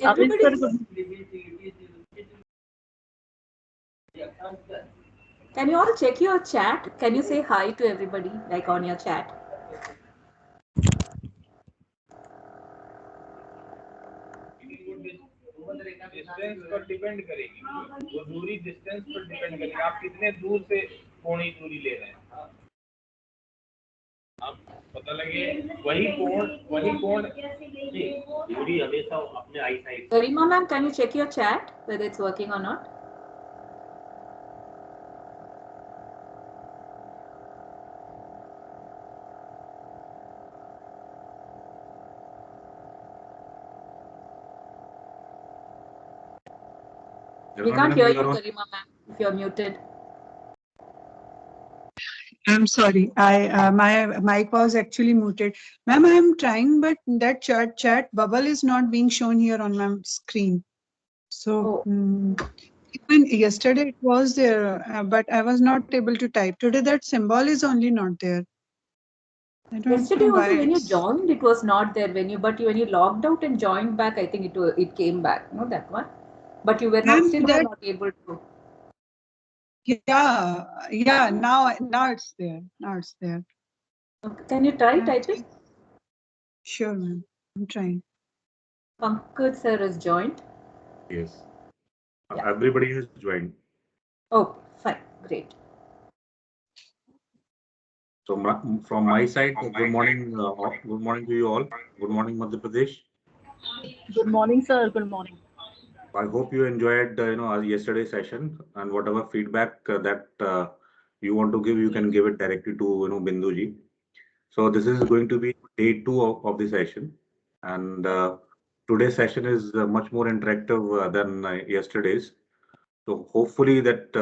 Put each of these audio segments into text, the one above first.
everybody. Can you all check your chat? Can you say hi to everybody, like on your chat? Distance पर depend करेगी, वो दूरी distance पर depend करेगी, आप कितने दूर से कोणी दूरी ले रहे हैं, आप पता लगे वही कोण दूरी हमेशा अपने आई side. Garima ma'am, can you check your chat whether it's working or not? We can't hear you, Garima ma'am, if you're muted. I'm sorry. My mic was actually muted. Ma'am, I am trying, but that chat bubble is not being shown here on my screen. So even yesterday it was there, but I was not able to type. Today that symbol is only not there. I don't Yesterday know also why when you joined, it was not there. When you logged out and joined back, I think it came back. No, that one. But you were not still not able to. Yeah. Now it's there. Now it's there. Okay. Can you try typing? Sure, ma'am. I'm trying. Pankaj sir has joined. Yes. Yeah. Everybody has joined. Okay, fine, great. So from my side, good morning to you all. Good morning, Madhya Pradesh. Good morning, sir. Good morning. I hope you enjoyed yesterday's session, and whatever feedback that you want to give, you can give it directly to Bindu ji. So this is going to be day 2 of the session, and today's session is much more interactive than yesterday's. So hopefully that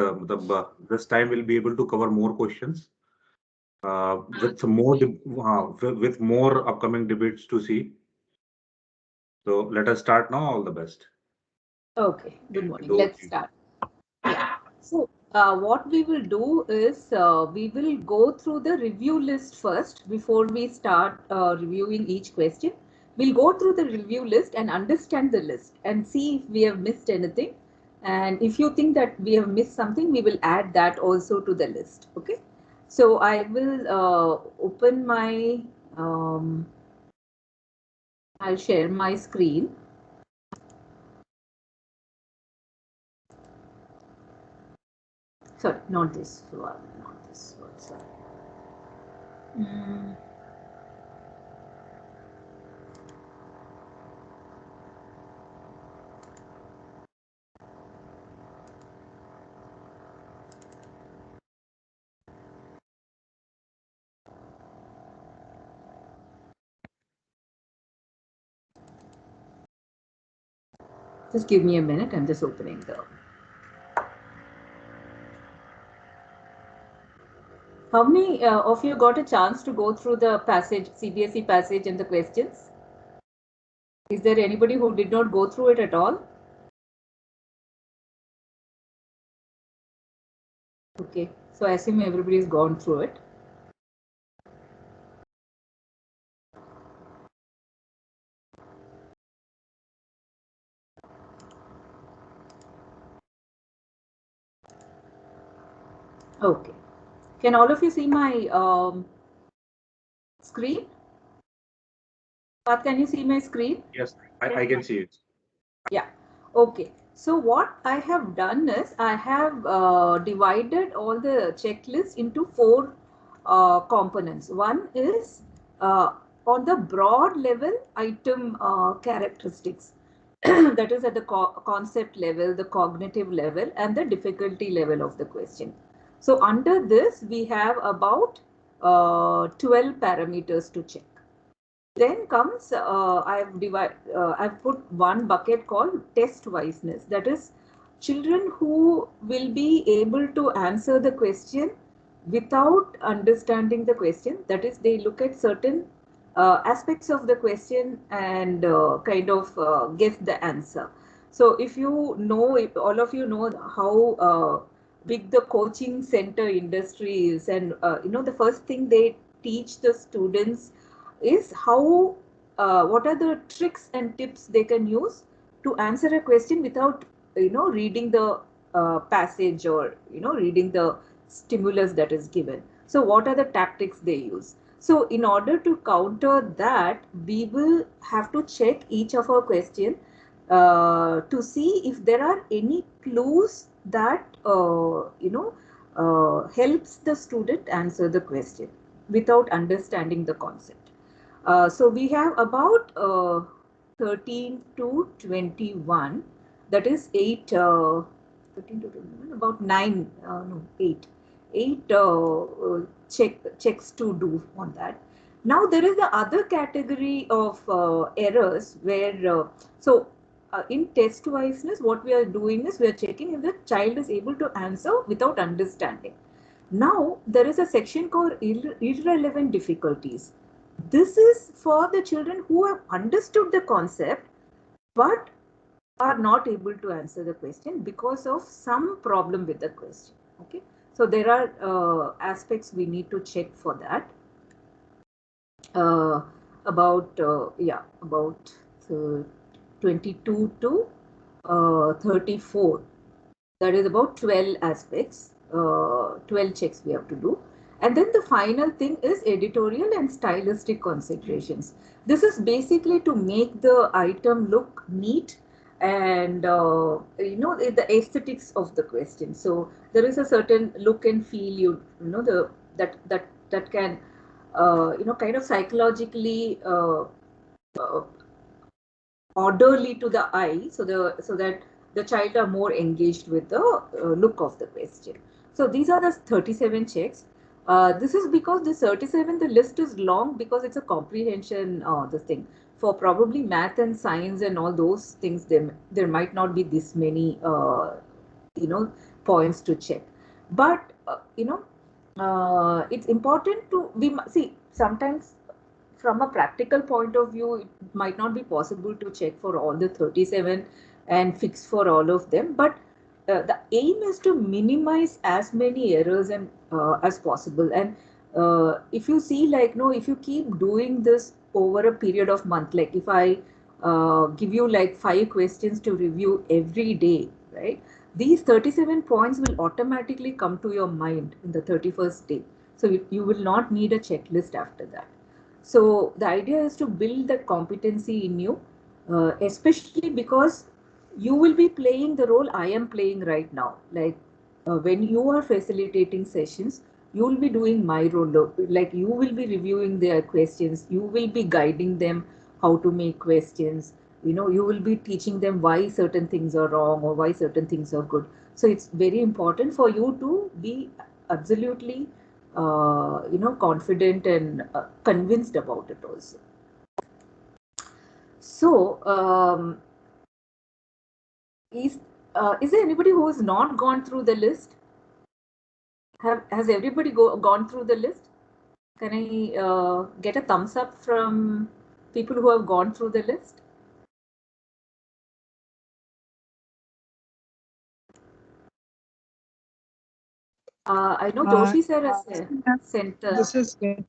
this time we'll be able to cover more questions with more upcoming debates to see. So let us start now. All the best. Okay, good morning. Let's start. Yeah. So what we will do is we will go through the review list first before we start reviewing each question. We'll go through the review list and understand the list and see if we have missed anything. And if you think that we have missed something, we will add that also to the list. Okay. So I will open my, I'll share my screen. Sorry, not this one, not this one, sorry. Just give me a minute, I'm just opening the... How many of you got a chance to go through the passage, CBSE passage and the questions? Is there anybody who did not go through it at all? Okay, so I assume everybody has gone through it. Okay. Can all of you see my screen? Pat, can you see my screen? Yes, I can see it. Yeah. Okay. So what I have done is I have divided all the checklists into 4 components. One is on the broad level item characteristics. That is at the concept level, the cognitive level, and the difficulty level of the question. So under this, we have about 12 parameters to check. Then comes I've put one bucket called test wiseness. That is children who will be able to answer the question without understanding the question. That is, they look at certain aspects of the question and kind of guess the answer. So if you know, if all of you know how big the coaching center industry is, and the first thing they teach the students is how what are the tricks and tips they can use to answer a question without, reading the passage or, reading the stimulus that is given. So what are the tactics they use? So in order to counter that, we will have to check each of our question to see if there are any clues that, helps the student answer the question without understanding the concept. So we have about 13 to 21, that is 8, 13 to 21, about 9, no, 8 checks to do on that. Now there is the other category of errors where, in test wiseness, what we are doing is we are checking if the child is able to answer without understanding. Now there is a section called irrelevant difficulties. This is for the children who have understood the concept but are not able to answer the question because of some problem with the question. Okay, so there are aspects we need to check for that. About 22 to 34. That is about 12 aspects, 12 checks we have to do. And then the final thing is editorial and stylistic considerations. This is basically to make the item look neat and, the aesthetics of the question. So there is a certain look and feel, that can, kind of psychologically orderly to the eye, so that the child are more engaged with the look of the question. So these are the 37 checks. This is because the 37, the list is long because it's a comprehension, this thing. For probably math and science and all those things, there might not be this many, points to check. But, it's important to see sometimes from a practical point of view, it might not be possible to check for all the 37 and fix for all of them. But the aim is to minimize as many errors and as possible. And if you see, like, if you keep doing this over a period of month, like if I give you like 5 questions to review every day, right? These 37 points will automatically come to your mind in the 31st day. So you will not need a checklist after that. So the idea is to build that competency in you, especially because you will be playing the role I am playing right now. Like when you are facilitating sessions, you will be doing my role. Like you will be reviewing their questions. You will be guiding them how to make questions. You will be teaching them why certain things are wrong or why certain things are good. So it's very important for you to be absolutely confident and convinced about it also. So, is there anybody who has not gone through the list? Has everybody gone through the list? Can I get a thumbs up from people who have gone through the list? I know Joshi sir has sent. This is good.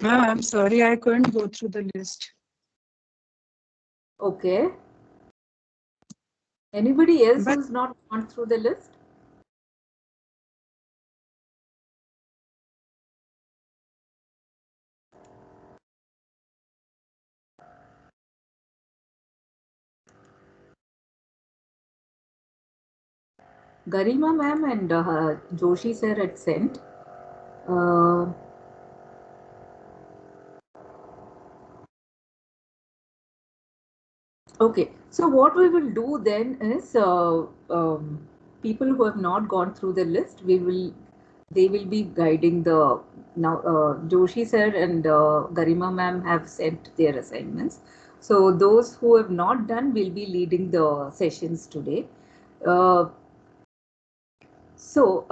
I'm sorry, I couldn't go through the list. Okay. Anybody else who's not gone through the list? Garima ma'am and Joshi sir had sent. Okay, so what we will do then is people who have not gone through the list, they will be guiding the now. Joshi sir and Garima ma'am have sent their assignments. So those who have not done will be leading the sessions today. So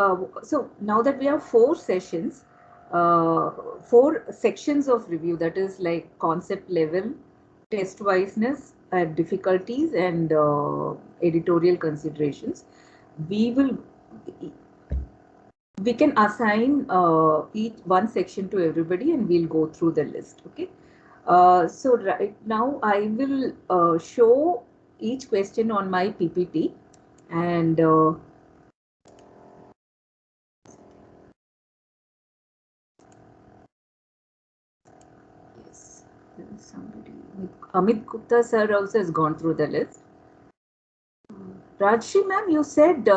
now that we have 4 sessions, 4 sections of review, that is like concept level, test wiseness, difficulties, and editorial considerations. We can assign each one section to everybody, and we'll go through the list. Okay. So right now I will show each question on my PPT, and yes, there is somebody. Amit Gupta sir also has gone through the list. Rajshri ma'am, you said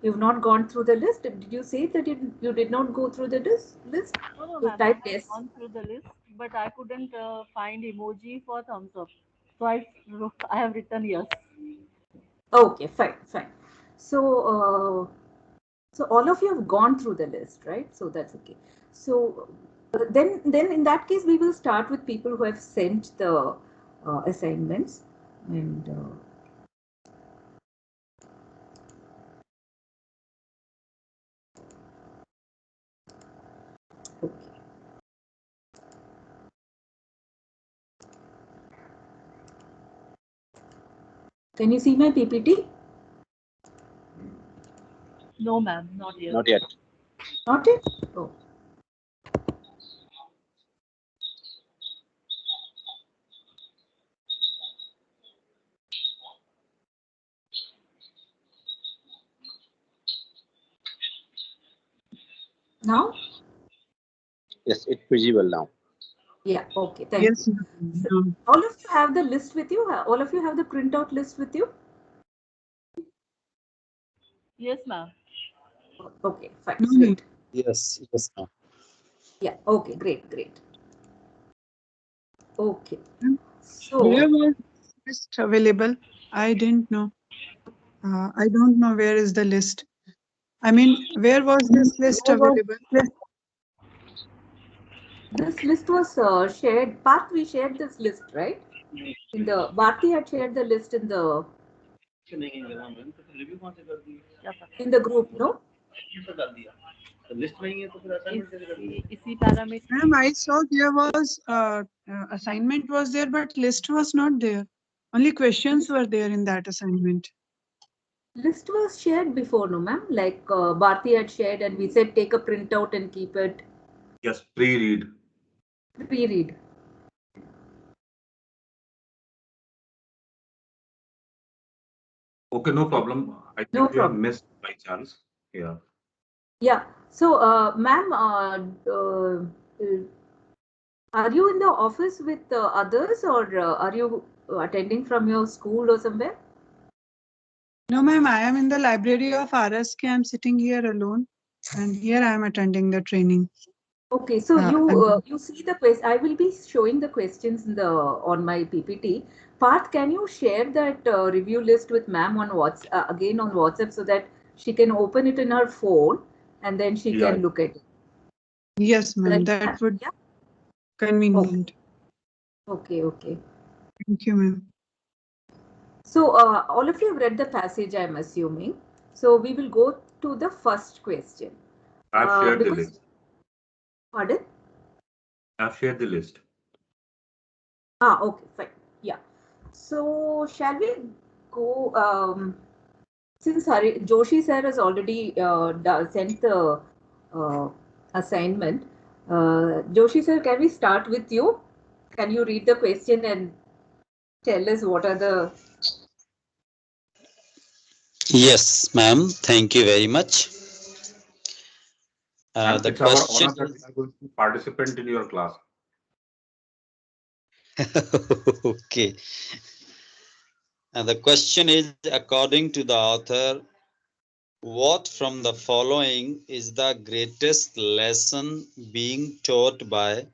you've not gone through the list. Did you say that you did not go through the list? No, You ma'am, I typed have yes. gone through the list, but I couldn't find emoji for thumbs up. So I have written yes. Okay, fine. So, so all of you have gone through the list, right? So that's okay. So then in that case, we will start with people who have sent the assignments, and okay. Can you see my PPT? No, ma'am, not yet. Not yet. Not it? Oh. Now? Yes, it's visible now. Yeah, okay, thank Yes, you. ma'am. So, all of you have the list with you? All of you have the printout list with you? Yes, ma'am. Okay, fine, No, great. Yes, ma'am. Yeah, okay, great. Okay, ma'am. so, Where was this list available? I didn't know. I don't know where is the list. I mean, where was this list available? this list was shared. Parth, we shared this list, right? In the Bharti had shared the list in the group, no? इसी parameter. Ma'am, I saw there was assignment was there, but list was not there. Only questions were there in that assignment. List was shared before, no, ma'am? Like Bharti had shared, and we said take a printout and keep it. Yes, pre-read. Pre-read. Okay, no problem. I think No you have problem. missed by chance. Yeah. Yeah. So, ma'am, are you in the office with others, or are you attending from your school or somewhere? No, ma'am, I am in the library of RSK. I'm sitting here alone, and here I am attending the training. Okay, so I'm- you see the question. I will be showing the questions in the on my PPT. Parth, can you share that review list with ma'am on again on WhatsApp, so that she can open it in her phone and then she Yeah. can look at it. Yes, ma'am, Right? that would Yeah. convenient. Okay. Thank you, ma'am. So all of you have read the passage, I'm assuming. So we will go to the first question. I've shared the list. Pardon? I've shared the list. Okay, fine. Yeah. So shall we go? Since Joshi sir has already sent the assignment, Joshi sir, can we start with you? Can you read the question and tell us what are the... Yes, ma'am. Thank you very much. The It's question our honor that we are going to participant in your class. okay. The question is, according to the author, what from the following is the greatest lesson being taught by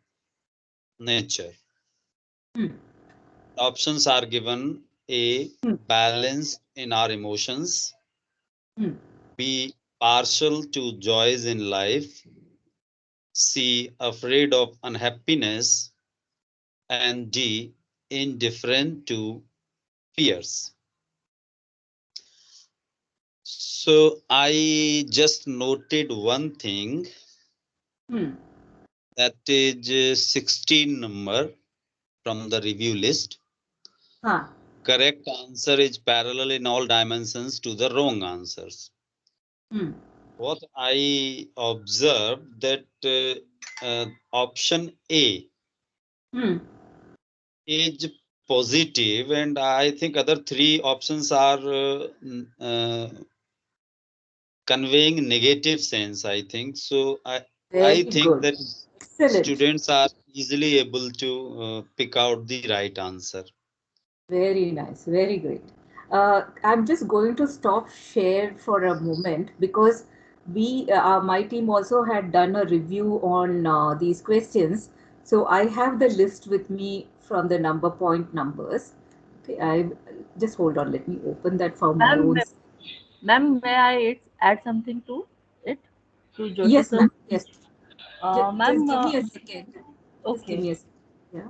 nature? Options are given: A, balance in our emotions; B, partial to joys in life; C, afraid of unhappiness; and D, indifferent to fears. So I just noted one thing, that is 16 number from the review list. Correct answer is parallel in all dimensions to the wrong answers. What I observed that option A is positive, and I think other three options are conveying negative sense. I think so. I think good. that Excellent. students are easily able to pick out the right answer. Very nice. Very great. I'm just going to stop share for a moment because my team also had done a review on these questions. So I have the list with me from the point numbers. Okay, I just hold on. Let me open that for my own. Ma'am, may I add something to it? To Joshi Yes, sir? ma'am. Yes. Ma'am, just give me a second. Okay. Just give me a second. Yeah.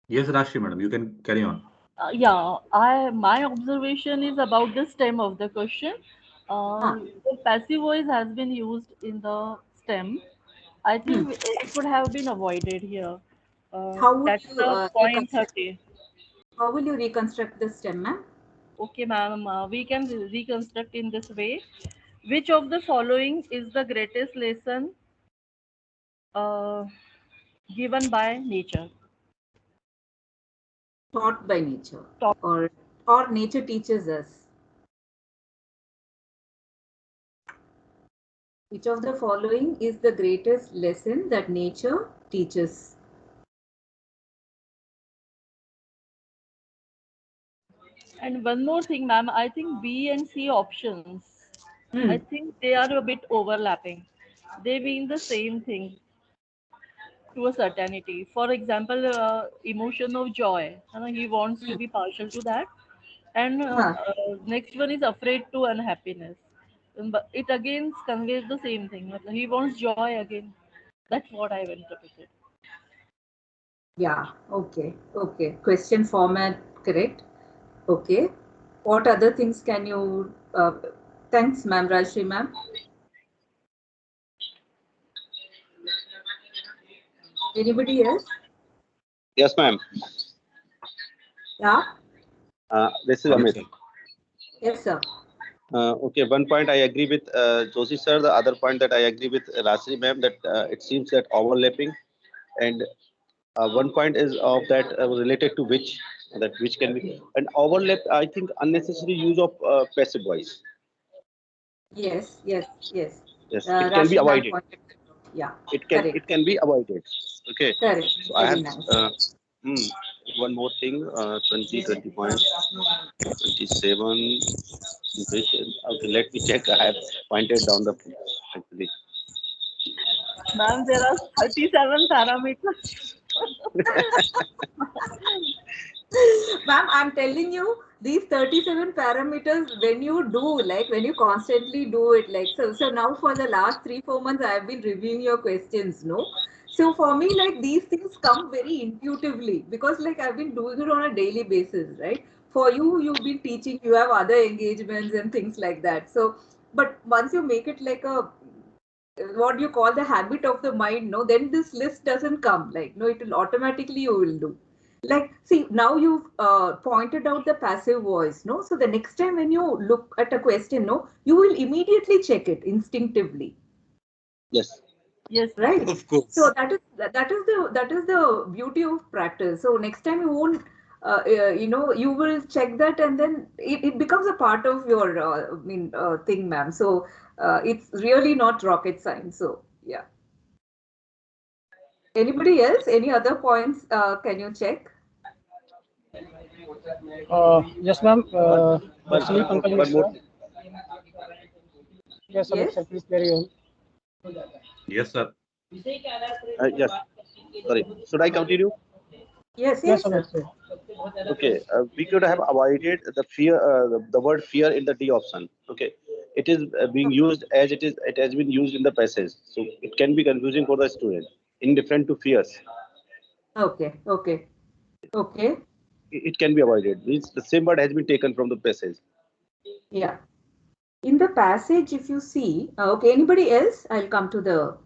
Yes, Rashmi madam, you can carry on. My observation is about the stem of the question. The passive voice has been used in the stem. I think it could have been avoided here. That's the point 30. How will you reconstruct the stem, ma'am? Okay, ma'am. We can reconstruct in this way. Which of the following is the greatest lesson given by nature? Taught by nature. Or nature teaches us. Which of the following is the greatest lesson that nature teaches? And one more thing, ma'am, I think B and C options, I think they are a bit overlapping. They mean the same thing to a certainty. For example, emotion of joy, he wants to be partial to that. And next one is afraid to unhappiness. But it again conveys the same thing. He wants joy again. That's what I've interpreted. Yeah, okay. Question format, correct. Okay. What other things can you... thanks, ma'am. Rajshri, ma'am. Anybody else? Yes, ma'am. Yeah. This is Amit. Yes, sir. Okay, one point I agree with Joshi sir. The other point that I agree with Rashmi ma'am, that it seems that overlapping, and one point is of that related to which can be an overlap. I think unnecessary use of passive voice. Yes. Yes, it can be avoided. Yeah. It can be avoided. Okay. Correct. So I have one more thing. 20 points. 27. Okay, let me check. I have pointed down the actually. Ma'am, there are 37 parameters. Ma'am, I'm telling you, these 37 parameters, when you constantly do it, so now for the last 3-4 months, I've been reviewing your questions, no? So for me, these things come very intuitively because I've been doing it on a daily basis, right? For you, you've been teaching, you have other engagements and things like that. So, but once you make it like what you call the habit of the mind, no, then this list doesn't come. It will automatically you will do. See, now you've pointed out the passive voice, no? So the next time when you look at a question, no, you will immediately check it instinctively. Yes. Right. Of course. So that is the beauty of practice. So next time you won't, you will check that, and then it becomes a part of your thing, ma'am. So it's really not rocket science. So yeah. Anybody else? Any other points? Can you check? Yes, ma'am. One more. Yes, Amit sir, please carry on. Yes, sir. Yes. Sorry. Should I continue? Yes, Amit sir. Okay. We could have avoided the fear, the word fear in the D option. Okay. It is being used as it has been used in the passage. So it can be confusing for the student, indifferent to fears. Okay. It can be avoided. Means the same word has been taken from the passage. Yeah. In the passage, if you see, okay, anybody else? I'll come to the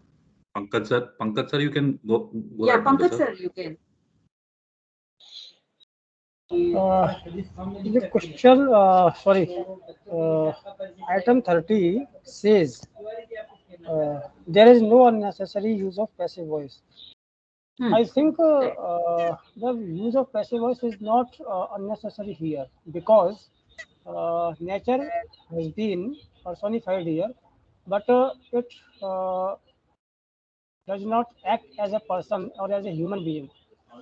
Pankaj sir, you can go Yeah, ahead, Pankaj sir. sir, you can. The question, item 30 says there is no unnecessary use of passive voice. I think the use of passive voice is not unnecessary here because nature has been personified here, but it does not act as a person or as a human being.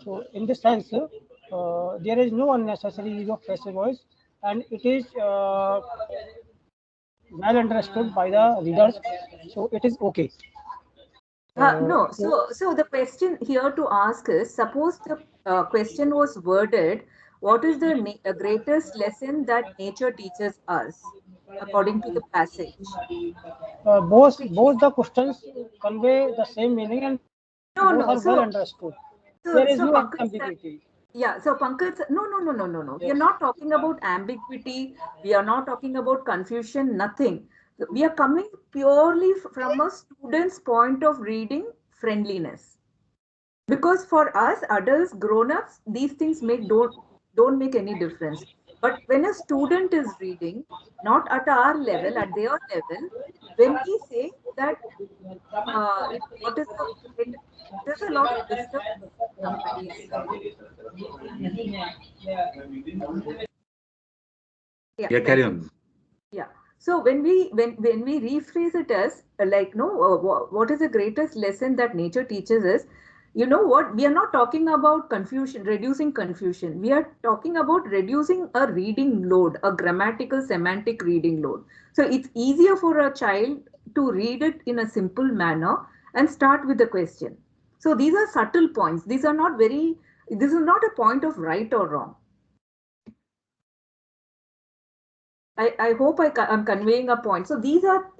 So, in this sense, there is no unnecessary use of passive voice, and it is well understood by the readers. So, it is okay. No, so the question here to ask is, suppose the question was worded, what is the greatest lesson that nature teaches us, according to the passage? Both the questions convey the same meaning, and No, both no. are well understood. There is no Pankaj sir, ambiguity. yeah. So Pankaj, no. We are not talking about ambiguity. We are not talking about confusion. Nothing. We are coming purely from a student's point of reading friendliness. Because for us adults, grown-ups, these things don't make any difference. But when a student is reading, not at our level, at their level, when we say that what is there's a lot of disturbance. Somebody's Yeah, carry on. Yeah. So when we rephrase it as like no, what is the greatest lesson that nature teaches us? You know what? We are not talking about confusion, reducing confusion. We are talking about reducing a reading load, a grammatical semantic reading load. So it's easier for a child to read it in a simple manner and start with the question. So these are subtle points. These are not very. This is not a point of right or wrong. I hope I'm conveying a point. So these are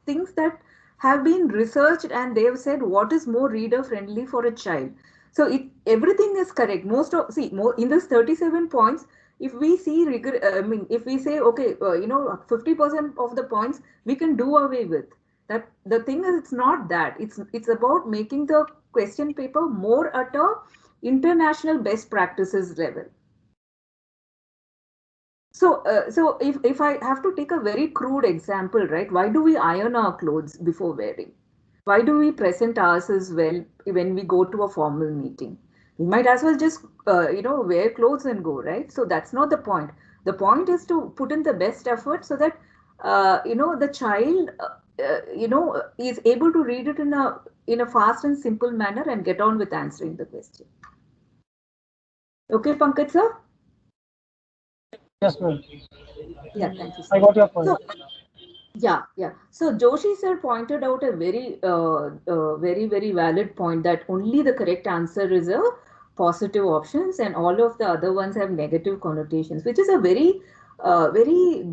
things that have been researched and they have said what is more reader friendly for a child. So everything is correct. Most of more in this 37 points. If we see I mean, if we say okay, 50% of the points we can do away with. That the thing is, it's not that. It's about making the question paper more at a international best practices level. So if I have to take a very crude example, right? Why do we iron our clothes before wearing? Why do we present ourselves well when we go to a formal meeting? We might as well just wear clothes and go, right? So that's not the point. The point is to put in the best effort so that the child is able to read it in a fast and simple manner and get on with answering the question. Okay, Pankaj sir? Yes, ma'am. Yeah, thank you. I got your point. Yeah. So Joshi sir pointed out a very valid point that only the correct answer is a positive options and all of the other ones have negative connotations, which is a very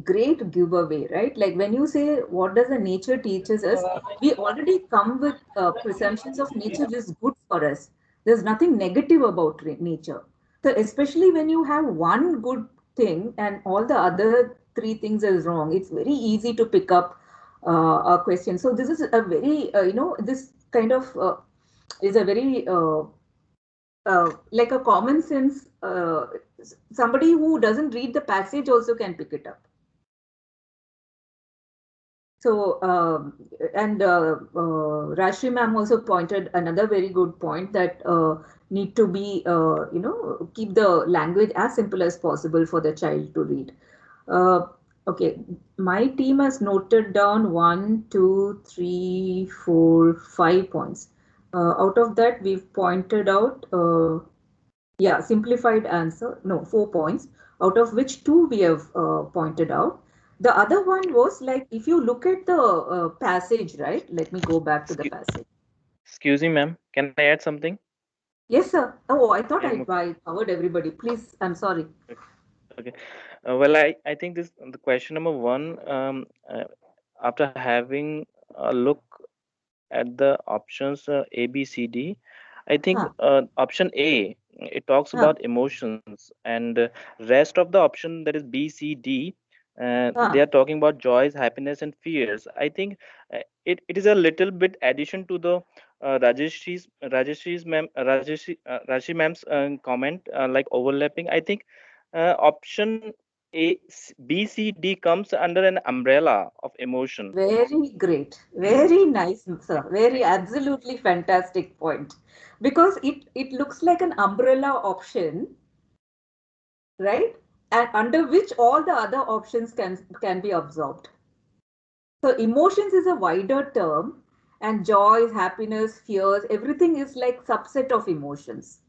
great giveaway, right? Like when you say what does the nature teaches us, we already come with presumptions of nature is good for us. There's nothing negative about nature. So especially when you have one good thing and all the other three things is wrong, it's very easy to pick up a question. So this is a very this kind of is a very like a common sense, somebody who doesn't read the passage also can pick it up. So and Rashmi ma'am also pointed another very good point that need to be keep the language as simple as possible for the child to read. Okay, my team has noted down 1, 2, 3, 4, 5 points. Out of that, we've pointed out, simplified answer. No, 4 points, out of which 2 we have pointed out. The other one was like, if you look at the passage, right? Let me go back to the passage. Excuse me, ma'am. Can I add something? Yes, sir. Oh, I thought I covered everybody. Please, I'm sorry. Okay. Well, I think the question number 1, after having a look at the options A, B, C, D, I think option A, it talks about emotions, and rest of the option, that is B, C, D, They are talking about joys, happiness, and fears. I think it is a little bit addition to the Rajesh ma'am's comment, like overlapping. I think option A, B, C, D comes under an umbrella of emotion. Very great. Very nice, sir. Very absolutely fantastic point. Because it looks like an umbrella option, right? And under which all the other options can be absorbed. So emotions is a wider term, and joys, happiness, fears, everything is like subset of emotions.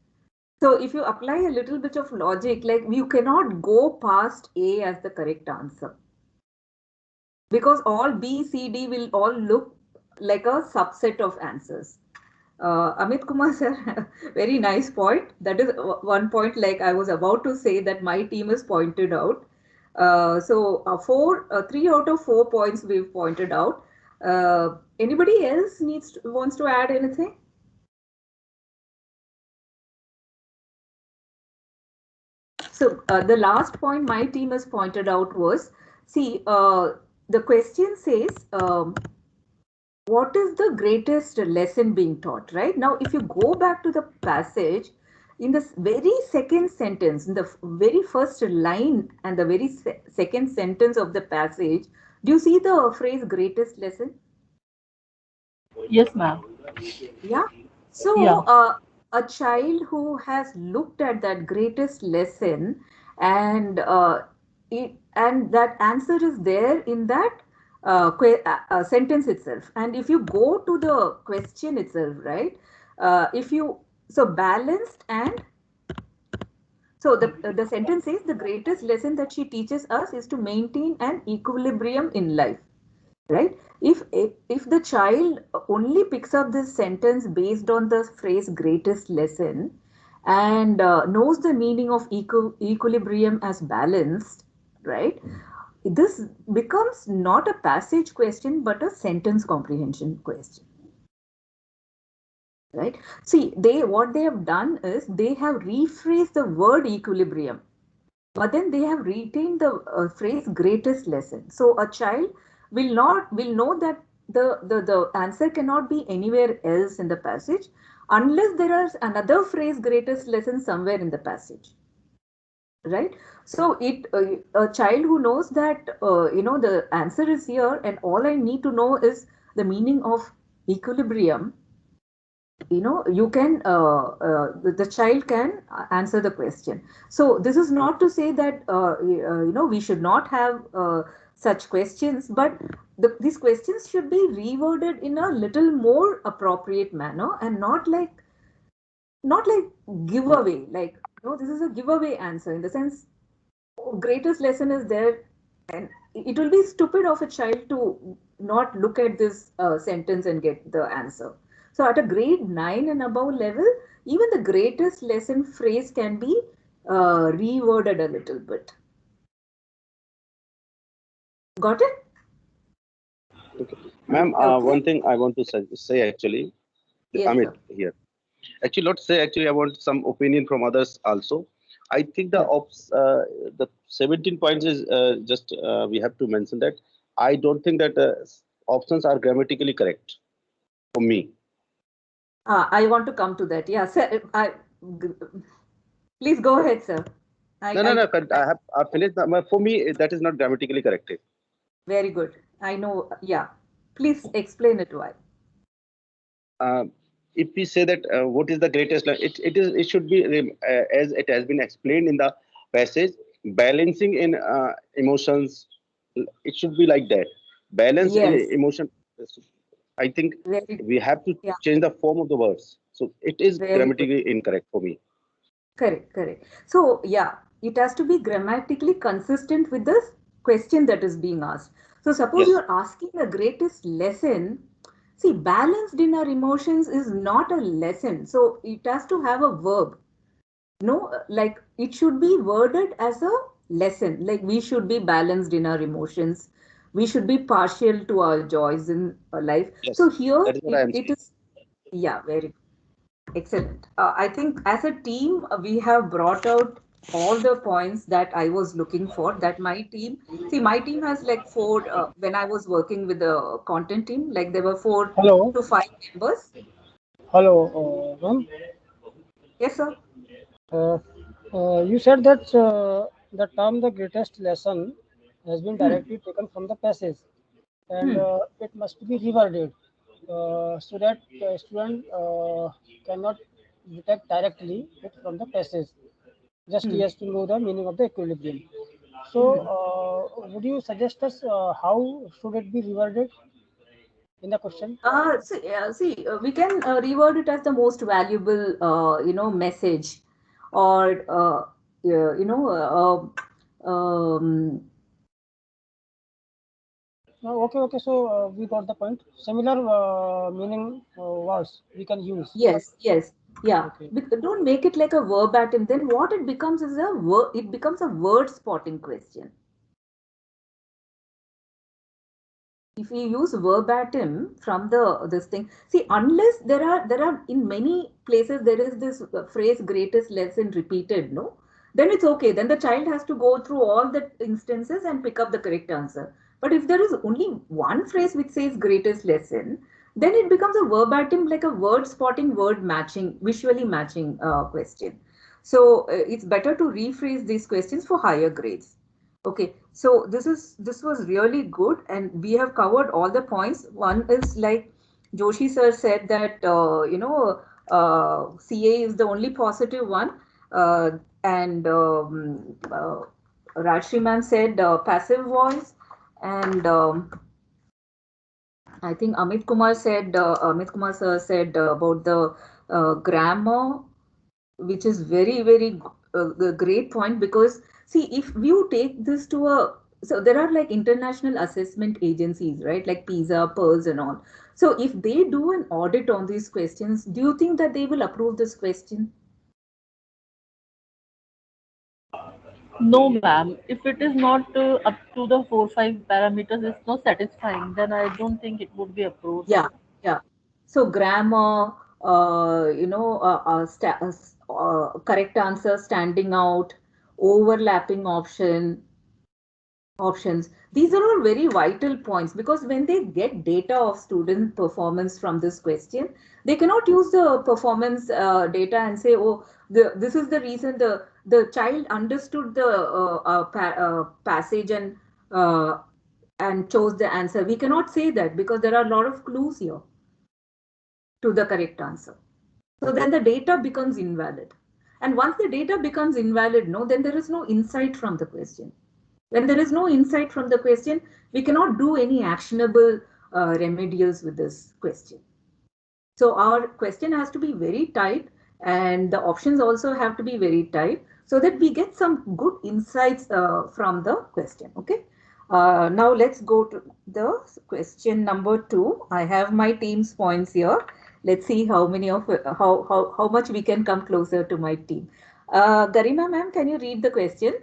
So if you apply a little bit of logic, like you cannot go past A as the correct answer. Because all B, C, D will all look like a subset of answers. Amit Kumar sir, very nice point. That is one point like I was about to say that my team has pointed out. So 3 out of 4 points we've pointed out. Anybody else wants to add anything? So the last point my team has pointed out was, see, the question says, what is the greatest lesson being taught, right? Now, if you go back to the passage, in the very second sentence, in the very first line and the very second sentence of the passage, do you see the phrase greatest lesson? Yes, ma'am. Yeah. So, Yeah. A child who has looked at that greatest lesson and that answer is there in that sentence itself. And if you go to the question itself, right? So balanced and so the sentence says the greatest lesson that she teaches us is to maintain an equilibrium in life. Right? If the child only picks up this sentence based on the phrase greatest lesson and knows the meaning of equilibrium as balanced, right? This becomes not a passage question but a sentence comprehension question. Right? See, what they have done is they have rephrased the word equilibrium, but then they have retained the phrase greatest lesson. So a child will know that the answer cannot be anywhere else in the passage unless there is another phrase greatest lesson somewhere in the passage, right? So a child who knows that the answer is here and all I need to know is the meaning of equilibrium, you can the child can answer the question. So this is not to say that we should not have such questions, but these questions should be reworded in a little more appropriate manner and not like giveaway, like this is a giveaway answer in the sense greatest lesson is there, and it will be stupid of a child to not look at this sentence and get the answer. So at a grade 9 and above level, even the greatest lesson phrase can be reworded a little bit. Got it? Okay. Ma'am, one thing I want to say actually, yes, Amit here. Actually, not say actually, I want some opinion from others also. I think the 17 points is just we have to mention that I don't think that options are grammatically correct for me. I want to come to that. Yeah, sir. Please go ahead, sir. I have finished. For me, that is not grammatically correct. Very good. I know. Yeah. Please explain it why. If we say that what is the greatest, it should be as it has been explained in the passage, balancing in emotions. It should be like that. Balance in emotion. I think we have to change the form of the words. So it is grammatically incorrect for me. Correct. So yeah, it has to be grammatically consistent with the question that is being asked. So suppose you're asking the greatest lesson. See, balanced in our emotions is not a lesson. So it has to have a verb. No, like it should be worded as a lesson. Like we should be balanced in our emotions. We should be partial to our joys in our life. Yes, so here it is, yeah, very excellent. I think as a team, we have brought out all the points that I was looking for, that my team, see, my team has like 4, when I was working with the content team, like there were 4 Hello. to 5 members. Hello, ma'am. Yes, sir. You said that the term "the greatest lesson" has been directly taken from the passage, and it must be reworded so that the student cannot detect directly it from the passage. Just he has to know the meaning of the equilibrium. So, would you suggest us how should it be reworded in the question? We can reword it as the most valuable, message, or Okay. So we got the point. Similar meaning words we can use. Yes. Yeah. Okay. Don't make it like a verbatim. Then what it becomes is it becomes a word spotting question. If we use verbatim from this thing, see, unless there are in many places there is this phrase "greatest lesson" repeated, no, then it's okay. Then the child has to go through all the instances and pick up the correct answer. But if there is only one phrase which says "greatest lesson," then it becomes a verbatim, like a word spotting, word matching, visually matching question. So it's better to rephrase these questions for higher grades. Okay, so this was really good, and we have covered all the points. One is like Joshi sir said that CA is the only positive one, and Rajshri ma'am said passive voice, and I think Amit Kumar sir said about the grammar, which is very a great point, because see, if you take this to a, so there are like international assessment agencies, right, like PISA, PIRLS and all. So if they do an audit on these questions, do you think that they will approve this question? No, ma'am. If it is not up to the 4-5 parameters, it's not satisfying, then I don't think it would be approved. Yeah. So grammar, correct answer standing out, overlapping options. These are all very vital points, because when they get data of student performance from this question, they cannot use the performance data and say, oh, this is the reason the child understood the passage and chose the answer. We cannot say that, because there are a lot of clues here to the correct answer. So then the data becomes invalid. And once the data becomes invalid, no, then there is no insight from the question. When there is no insight from the question, we cannot do any actionable remedials with this question. So our question has to be very tight, and the options also have to be very tight, so that we get some good insights from the question. Okay. Now let's go to the question number 2. I have my team's points here. Let's see how much we can come closer to my team. Garima ma'am, can you read the question?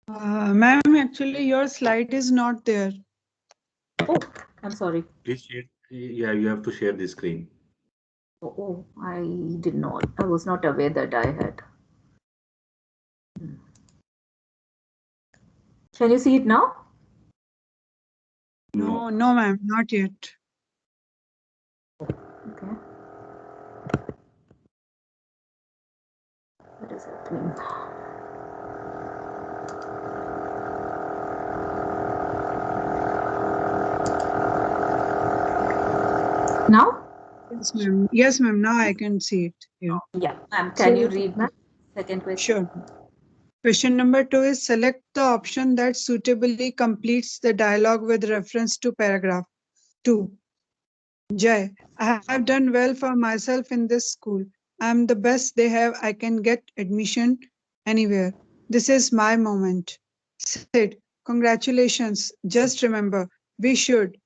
Ma'am, actually your slide is not there. Oh, I'm sorry. Please share. Yeah, you have to share the screen. Oh, I did not. I was not aware that I had. Can you see it now? No, ma'am, not yet. Okay. What is happening? Now? Yes, ma'am. Now I can see it. Yeah, ma'am. Can you read my second question? Sure. Question number 2 is select the option that suitably completes the dialogue with reference to paragraph 2. Jai, I have done well for myself in this school. I am the best they have. I can get admission anywhere. This is my moment. Sid, congratulations. Just remember, we should.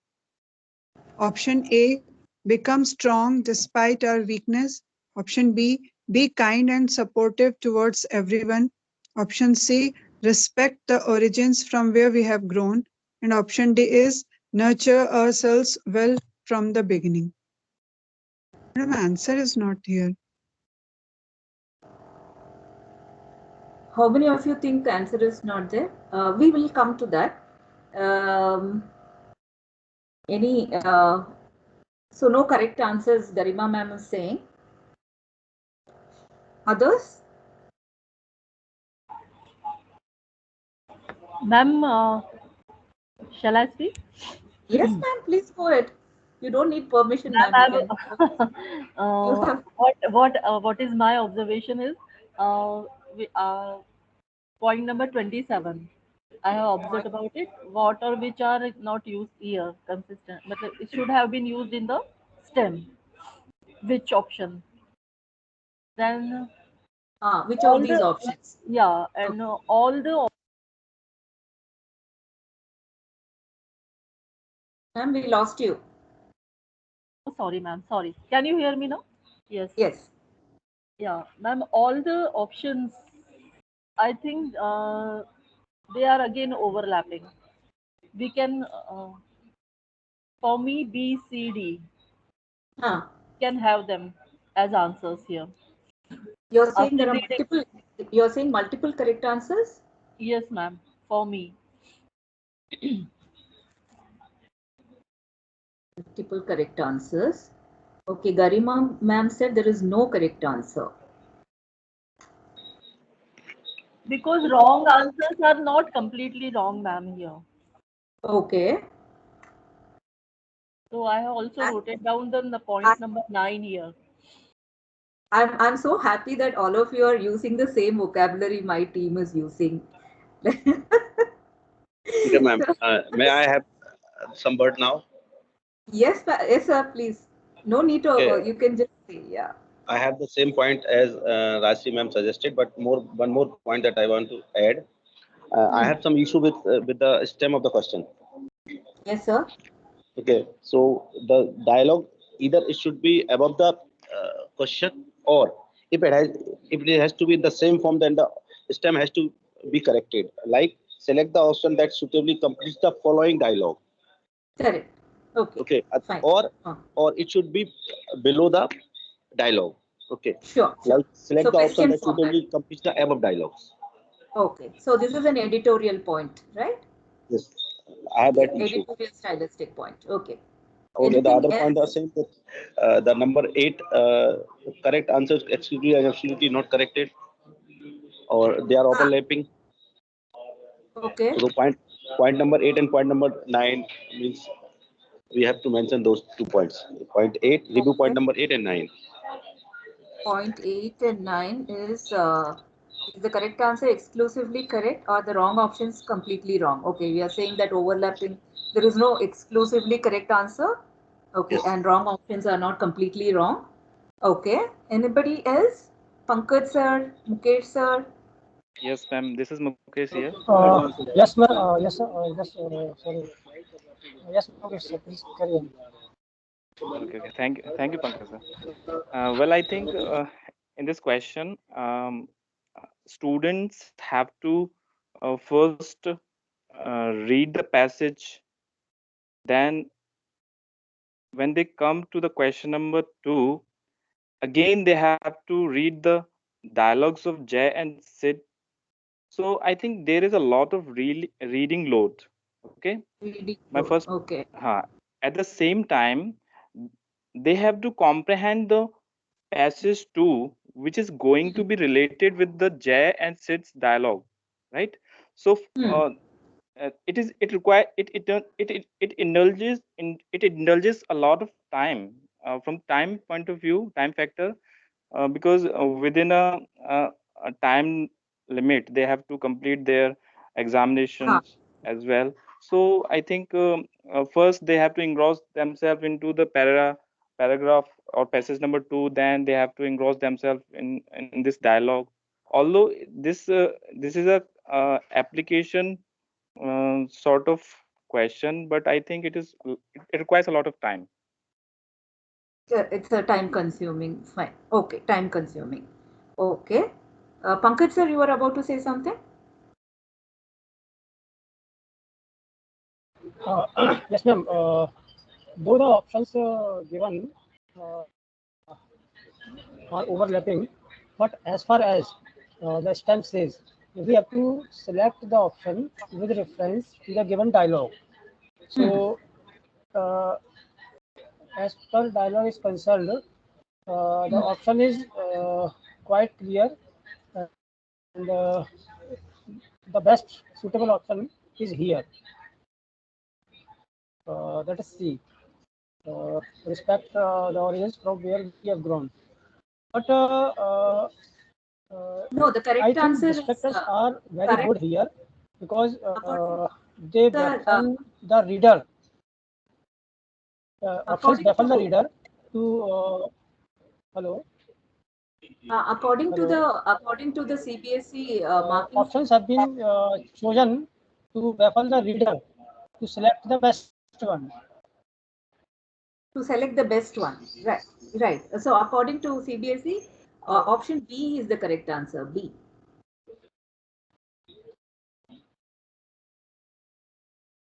Option A, become strong despite our weakness. Option B, be kind and supportive towards everyone. Option C, respect the origins from where we have grown. And option D is nurture ourselves well from the beginning. The answer is not here. How many of you think the answer is not there? We will come to that. So no correct answers, Garima ma'am is saying. Others? Ma'am, shall I speak? Yes, ma'am, please go ahead. You don't need permission, ma'am. What is my observation is point number 27. I have observed about it. What or which are not used here consistent, but it should have been used in the stem. Which option? Then which of these options? Yeah, and all the. Ma'am, we lost you. Oh, sorry, ma'am. Sorry. Can you hear me now? Yes. Yes. Yeah, ma'am. All the options, I think they are again overlapping. We can, for me, B, C, D. Can have them as answers here. You're saying there are multiple. You're saying multiple correct answers? Yes, ma'am. For me. Multiple correct answers. Okay, Garima ma'am said there is no correct answer. Because wrong answers are not completely wrong, ma'am, here. Okay. So I have also noted down the point number 9 here. I'm so happy that all of you are using the same vocabulary my team is using. Okay, ma'am. May I have some word now? Yes, sir, please. No need to, Okay. you can just say, yeah. I have the same point as Rashmi ma'am suggested, but one more point that I want to add. I have some issue with the stem of the question. Yes, sir. Okay, so the dialogue either it should be above the question, or if it has to be in the same form, then the stem has to be corrected. Like select the option that suitably completes the following dialogue. Correct. Okay. Okay. Fine. Or it should be below the dialogue. Okay. Sure. Like select the option that suitably completes the above dialogues. Okay. So this is an editorial point, right? Yes. I have that issue. Editorial stylistic point. Okay. Okay, the other point are saying that the number 8 correct answers exclusively and absolutely not corrected, or they are overlapping. Okay. So point number 8 and point number 9 means we have to mention those 2 points. Point 8, review point number 8 and 9. Point 8 and 9 is the correct answer exclusively correct or the wrong option is completely wrong? Okay, we are saying that overlapping, there is no exclusively correct answer. Okay, yes. And wrong options are not completely wrong. Okay, anybody else? Pankaj sir, Mukesh sir? Yes, ma'am. This is Mukesh here. Yes, ma'am. Yes, sir. Sorry. Yes, Mukesh sir. Please carry on. Okay. Thank you, Pankaj sir. Well, I think in this question, students have to first read the passage. Then, when they come to the question number 2, again they have to read the dialogues of Jay and Sid. So I think there is a lot of reading load. Okay. Okay. At the same time, they have to comprehend the passage 2, which is going to be related with the Jay and Sid's dialogue, right? So it indulges a lot of time from time point of view, time factor, because within a time limit they have to complete their examinations as well. So I think first they have to engross themselves into the paragraph or passage number 2, then they have to engross themselves in this dialogue. Although this is a application sort of question, but I think it requires a lot of time. It's a time consuming. Fine. Okay, time consuming. Okay. Pankaj sir, you were about to say something? Yes, ma'am. Though the options given are overlapping, but as far as the stem says we have to select the option with reference to the given dialogue. So, as per dialogue is concerned, the option is quite clear, and the best suitable option is here. That is C. Respect the origins from where we have grown. But no, the correct I think answer is distractors are very correct. good here because they baffle the reader. Options baffle the reader to hello. According to the CBSE marking, options have been chosen to baffle the reader to select the best one. To select the best one, right. So according to CBSE, option B is the correct answer. B.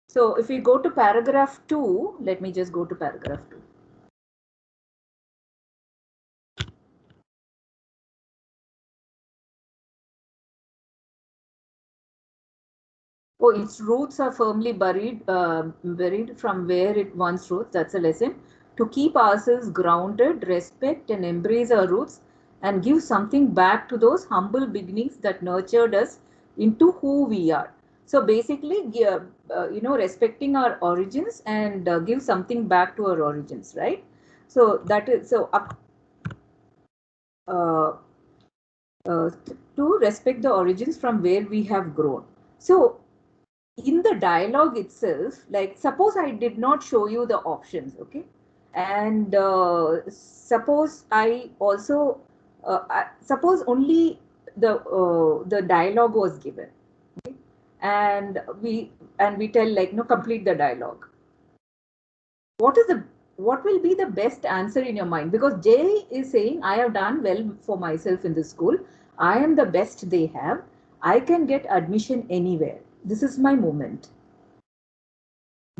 So if we go to paragraph 2, let me just go to paragraph 2. Oh, its roots are firmly buried from where it once roots. That's a lesson. To keep ourselves grounded, respect and embrace our roots and give something back to those humble beginnings that nurtured us into who we are. So basically, respecting our origins and give something back to our origins, right? So that is so up. To respect the origins from where we have grown. So in the dialogue itself, like suppose I did not show you the options, okay, and suppose I also suppose only the dialogue was given, okay? and we tell like no, complete the dialogue. What will be the best answer in your mind? Because Jay is saying I have done well for myself in this school, I am the best they have, I can get admission anywhere, this is my moment.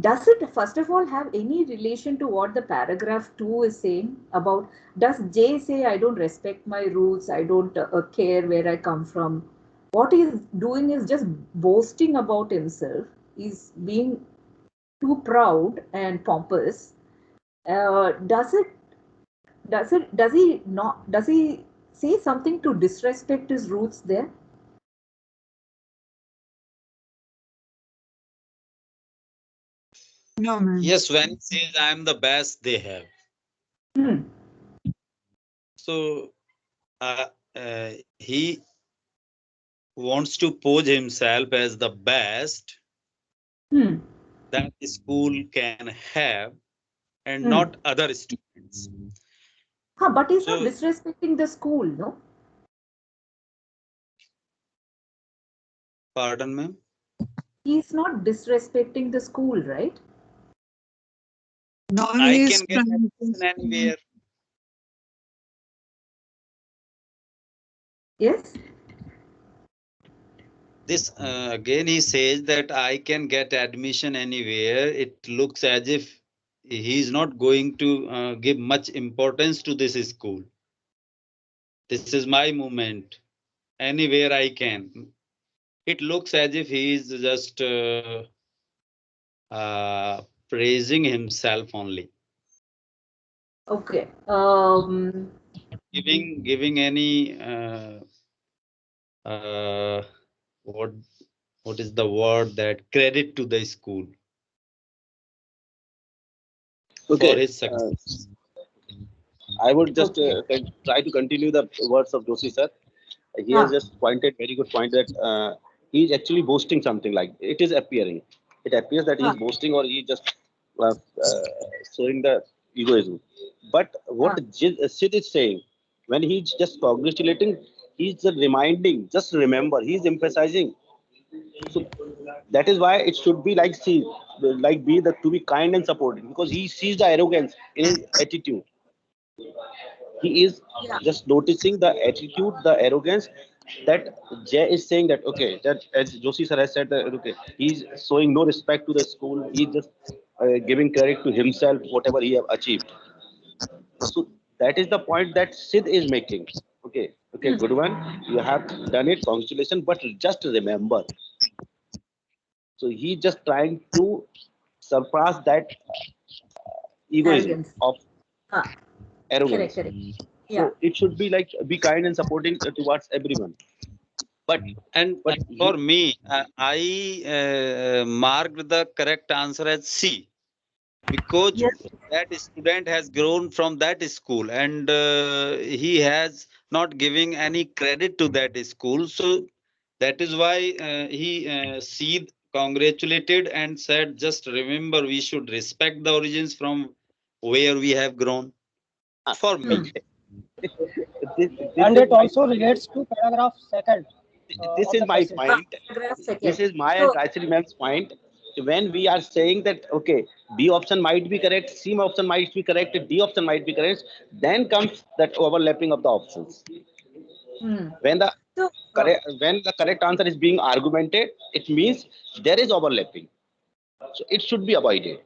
Does it first of all have any relation to what the paragraph 2 is saying about? Does Jay say I don't respect my roots, I don't care where I come from? What he's doing is just boasting about himself. He's being too proud and pompous. Does he say something to disrespect his roots there? No, ma'am. Yes, when he says I am the best they have. So he wants to pose himself as the best that the school can have and not other students. But he's not disrespecting the school, no? Pardon, ma'am? He's not disrespecting the school, right? No, I can get admission anywhere. Yes. This again he says that I can get admission anywhere. It looks as if he is not going to give much importance to this school. This is my movement. Anywhere I can. It looks as if he is just praising himself only. Okay. Giving any what is the word, that credit to the school for his success. I would just try to continue the words of Joshi sir. He has just pointed very good point that he is actually boasting something, like it is appearing. It appears that he is boasting or he just showing the egoism. But what Sid is saying, when he's just congratulating, he's just reminding, just remember, he's emphasizing. So that is why it should be like be to be kind and supportive, because he sees the arrogance in his attitude. He is just noticing the attitude, the arrogance that Jay is saying that okay, that as Joshi sir has said that okay, he's showing no respect to the school. He's just giving credit to himself, whatever he have achieved. So that is the point that Sid is making. Okay, Okay, good one. You have done it. Congratulations. But just remember, so he just trying to surpass that egoism Arrogance. of arrogance. Correct. So Yeah. it should be like be kind and supporting towards everyone. But for me, I marked the correct answer as C, because that student has grown from that school and he has not giving any credit to that school. So that is why he C congratulated and said, just remember, we should respect the origins from where we have grown. For me. And it also relates to paragraph second. This is my point. This is my and Rachel ma'am's point. When we are saying that, okay, B option might be correct, C option might be correct, D option might be correct, then comes that overlapping of the options. When the correct answer is being argumented, it means there is overlapping. So it should be avoided.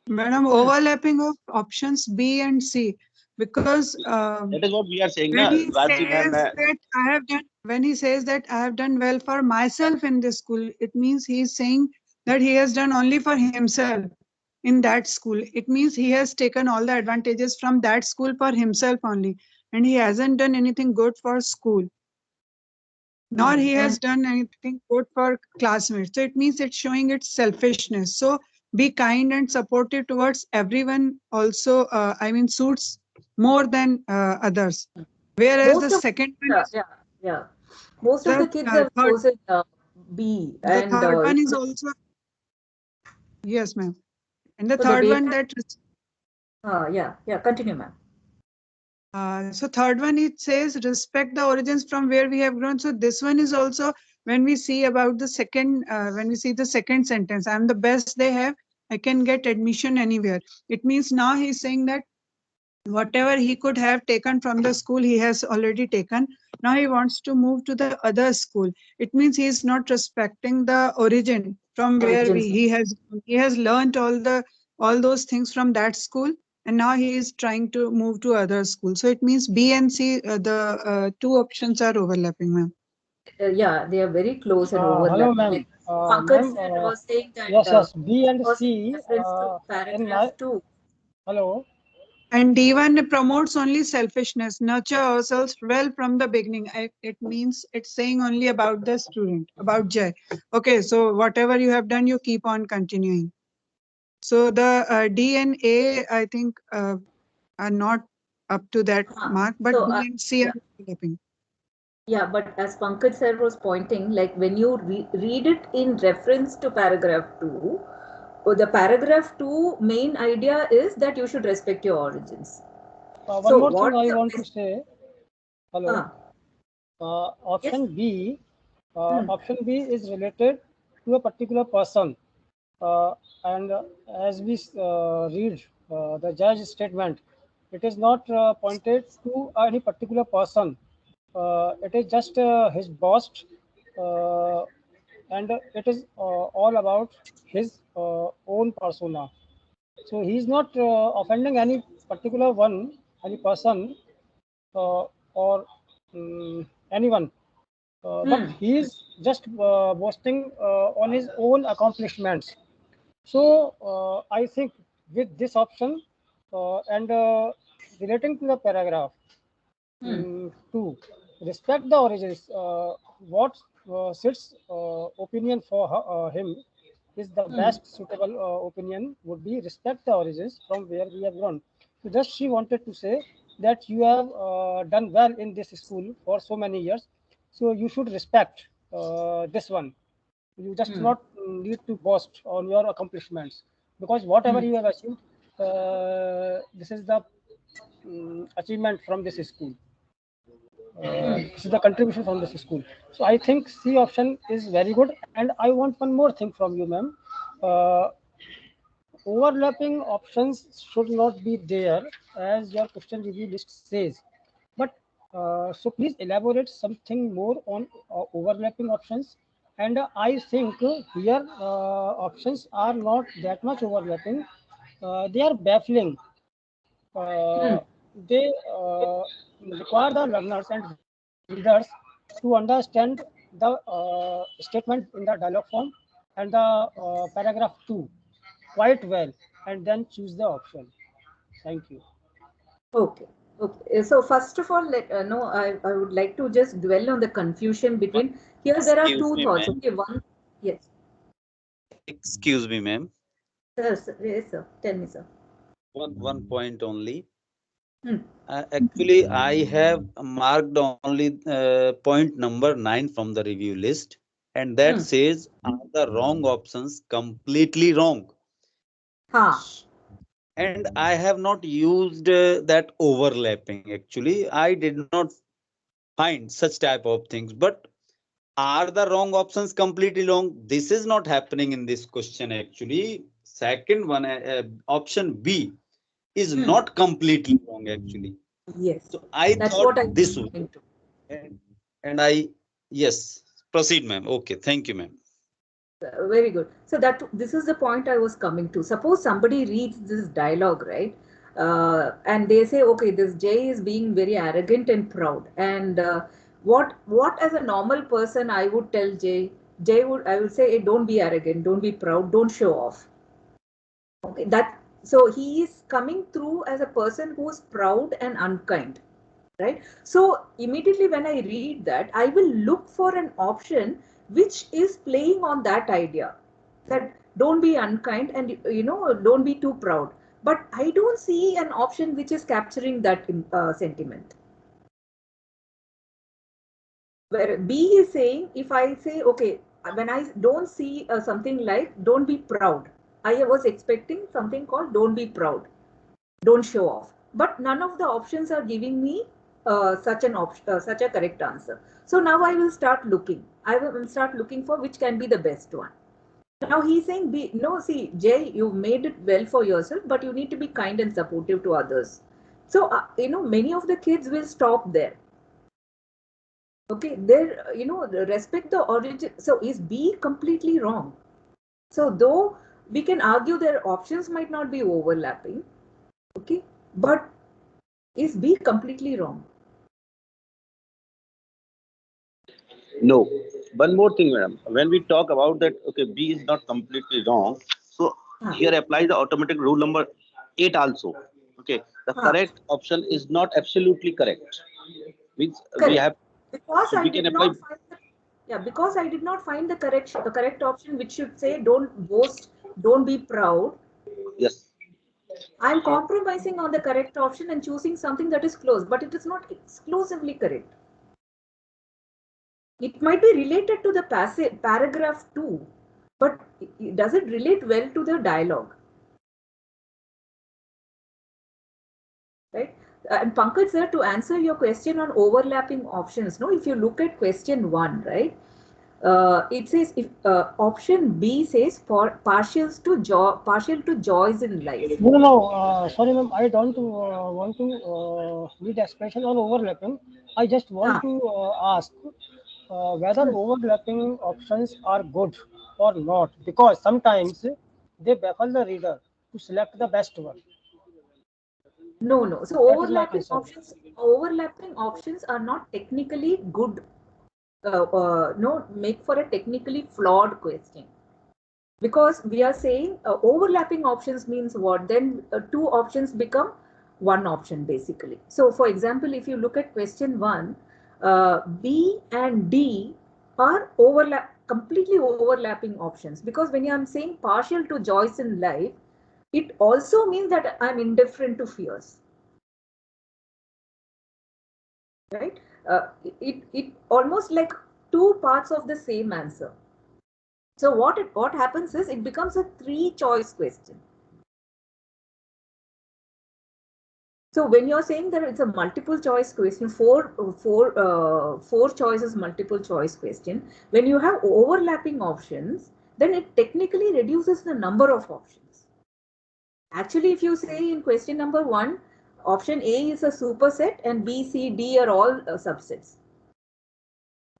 Madam, overlapping of options B and C, because that is what we are saying. When he says that I have done well for myself in this school, it means he is saying that he has done only for himself in that school. It means he has taken all the advantages from that school for himself only, and he hasn't done anything good for school, nor he has done anything good for classmates. So it means it's showing its selfishness. So be kind and supportive towards everyone also, suits more than others. Whereas Most the second one is, most of the kids have chosen B. The third one is also, yes, ma'am. And the third one that, continue, ma'am. So third one, it says respect the origins from where we have grown. So this one is also, when we see about the second, when we see the second sentence, I'm the best they have, I can get admission anywhere. It means now he's saying that whatever he could have taken from the school, he has already taken. Now he wants to move to the other school. It means he is not respecting the origin from where he has learned all those things from that school, and now he is trying to move to other school. So it means B and C, the two options are overlapping, ma'am. They are very close and overlapping. Hello, ma'am. Pankaj was saying that. Yes, B and C. Paragraph 2. Hello. And D1 promotes only selfishness, nurture ourselves well from the beginning. It means it's saying only about the student, about Jay. Okay, so whatever you have done, you keep on continuing. So the D and A, I think, are not up to that mark, but B and C are developing. Yeah, but as Pankaj sir was pointing, like when you read it in reference to paragraph 2, the paragraph 2 main idea is that you should respect your origins. One more thing I want to say. Hello. Option B. Option B is related to a particular person, and as we read the judge's statement, it is not pointed to any particular person. It is just his boss, and it is all about his own persona. So he is not offending any particular one, any person, or anyone, but he is just boasting on his own accomplishments. So I think with this option and relating to the paragraph 2, respect the origins. What Sid's opinion for him is the best suitable opinion would be respect the origins from where we have grown. So just she wanted to say that you have done well in this school for so many years, so you should respect this one. You just not need to boast on your accomplishments, because whatever you have achieved, this is the achievement from this school. This is the contribution from this school. So I think C option is very good. And I want one more thing from you, ma'am. Overlapping options should not be there, as your question review list says. But so please elaborate something more on overlapping options. And I think here options are not that much overlapping. They are baffling. They require the learners and readers to understand the statement in the dialog form and the paragraph 2 quite well, and then choose the option. Thank you. Okay. Okay. So first of all, I would like to just dwell on the confusion between here. There are two thoughts. Okay. One. Yes. Excuse me, ma'am. Yes, sir. Tell me, sir. One point only. Actually, I have marked only point number 9 from the review list, and that says are the wrong options completely wrong. And I have not used that overlapping. Actually, I did not find such type of things. But are the wrong options completely wrong? This is not happening in this question. Actually, second one, option B, is not completely wrong. Actually. Yes. So I thought this way. And yes, proceed, ma'am. Okay, thank you, ma'am. Very good. So this is the point I was coming to. Suppose somebody reads this dialogue, right? And they say, okay, this Jay is being very arrogant and proud. And what as a normal person I would tell Jay I would say, hey, don't be arrogant, don't be proud, don't show off. Okay, so he is coming through as a person who is proud and unkind, right? So immediately when I read that, I will look for an option which is playing on that idea, that don't be unkind and don't be too proud. But I don't see an option which is capturing that sentiment. Where B is saying, if I say, okay, when I don't see something like don't be proud, I was expecting something called don't be proud, don't show off. But none of the options are giving me such a correct answer. So now I will start looking. I will start looking for which can be the best one. Now he's saying, see, Jay, you made it well for yourself, but you need to be kind and supportive to others. So, many of the kids will stop there. Okay, there, respect the origin. So is B completely wrong? So though we can argue their options might not be overlapping, okay, but is B completely wrong? No. One more thing, madam. When we talk about that, okay, B is not completely wrong. So here applies the automatic rule number 8 also. Okay, the correct option is not absolutely correct. Means correct. We have because so I did not find because I did not find the correct option which should say don't boast, don't be proud. Yes. I'm compromising on the correct option and choosing something that is close, but it is not exclusively correct. It might be related to the paragraph 2, but does it relate well to the dialogue? Right? And Pankaj sir, to answer your question on overlapping options, if you look at question 1, right? It says if option B says partial to joys in life. No, sorry, ma'am. I don't want to read expression on overlapping. I just want to ask whether overlapping options are good or not, because sometimes they baffle the reader to select the best one. No. So overlapping options are not technically good. Make for a technically flawed question, because we are saying overlapping options means what? Then two options become one option basically. So for example, if you look at question 1, B and D are completely overlapping options, because when I'm saying partial to joys in life, it also means that I'm indifferent to fears. Right? It almost like two parts of the same answer. So what happens is it becomes a 3-choice question. So when you're saying that it's a multiple choice question, four choices multiple choice question, when you have overlapping options, then it technically reduces the number of options. Actually, if you say in question number 1, option A is a superset and B, C, D are all subsets.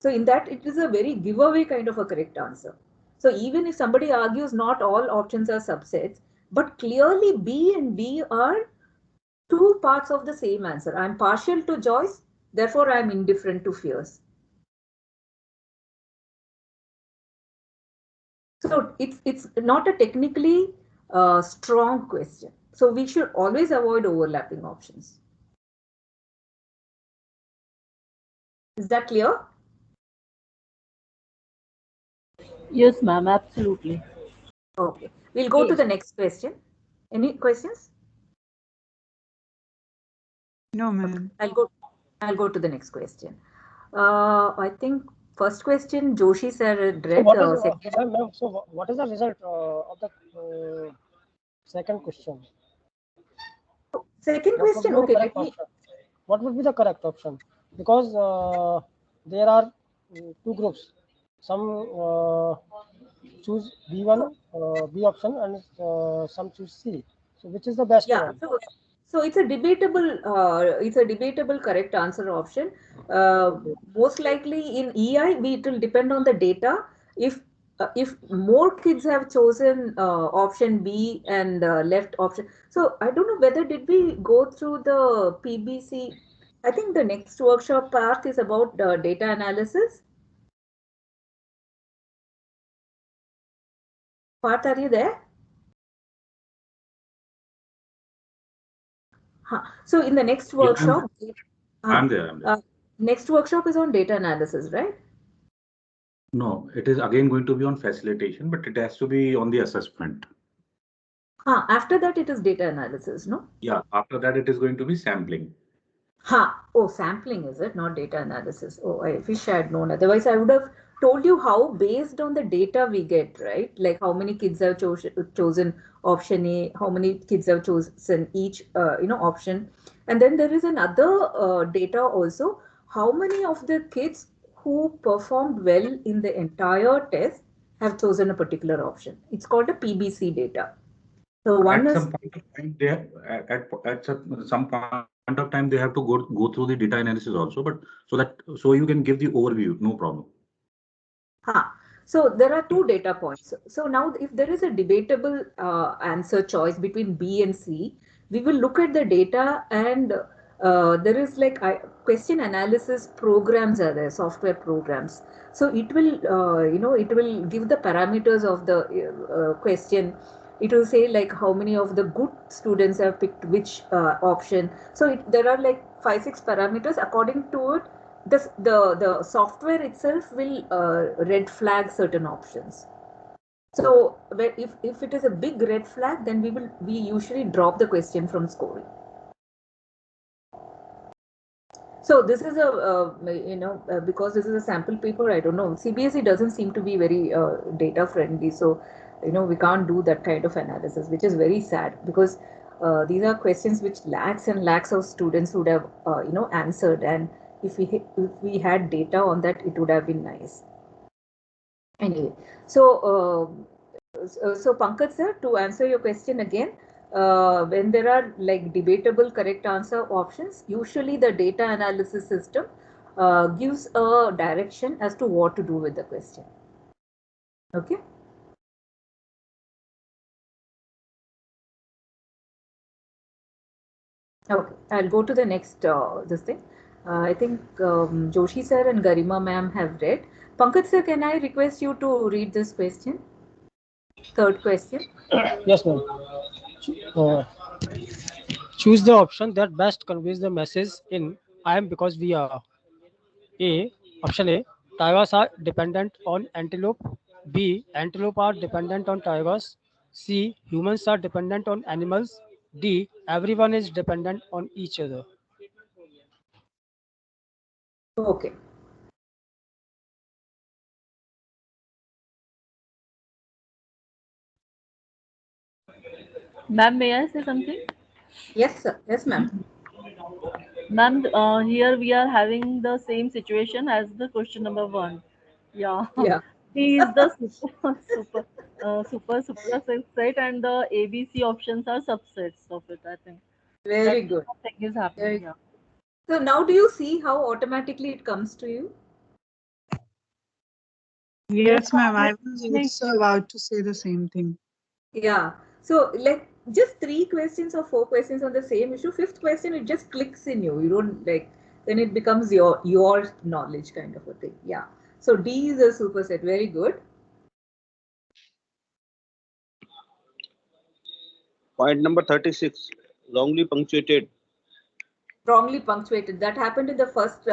So in that, it is a very giveaway kind of a correct answer. So even if somebody argues not all options are subsets, but clearly B and D are two parts of the same answer. I'm partial to joys, Therefore, I'm indifferent to fears. So it's not a technically strong question. So we should always avoid overlapping options. Is that clear? Yes, ma'am, absolutely. Okay, we'll go to the next question. Any questions? No, ma'am. I'll go to the next question. I think first question Joshi sir read. So what is the result of the second question? Second question. Okay. What would be the correct option? Because there are two groups. Some choose B1, B option, and some choose C. So which is the best one? So it's a debatable correct answer option. Most likely in EI, it will depend on the data. If more kids have chosen option B and left option, so I don't know whether did we go through the PBC. I think the next workshop part is about data analysis. Parth, are you there? So in the next workshop, I'm there. Next workshop is on data analysis, right? No, it is again going to be on facilitation, but it has to be on the assessment. After that, it is data analysis, no? Yeah, after that, it is going to be sampling. Oh, sampling is it, not data analysis? Oh, I wish I had known. Otherwise, I would have told you how based on the data we get, right? Like how many kids have chosen option A, how many kids have chosen each, option. And then there is another data also. How many of the kids who performed well in the entire test have chosen a particular option? It's called a PBC data. So one at is some point of time, at some point of time they have to go through the data analysis also, but so you can give the overview, no problem. So there are two data points. So now if there is a debatable answer choice between B and C, we will look at the data and there is like question analysis programs are there, software programs. So it will, it will give the parameters of the question. It will say like how many of the good students have picked which option. So there are like 5-6 parameters. According to it, the software itself will red flag certain options. So if it is a big red flag, then we usually drop the question from scoring. So this is because this is a sample paper, I don't know. CBSE doesn't seem to be very data friendly. So, we can't do that kind of analysis, which is very sad because these are questions which lakhs and lakhs of students would have, answered. And if we had data on that, it would have been nice. Anyway, so Pankaj sir, to answer your question again, when there are like debatable correct answer options, usually the data analysis system gives a direction as to what to do with the question. Okay. Okay, I'll go to the next this thing. I think Joshi sir and Garima ma'am have read. Pankaj sir, can I request you to read this question? Third question. Yes, ma'am. Choose the option that best conveys the message in I am because we are. Option A, tigers are dependent on antelope. B, antelope are dependent on tigers. C, humans are dependent on animals. D, everyone is dependent on each other. Okay. Ma'am, may I say something? Yes, sir. Yes, ma'am. Ma'am, here we are having the same situation as the question number 1. Yeah. Yeah. He is the super subset, and the ABC options are subsets of it, I think. Very good. Thing is happening. Yeah. So now do you see how automatically it comes to you? Yes, ma'am. I was also about to say the same thing. Yeah. So like just 3 questions or 4 questions on the same issue. 5th question, it just clicks in you. You don't like, then it becomes your knowledge kind of a thing. Yeah. So D is a superset. Very good. Point number 36, wrongly punctuated. Wrongly punctuated. That happened in the first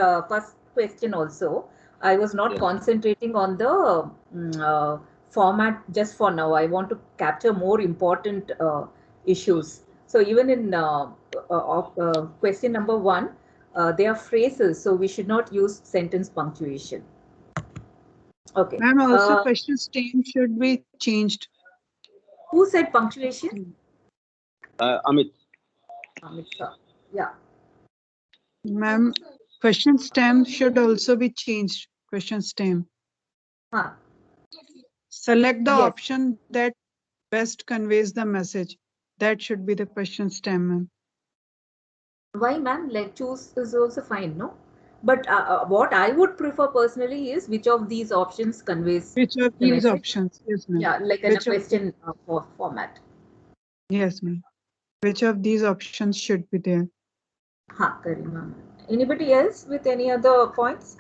question also. I was not concentrating on the format just for now. I want to capture more important issues. So even in question number 1, they are phrases, so we should not use sentence punctuation. Okay. Ma'am, also question stem should be changed. Who said punctuation? Amit. Amit sir. Yeah. Ma'am, question stem should also be changed. Question stem. Huh. Select the option that best conveys the message. That should be the question stem, ma'am. Why, ma'am? Like choose is also fine, no? But what I would prefer personally is which of these options conveys which of the these message. Options. Yes, ma'am. Yeah, like in a question format. Yes, ma'am. Which of these options should be there? Ha, Karima. Anybody else with any other points?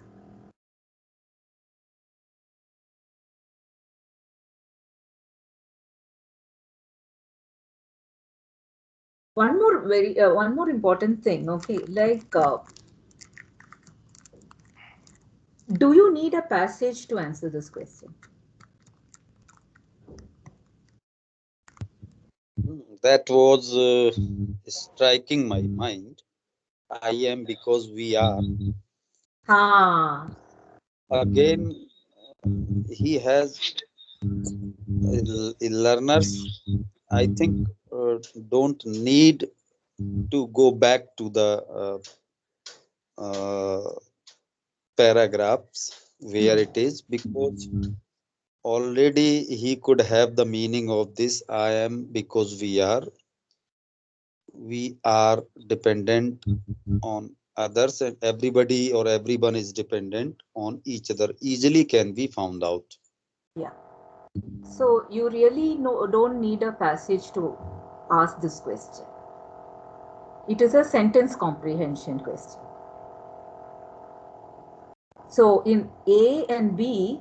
One more important thing. Okay, like do you need a passage to answer this question? That was striking my mind. I am because we are. Again, he has learners, I think, don't need to go back to the paragraphs where it is, because already he could have the meaning of this. I am because we are dependent on others, and everybody or everyone is dependent on each other, easily can be found out. Yeah. So you really don't need a passage to ask this question. It is a sentence comprehension question. So in A and B,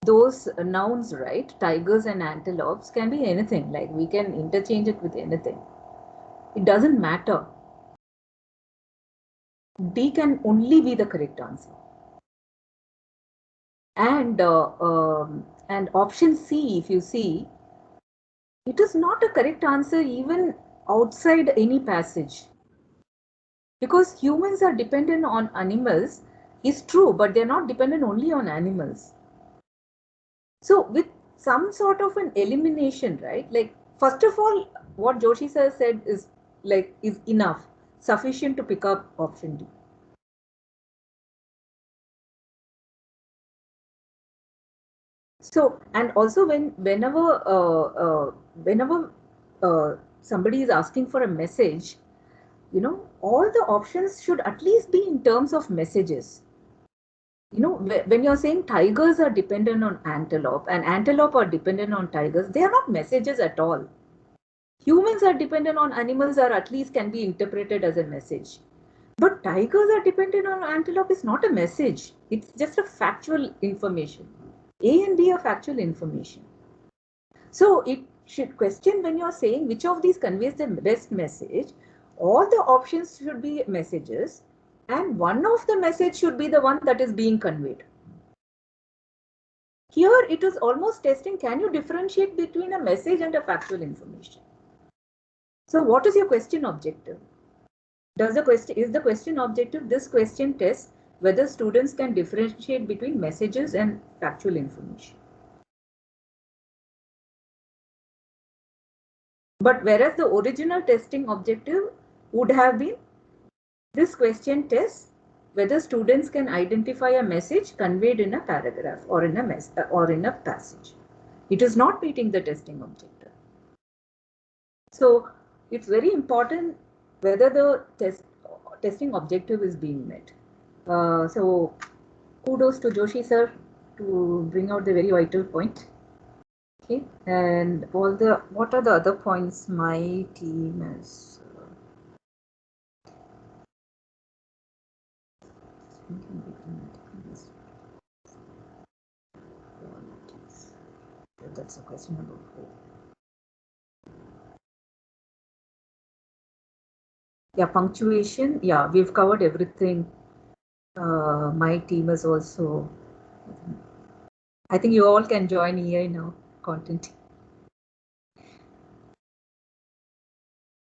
those nouns, right, tigers and antelopes, can be anything. Like we can interchange it with anything. It doesn't matter. D can only be the correct answer. And option C, if you see, it is not a correct answer even outside any passage. Because humans are dependent on animals is true, but they're not dependent only on animals. So with some sort of an elimination, right? Like, first of all, what Joshi sir said is enough, sufficient to pick up option D. So, and also whenever somebody is asking for a message, you know, all the options should at least be in terms of messages. You know, when you're saying tigers are dependent on antelope and antelope are dependent on tigers, they are not messages at all. Humans are dependent on animals, or at least can be interpreted as a message. But tigers are dependent on antelope is not a message. It's just a factual information. A and B are factual information. So it should question when you're saying which of these conveys the best message. All the options should be messages, and one of the message should be the one that is being conveyed. Here it is almost testing, can you differentiate between a message and a factual information? So what is your question objective? Is the question objective? This question tests whether students can differentiate between messages and factual information. But whereas the original testing objective would have been, this question tests whether students can identify a message conveyed in a paragraph or in a passage. It is not meeting the testing objective. So it's very important whether the testing objective is being met. So kudos to Joshi sir to bring out the very vital point. Okay, and what are the other points my team has That's a question number 4. Yeah, punctuation. Yeah, we've covered everything. My team is also. I think you all can join EI now. Content.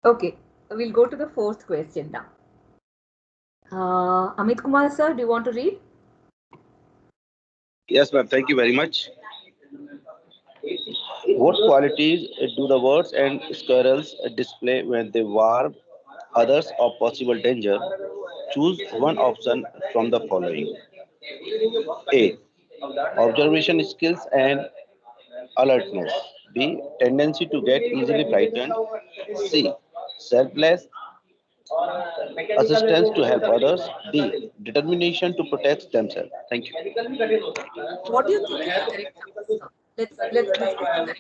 Okay, we'll go to the 4th question now. Amit Kumar sir, do you want to read? Yes, ma'am. Thank you very much. What qualities do the birds and squirrels display when they warn others of possible danger? Choose one option from the following. A. Observation skills and alertness. B. Tendency to get easily frightened. C. Selfless assistance to help others. D. Determination to protect themselves. Thank you. What do you think is the correct answer? Let's discuss the correct answer.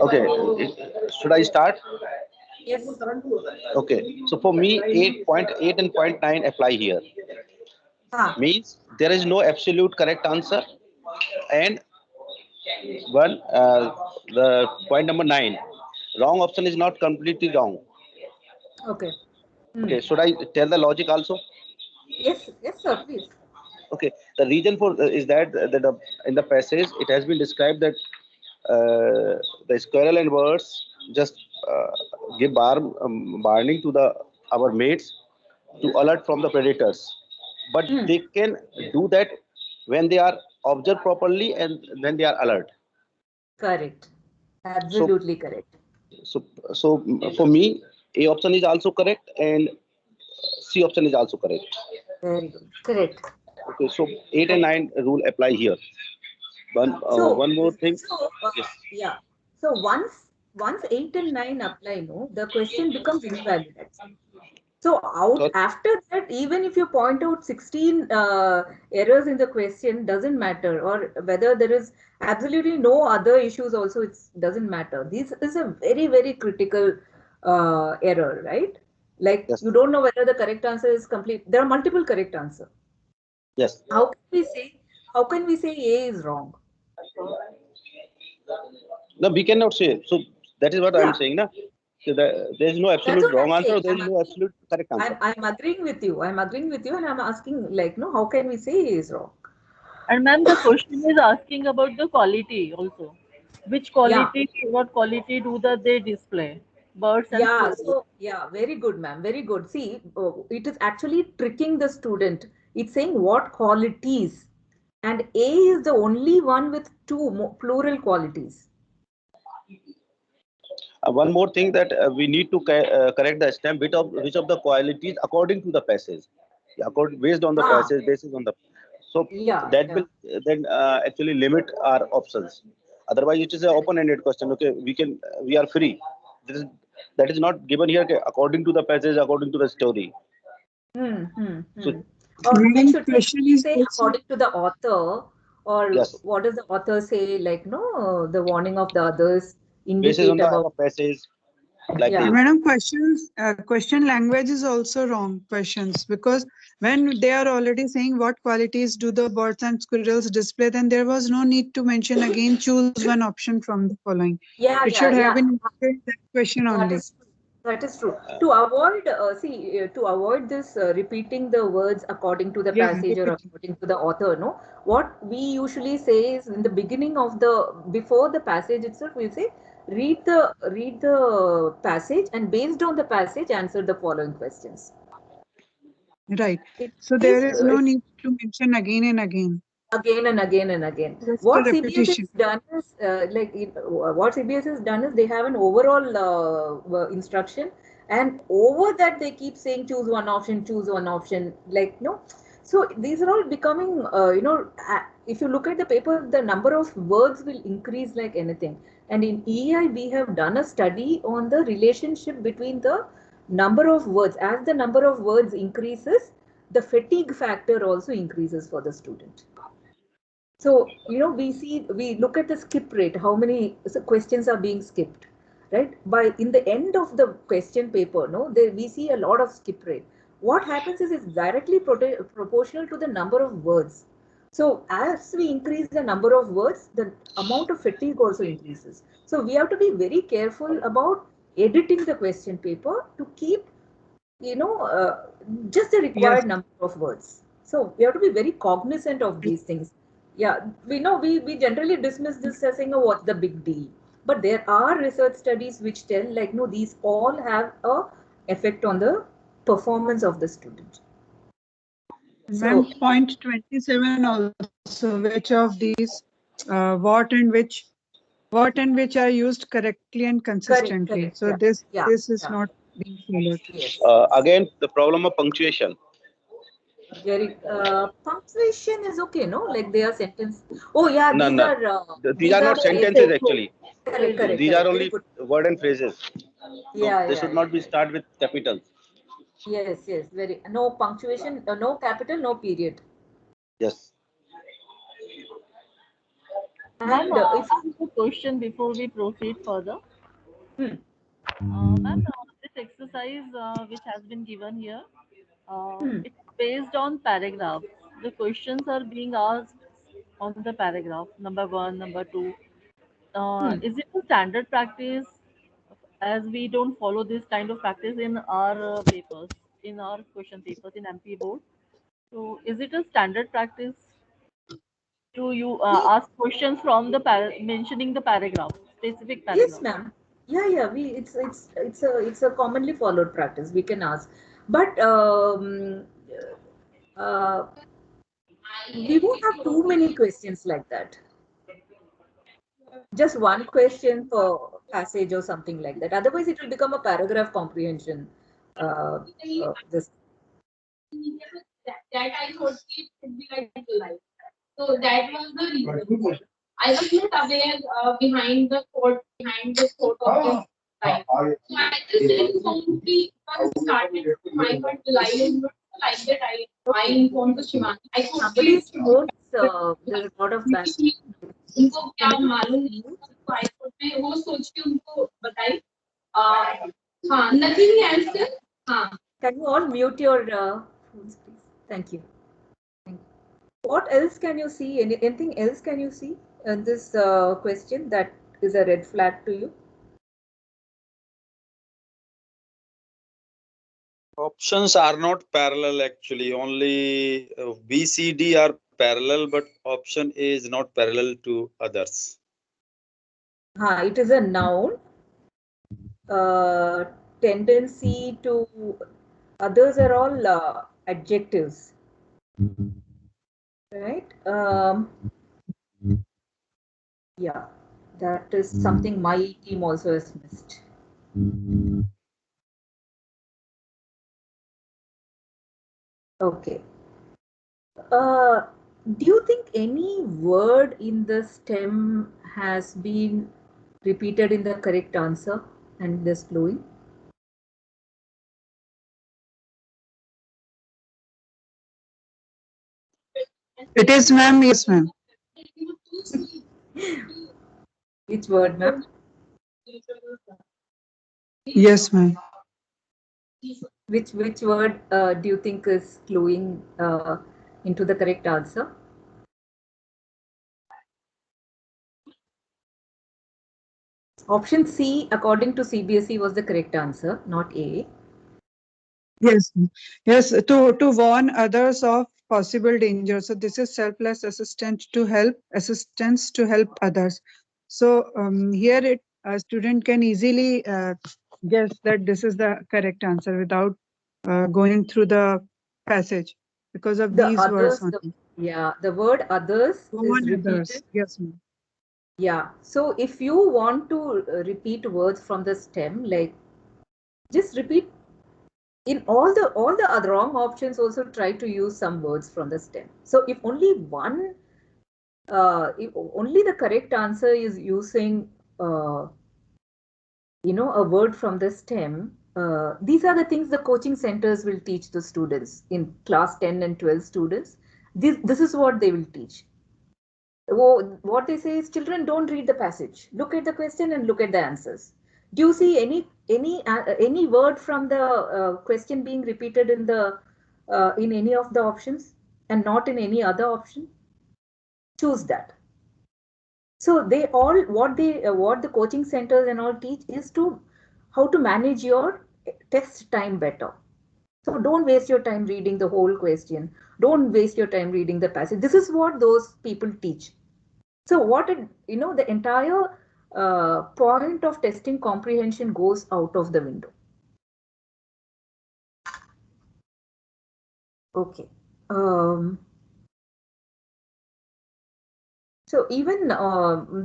Okay, should I start? Yes. Okay, so for me, 8.8 and 0.9 apply here. Means there is no absolute correct answer. And the point number 9, wrong option is not completely wrong. Okay. Okay, should I tell the logic also? Yes, sir, please. Okay, the reason for is that in the passage it has been described that the squirrel and birds just give warning to our mates to alert from the predators, but they can do that when they are observed properly and when they are alert. Correct. Absolutely correct. So for me, A option is also correct and C option is also correct. Very good. Correct. Okay, so 8 and 9 rule apply here. One more thing. So, yeah. So once 8 and 9 apply, no, the question becomes invalid. So after that, even if you point out 16 errors in the question, doesn't matter, or whether there is absolutely no other issues also, it doesn't matter. This is a very, very critical error, right? Like you don't know whether the correct answer is complete. There are multiple correct answers. Yes. How can we say A is wrong? No, we cannot say. So that is what I'm saying, na? So there is no absolute wrong answer. There is no absolute correct answer. I'm agreeing with you. I'm agreeing with you, and I'm asking, like, no, how can we say A is wrong? And ma'am, the question is asking about the quality also. Which quality, what quality do they display? Birds and squirrels. Very good, ma'am. Very good. See, it is actually tricking the student. It's saying what qualities, and A is the only one with 2 plural qualities. One more thing that we need to correct the stem bit of which of the qualities according to the passage, based on the passage, basis on the. So that will then actually limit our options. Otherwise, it is an open-ended question. Okay, we are free. That is not given here according to the passage, according to the story. So, or we should say according to the author, or what does the author say? Like, no, the warning of the others indicate about the passage. Like Madam, question language is also wrong questions, because when they are already saying what qualities do the birds and squirrels display, then there was no need to mention again choose one option from the following. It should have been that question only. That is true. To avoid, to avoid this repeating the words according to the passage or according to the author, no, what we usually say is in the beginning of before the passage itself, we say read the passage, and based on the passage answer the following questions. Right. So there is no need to mention again and again. Again and again and again. What CBS has done is, what CBS has done is they have an overall instruction, and over that they keep saying choose one option, like, no. So these are all becoming, if you look at the paper, the number of words will increase like anything. And in EI, we have done a study on the relationship between the number of words. As the number of words increases, the fatigue factor also increases for the student. So, we look at the skip rate, how many questions are being skipped, right? In the end of the question paper, we see a lot of skip rate. what happens is it's directly proportional to the number of words. So as we increase the number of words, the amount of fatigue also increases. So we have to be very careful about editing the question paper to keep, just the required number of words. So we have to be very cognizant of these things. Yeah, we know we generally dismiss this as saying, oh, what's the big deal? But there are research studies which tell like, no, these all have a effect on the performance of the student. So, point 27 also, which of these, what and which are used correctly and consistently. Correct, so this is not being followed. Yes. Again, the problem of punctuation. Very punctuation is okay, no? Like they are sentences. Oh yeah, these are not sentences actually. Correct. These are only word and phrases. Yeah, they should not be start with capitals. Yes, very no punctuation, no capital, no period. Yes. Ma'am, I have a question before we proceed further. Ma'am, this exercise which has been given here, it's based on paragraphs. The questions are being asked on the paragraph, number 1, number 2. Is it a standard practice, as we don't follow this kind of practice in our papers, in our question papers in MP board? So is it a standard practice to you ask questions from the mentioning the paragraph, specific paragraph? Yes, ma'am. Yeah. It's a commonly followed practice. We can ask, but we won't have too many questions like that. Just one question per passage or something like that. Otherwise, it will become a paragraph comprehension. This. That I thought it should be like life. So that was the reason. I was not aware behind the thought of this life. So I just informed the started my part life like that. I informed the Shivani. I thought somebody's notes. There's a lot of back. उनको क्या मालूम नहीं तो I thought मैं वो सोच के उनको बताई हाँ nothing else हाँ can you all mute your phones please? Thank you. What else can you see? Anything else can you see in this question that is a red flag to you? Options are not parallel actually. Only B, C, D are parallel, but option A is not parallel to others. It is a noun. Tendency to others are all adjectives. Right? Yeah, that is something my team also has missed. Okay. Do you think any word in the stem has been repeated in the correct answer and this flowing? It is, ma'am. Yes, ma'am. Which word, ma'am? Yes, ma'am. Which word do you think is flowing into the correct answer? Option C, according to CBSE, was the correct answer, not A. Yes, to warn others of possible danger. So this is selfless assistance to help others. So here a student can easily guess that this is the correct answer without going through the passage because of these words. The word others is repeated. Yes, ma'am. Yeah. So if you want to repeat words from the stem, like just repeat. In all the other wrong options, also try to use some words from the stem. So if only one, if only the correct answer is using, a word from the stem. These are the things the coaching centers will teach the students in class 10 and 12 students. This is what they will teach. What they say is, children, don't read the passage. Look at the question and look at the answers. Do you see any word from the question being repeated in the in any of the options and not in any other option? Choose that. So they all, what the coaching centers and all teach is to how to manage your test time better. So don't waste your time reading the whole question. Don't waste your time reading the passage. This is what those people teach. So what it, the entire point of testing comprehension goes out of the window. Okay. So even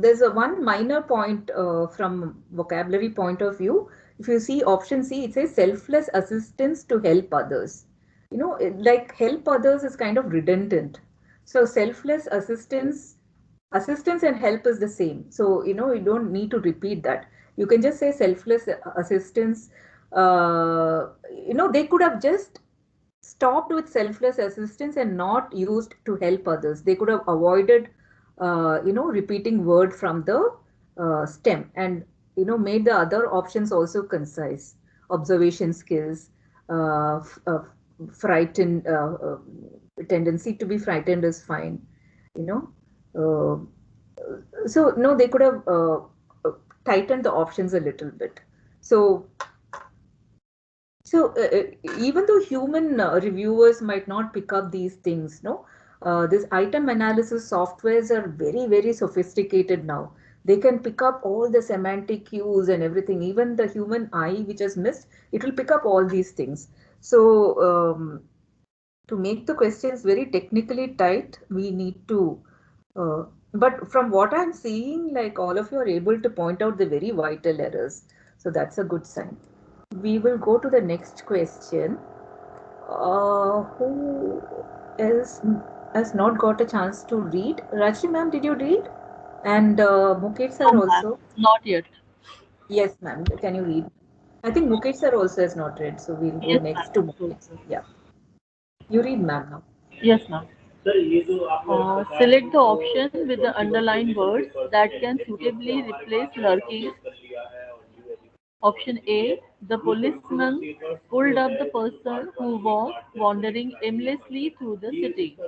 there's a one minor point from vocabulary point of view. If you see option C, it says selfless assistance to help others. Like help others is kind of redundant. So selfless assistance and help is the same. So, you don't need to repeat that. You can just say selfless assistance. They could have just stopped with selfless assistance and not used to help others. They could have avoided, repeating word from the stem and, made the other options also concise. Observation skills, frightened, tendency to be frightened is fine, so no, they could have tightened the options a little bit. So even though human reviewers might not pick up these things, this item analysis softwares are very, very sophisticated now. They can pick up all the semantic cues and everything. Even the human eye, which is missed, it will pick up all these things. So to make the questions very technically tight, we need to but from what I'm seeing, like all of you are able to point out the very vital errors. So that's a good sign. We will go to the next question. Who else has not got a chance to read? Rajni ma'am, did you read? And Mukesh sir also? Not yet. Yes, ma'am. Can you read? I think Mukesh sir also has not read. So we'll go next to Mukesh. Yeah. You read, ma'am, now. Yes, ma'am. Select the option with the underlined words that can suitably replace lurking. Option A, the policeman pulled up the person who was wandering aimlessly through the city.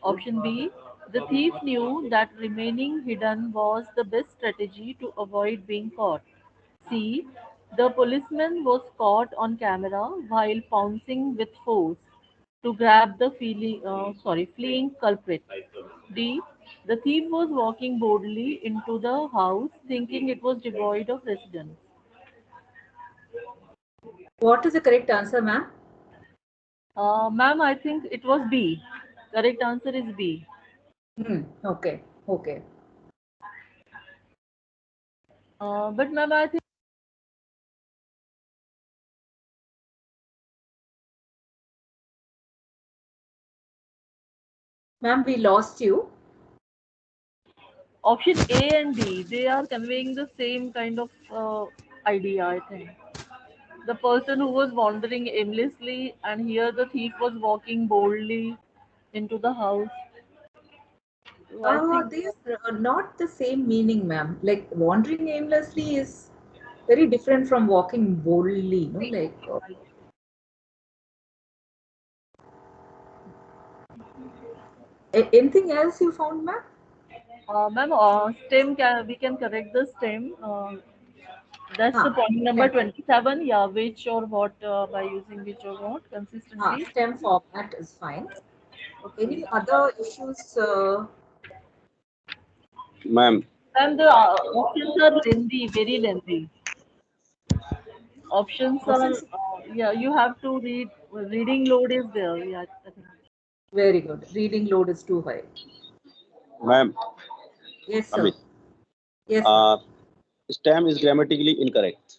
Option B, the thief knew that remaining hidden was the best strategy to avoid being caught. C, the policeman was caught on camera while pouncing with force to grab the fleeing culprit. D, the thief was walking boldly into the house thinking it was devoid of residents. What is the correct answer, ma'am? Ma'am, I think it was B. Correct answer is B. Okay. But ma'am, I think ma'am, we lost you. Option A and D, they are conveying the same kind of idea, I think. The person who was wandering aimlessly, and here the thief was walking boldly into the house. So They are not the same meaning, ma'am. Like wandering aimlessly is very different from walking boldly, anything else you found, ma'am? Ma'am, stem we can correct the stem. That's the point number 27. Yeah, which or what by using which or what consistently. Stem format is fine. Okay. Any other issues? Ma'am. Ma'am, the options are lengthy, very lengthy. Options are yeah. You have to read. Reading load is there. Yeah. I think. Very good. Reading load is too high. Ma'am. Yes, sir. Amit. Yes. Stem is grammatically incorrect.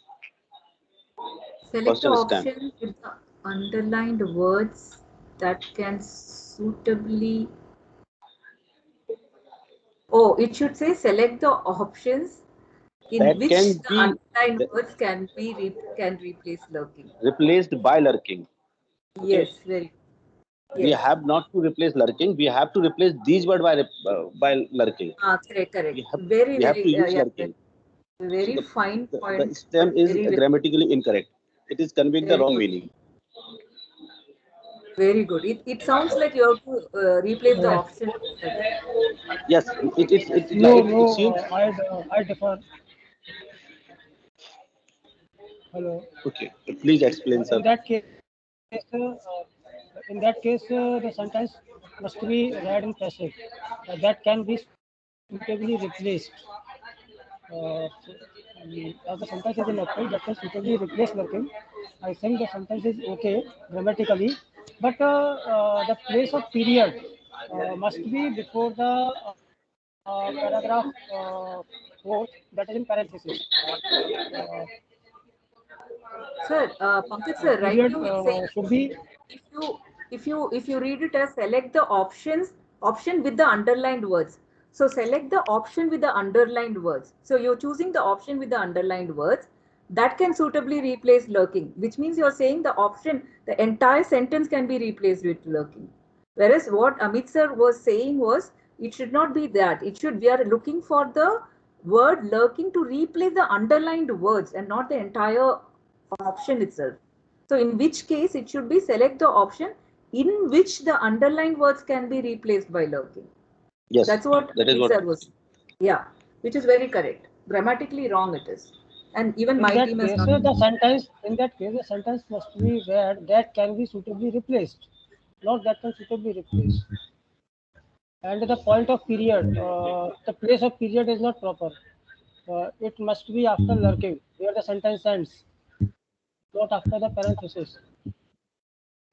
Select the option with the underlined words that can suitably. Oh, it should say select the options in that which the underlined words can replace lurking. Replaced by lurking. Yes, very. We have not to replace lurking. We have to replace these words by lurking. Correct. We have to use lurking. Very fine the point. stem is Very, grammatically incorrect. It is conveying the very wrong good. meaning. Very good. It sounds like you have to replace the option. Yes, it seems. I differ. Hello. Okay, please explain, sir. In that case, the sentence must be read in passive. That can be suitably replaced. As the sentence is in active, that can suitably replace lurking. I think the sentence is okay grammatically, but the place of period must be before the paragraph 4, that is in parenthesis. Sir, Pankaj sir, right? Period You say should be. if you read it as select the option with the underlined words. So select the option with the underlined words. So you're choosing the option with the underlined words that can suitably replace lurking, which means you're saying the option, the entire sentence can be replaced with lurking. Whereas what Amit sir was saying was it should not be that. It should, we are looking for the word lurking to replace the underlined words and not the entire option itself. So in which case it should be select the option in which the underlined words can be replaced by lurking. Yes, that's what that is what sir was. Yeah, which is very correct. Grammatically wrong it is, and even my team has not. The sentence in that case, the sentence must be read that can be suitably replaced, not that can suitably replace. And the point of period, the place of period is not proper. It must be after lurking, where the sentence ends, not after the parenthesis.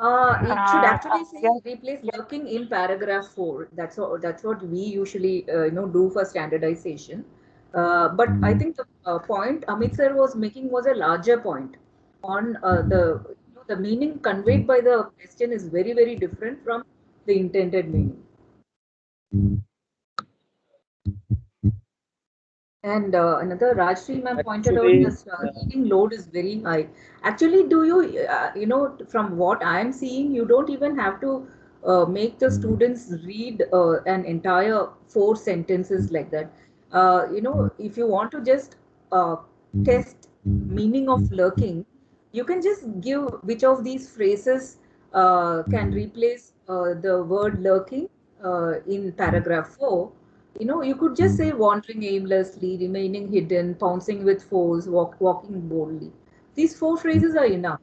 It should actually say replace lurking in paragraph 4. That's what we usually do for standardization. But I think the point Amit sir was making was a larger point on the meaning conveyed by the question is very, very different from the intended meaning. And another Rajshri ma'am pointed out this reading load is very high. Actually, do you, from what I'm seeing, you don't even have to make the students read an entire 4 sentences like that. If you want to just test meaning of lurking, you can just give which of these phrases can replace the word lurking in paragraph 4. You could just say wandering aimlessly, remaining hidden, pouncing with foes, walking boldly. These 4 phrases are enough.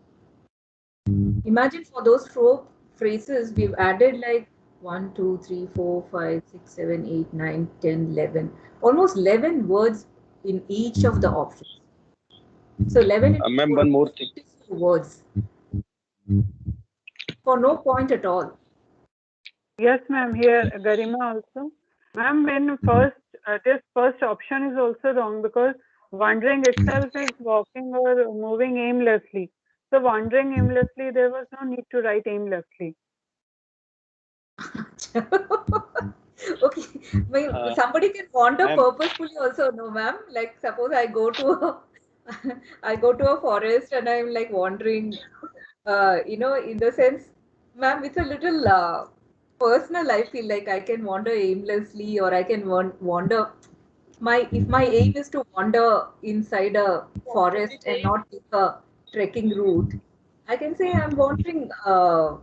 Imagine for those 4 phrases, we've added like 1, 2, 3, 4, 5, 6, 7, 8, 9, 10, 11. Almost 11 words in each of the options. So 11 ma'am, one more thing. Words. For no point at all. Yes, ma'am. Here, Garima also. Ma'am, when this first option is also wrong because wandering itself is walking or moving aimlessly. So wandering aimlessly, there was no need to write aimlessly. Okay, somebody can wander purposefully also, no, ma'am. Like suppose I go to a forest and I'm like wandering, in the sense, ma'am, it's a little personal. I feel like I can wander aimlessly, or I can wander. If my aim is to wander inside a forest and not take a trekking route, I can say I'm wandering. I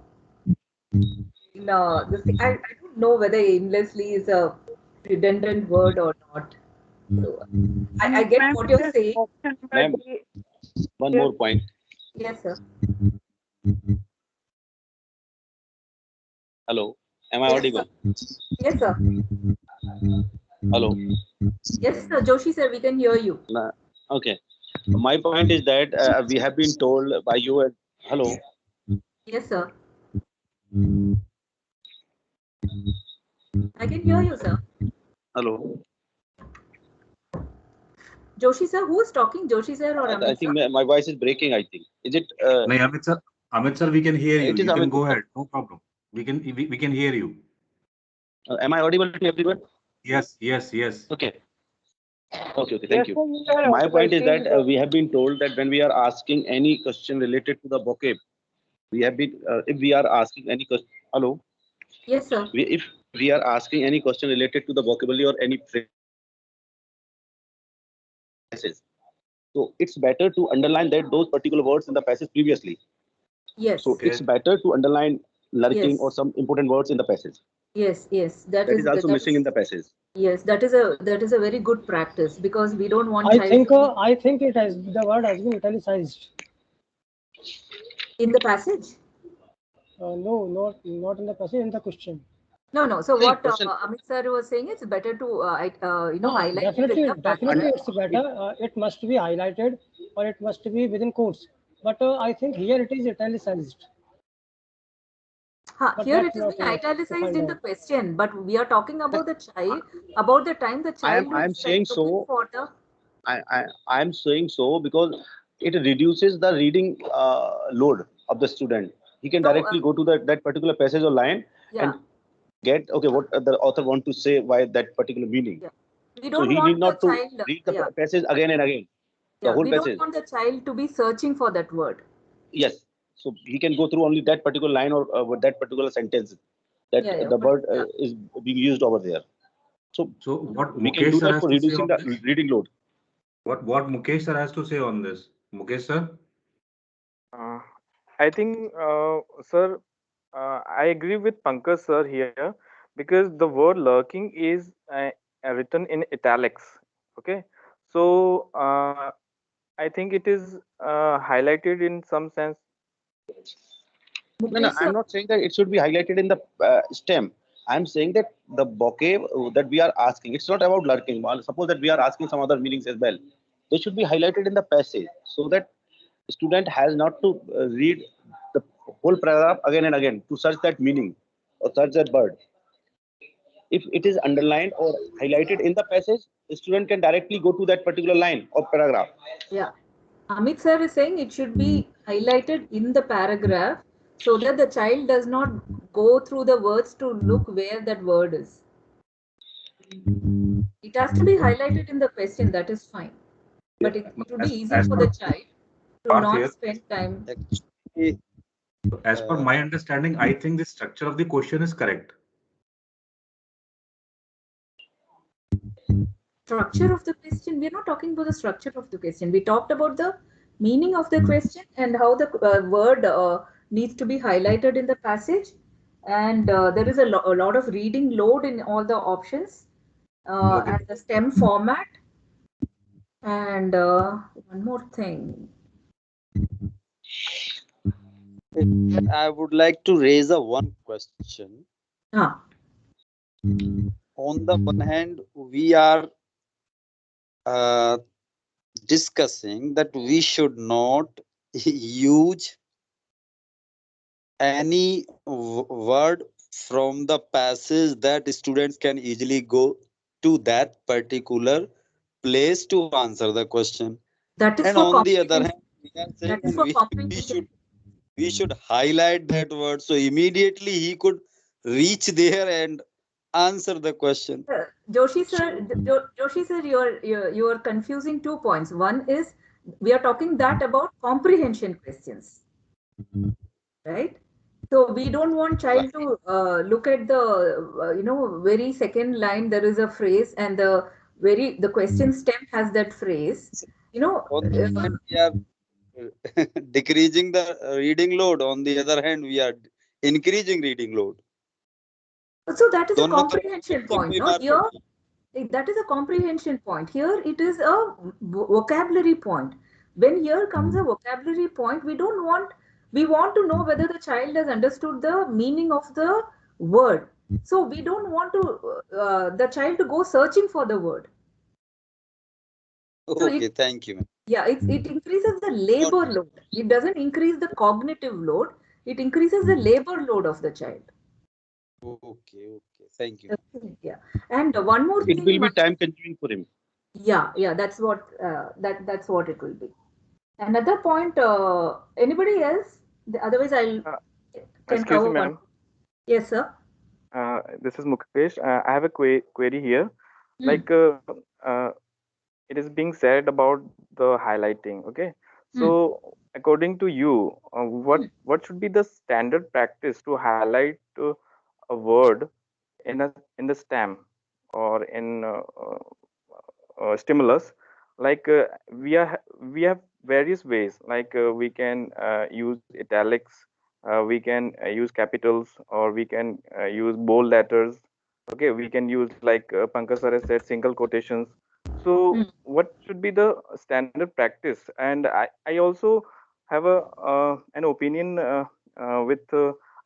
don't know whether aimlessly is a redundant word or not. So I get what you're saying. Ma'am, one more point. Yes, sir. Hello, am I audible? Yes, sir. Hello. Yes, sir. Joshi sir, we can hear you. Okay. My point is that we have been told by you. Hello. Yes, sir. I can hear you, sir. Hello. Joshi sir, who is talking? Joshi sir or Amit sir? I think my voice is breaking. I think. Is it? No, Amit sir, we can hear you. You can Amit. go ahead. No problem. We can hear you. Am I audible to everyone? Yes. Okay. Thank you. My point is that we have been told that when we are asking any question related to the vocab, we have been if we are asking any question. Hello. Yes, sir. If we are asking any question related to the vocabulary or any phrase passage. So it's better to underline that those particular words in the passage previously. Yes. So it's better to underline lurking Yes. or some important words in the passage. Yes, yes, That is also missing in the passage. Yes, that is a very good practice, because we don't want I child think to I think it has the word has been italicized. in the passage. No, not in the passage, in the question. No. So See, what question- Amit sir was saying, it's better to highlight Definitely, it with the definitely, paragraph. it's better. It must be highlighted or it must be within quotes. But I think here it is italicized. But Here that's it is not being enough to italicized find in the out. question, but we are talking about the child, about the time the child I am was saying looking so. for the. I am saying so because it reduces the reading load of the student. He can directly go to that particular passage or line and get what the author want to say by that particular meaning. Yeah. We So don't he want need not the to child. read the passage again and again. The whole we passage. don't want the child to be searching for that word. Yes. So he can go through only that particular line or that particular sentence that the word is being used over there. So what we can Mukesh do sir that has for to say reducing on the this? reading load. What Mukesh sir has to say on this? Mukesh sir? I think, sir, I agree with Pankaj sir here, because the word lurking is written in italics. Okay, so I think it is highlighted in some sense. No, I'm not saying that it should be highlighted in the stem. I'm saying that the bouquet that we are asking, it's not about lurking. Well, suppose that we are asking some other meanings as well. They should be highlighted in the passage so that student has not to read the whole paragraph again and again to search that meaning or search that word. If it is underlined or highlighted in the passage, the student can directly go to that particular line or paragraph. Yeah. Amit sir is saying it should be highlighted in the paragraph so that the child does not go through the words to look where that word is. It has to be highlighted in the question, that is fine. But it would be easy for the child to not spend time. As per my understanding, I think the structure of the question is correct. Structure of the question, we're not talking about the structure of the question. We talked about the meaning of the question and how the word needs to be highlighted in the passage. And there is a lot of reading load in all the options and the STEM format. And one more thing. I would like to raise one question. On the one hand, we are discussing that we should not use any word from the passage that students can easily go to that particular place to answer the question. That is and for on the other hand, we are saying that is for comprehension. We should highlight that word so immediately he could reach there and answer the question. Joshi sir, you are confusing 2 points. One is we are talking that about comprehension questions, right? So we don't want child to look at the very second line. There is a phrase, and the question stem has that phrase. We are decreasing the reading load. On the other hand, we are increasing reading load. So that is a comprehension point. No, here that is a comprehension point. Here it is a vocabulary point. When here comes a vocabulary point, we want to know whether the child has understood the meaning of the word. So we don't want to the child to go searching for the word. Okay, thank you. Yeah, it increases the labor load. It doesn't increase the cognitive load. It increases the labor load of the child. Okay, thank you. Yeah, and one more thing. It will be time consuming for him. Yeah, that's what that's what it will be. Another point. Anybody else? Otherwise, I'll can cover one. Yes, sir. This is Mukesh. I have a query here. Like it is being said about the highlighting. Okay, so according to you, what should be the standard practice to highlight a word in the stem or in stimulus like we have various ways, like we can use italics, we can use capitals, or we can use bold letters. Okay, we can use, like Pankaj sir has said, single quotations. So what should be the standard practice? And I also have an opinion with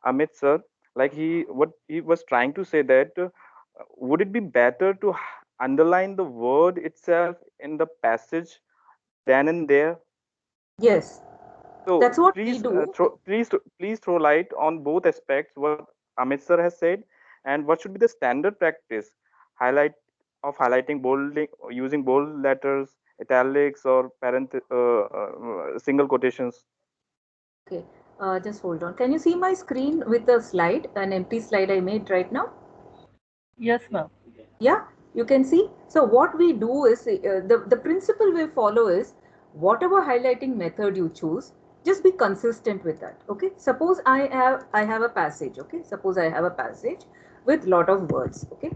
Amit sir, like what he was trying to say, that would it be better to underline the word itself in the passage then and there? Yes, So that's what we please do. please throw light on both aspects, what Amit sir has said, and what should be the standard practice highlighting bolding, using bold letters, italics, or single quotations. Okay, just hold on. Can you see my screen with a slide, an empty slide I made right now? Yes, ma'am. Yeah, you can see. So what we do is, the principle we follow is, whatever highlighting method you choose, just be consistent with that. Okay, suppose I have a passage. Okay, suppose I have a passage with lot of words. Okay.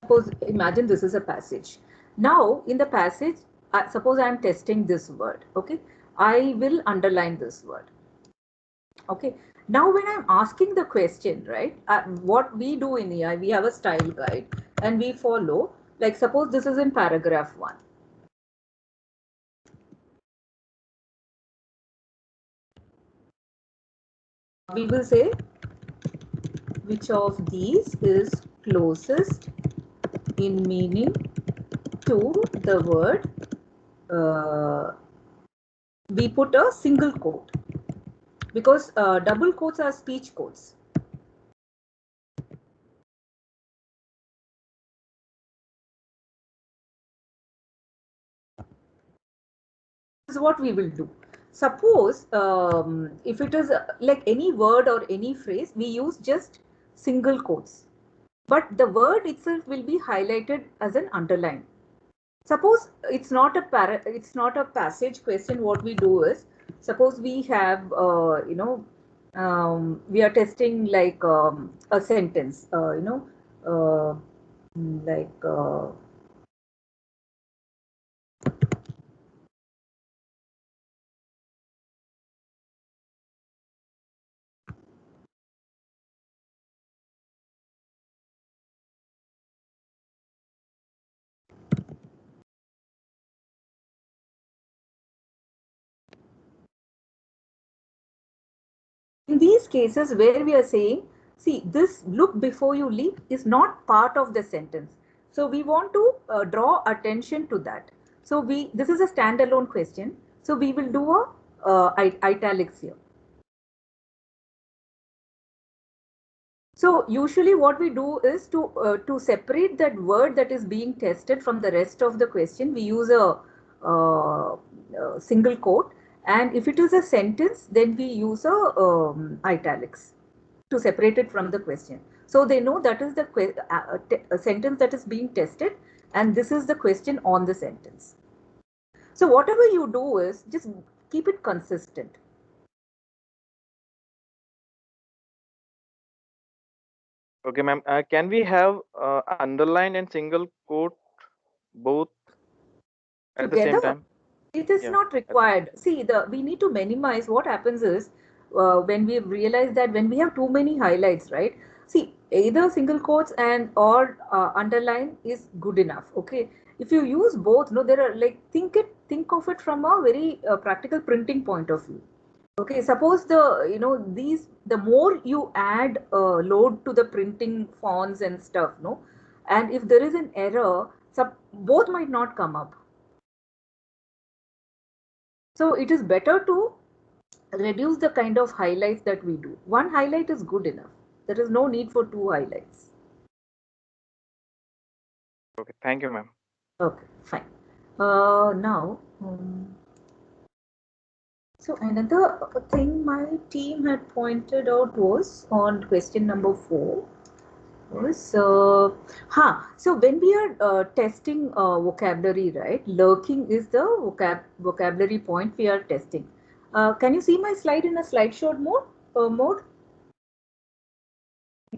Suppose, imagine this is a passage. Now in the passage, suppose I am testing this word. Okay, I will underline this word. Okay, now when I'm asking the question, right, what we do in AI, we have a style guide and we follow, like suppose this is in paragraph 1. We will say, which of these is closest in meaning to the word, we put a single quote, because double quotes are speech quotes. This is what we will do. Suppose if it is like any word or any phrase, we use just single quotes, but the word itself will be highlighted as an underline. Suppose it's not a passage question. What we do is, suppose we have we are testing like a sentence, like in these cases where we are saying, see, this look before you leap is not part of the sentence. So we want to draw attention to that. So this is a standalone question. So we will do a italics here. So usually what we do is to separate that word that is being tested from the rest of the question, we use a single quote. And if it is a sentence, then we use a italics to separate it from the question. So they know that is the sentence that is being tested, and this is the question on the sentence. So whatever you do is just keep it consistent. Okay, ma'am. Can we have underline and single quote both at the same time? It is not required. See, we need to minimize. What happens is, when we realize that when we have too many highlights, right? See, either single quotes and or underline is good enough. Okay, if you use both, no, there are like think of it from a very practical printing point of view. Okay, suppose the more you add load to the printing fonts and stuff, no, and if there is an error, both might not come up. So it is better to reduce the kind of highlights that we do. One highlight is good enough. There is no need for two highlights. Okay, thank you, ma'am. Okay, fine. Now, so another thing my team had pointed out was on question number 4. So when we are testing vocabulary, right, lurking is the vocabulary point we are testing. Can you see my slide in a slideshow mode?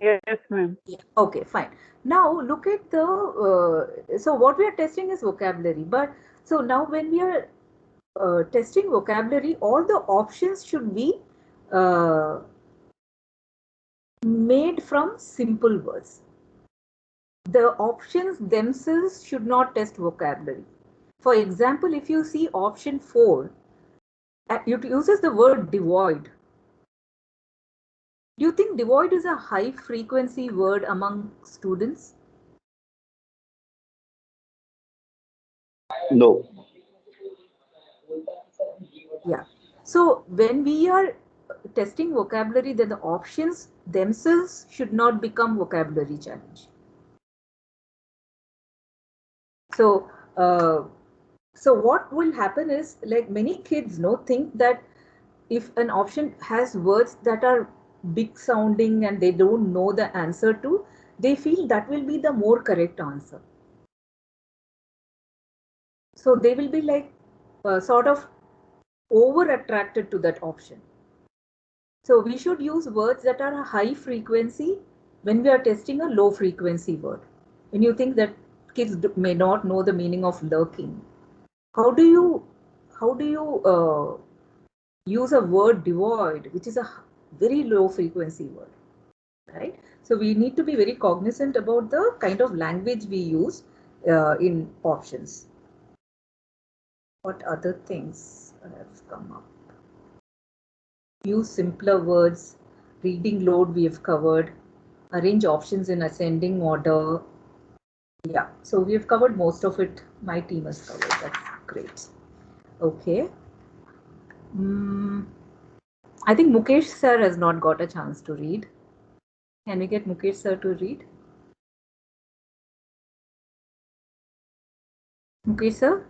Yes, ma'am. Yeah. Okay, fine. Now look at the, so what we are testing is vocabulary, but so now when we are testing vocabulary, all the options should be made from simple words. The options themselves should not test vocabulary. For example, if you see option 4, it uses the word devoid. Do you think devoid is a high frequency word among students? No. Yeah. So when we are testing vocabulary, then the options themselves should not become vocabulary challenge. So, so what will happen is, like, many kids think that if an option has words that are big sounding and they don't know the answer to, they feel that will be the more correct answer. So they will be like sort of over attracted to that option. So we should use words that are a high frequency when we are testing a low frequency word. When you think that kids may not know the meaning of lurking, how do you use a word devoid, which is a very low frequency word, right? So we need to be very cognizant about the kind of language we use in options. What other things have come up? Use simpler words, reading load we have covered, arrange options in ascending order. Yeah, so we have covered most of it. My team has covered. That's great. Okay. I think Mukesh sir has not got a chance to read. Can we get Mukesh sir to read? Mukesh sir?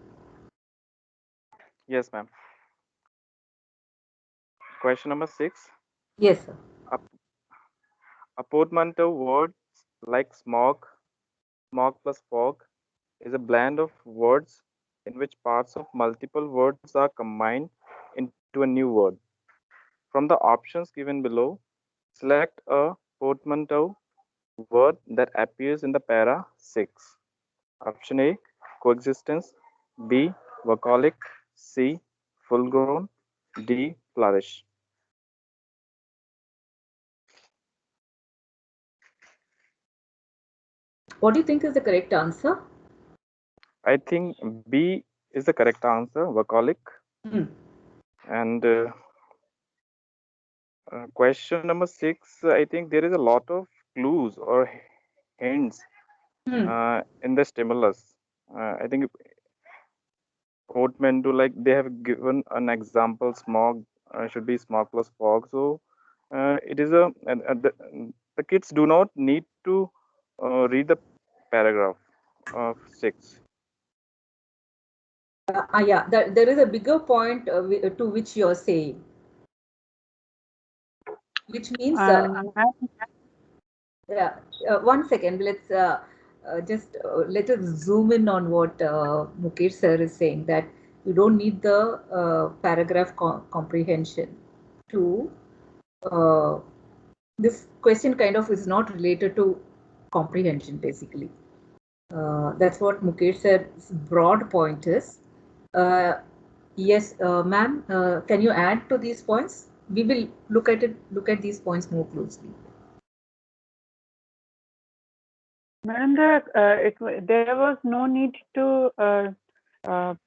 Yes, ma'am. Question number 6. Yes, sir. A portmanteau word like smog plus fog is a blend of words in which parts of multiple words are combined into a new word. From the options given below, select a portmanteau word that appears in the para 6. Option A, coexistence. B, vocalic. C, full grown. D, flourish. What do you think is the correct answer? I think B is the correct answer, vocalic. And question number 6, I think there is a lot of clues or hints in the stimulus. I think portmanteau, like they have given an example, smog should be smog plus fog. So it is the kids do not need to read the paragraph of 6. Yeah, there is a bigger point to which you are saying, which means yeah. One second, let's just let us zoom in on what Mukesh sir is saying, that you don't need the paragraph comprehension to this question kind of is not related to comprehension basically. That's what Mukesh sir's broad point is. Yes, ma'am, can you add to these points? We will look at these points more closely. Madam, there was no need to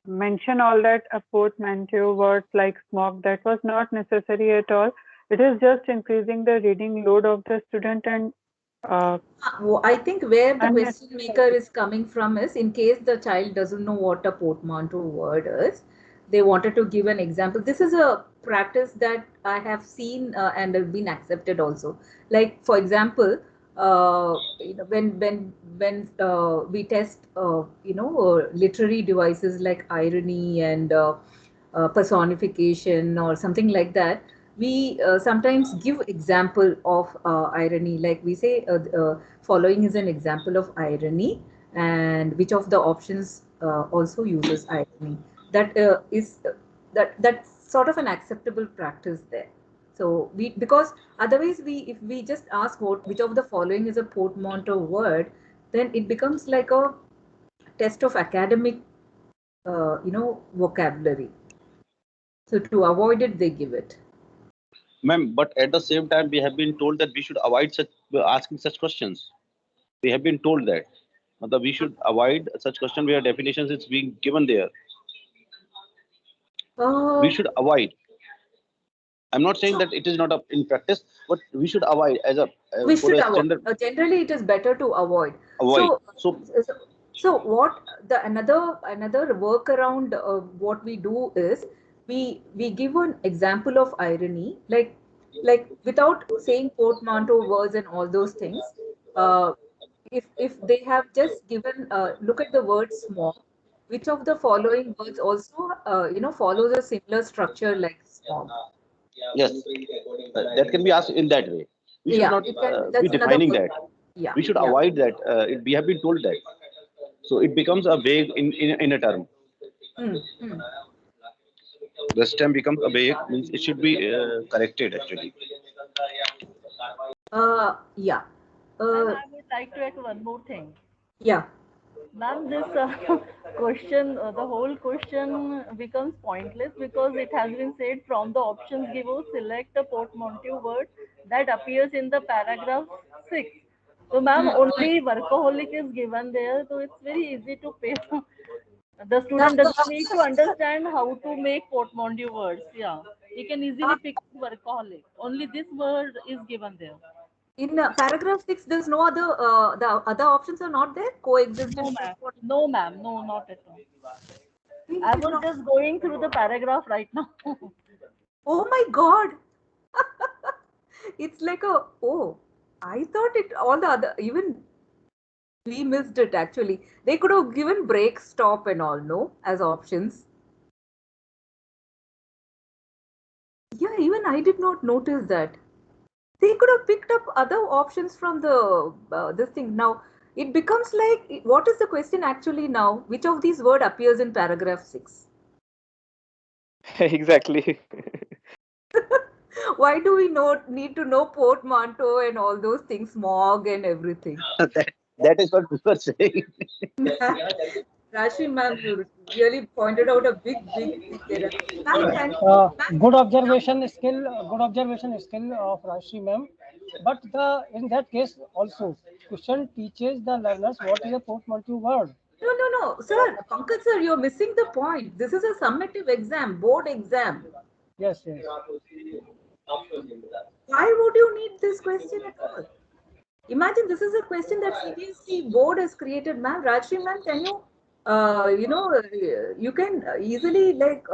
mention all that portmanteau words like smog. That was not necessary at all. It is just increasing the reading load of the student and I think where the question maker is coming from is, in case the child doesn't know what a portmanteau word is, they wanted to give an example. This is a practice that I have seen and have been accepted also. Like, for example, when we test literary devices like irony and personification or something like that, we sometimes give example of irony, like we say following is an example of irony, and which of the options also uses irony. That sort of an acceptable practice there. So because otherwise if we just ask which of the following is a portmanteau word, then it becomes like a test of academic, vocabulary. So to avoid it, they give it. Ma'am, but at the same time, we have been told that we should avoid asking such questions. We have been told that we should avoid such questions where definitions is being given there. We should avoid. I'm not saying that it is not in practice, but we should avoid as a we should avoid. Generally, it is better to avoid. So what the another workaround what we do is we give an example of irony, like without saying portmanteau words and all those things. If they have just given look at the word smog, which of the following words also follows a similar structure like smog? Yes, that can be asked in that way. We should not be defining that. Yeah, we should avoid that. We have been told that, so it becomes a vague in a term. This term becomes a vague, means it should be corrected actually. Yeah. I would like to add one more thing. Yeah. Ma'am, this question, the whole question becomes pointless because it has been said from the options given, select a portmanteau word that appears in the paragraph 6. So, ma'am, only workaholic is given there, so it's very easy to pay. The student doesn't need to understand how to make portmanteau words. Yeah, he can easily pick workaholic. Only this word is given there. In paragraph 6, there's no other, the other options are not there? Coexistence? No, ma'am. No, not at all. I was just going through the paragraph right now. Oh my God. It's like I thought it, all the other, even we missed it actually. They could have given break, stop and all, no, as options. Yeah, even I did not notice that. They could have picked up other options from the this thing. Now it becomes like, what is the question actually now? Which of these words appears in paragraph 6? Exactly. Why do we need to know portmanteau and all those things, smog and everything? That is what we were saying. Rashmi ma'am, you really pointed out a big error. Good observation skill of Rashmi ma'am. But in that case also, question teaches the learners what is a portmanteau word. No, sir. Pankaj sir, you're missing the point. This is a summative exam, board exam. Yes. Why would you need this question at all? Imagine this is a question that CBSE board has created, ma'am. Rashmi ma'am, can you, you can easily write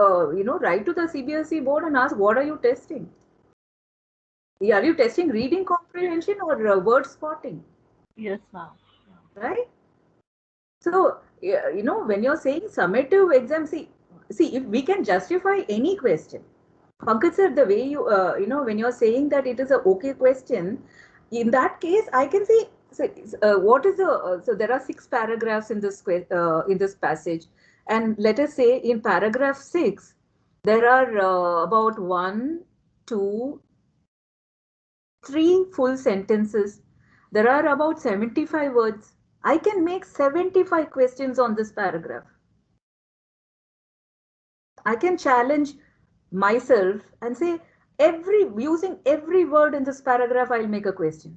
to the CBSE board and ask, what are you testing? Are you testing reading comprehension or word spotting? Yes, ma'am. Right? So, when you're saying summative exam, see, if we can justify any question, Pankaj sir, the way you, when you're saying that it is a okay question, in that case, I can say, what is the, so there are 6 paragraphs in this passage. And let us say in paragraph 6, there are about 1, 2, 3 full sentences. There are about 75 words. I can make 75 questions on this paragraph. I can challenge myself and say, using every word in this paragraph, I'll make a question.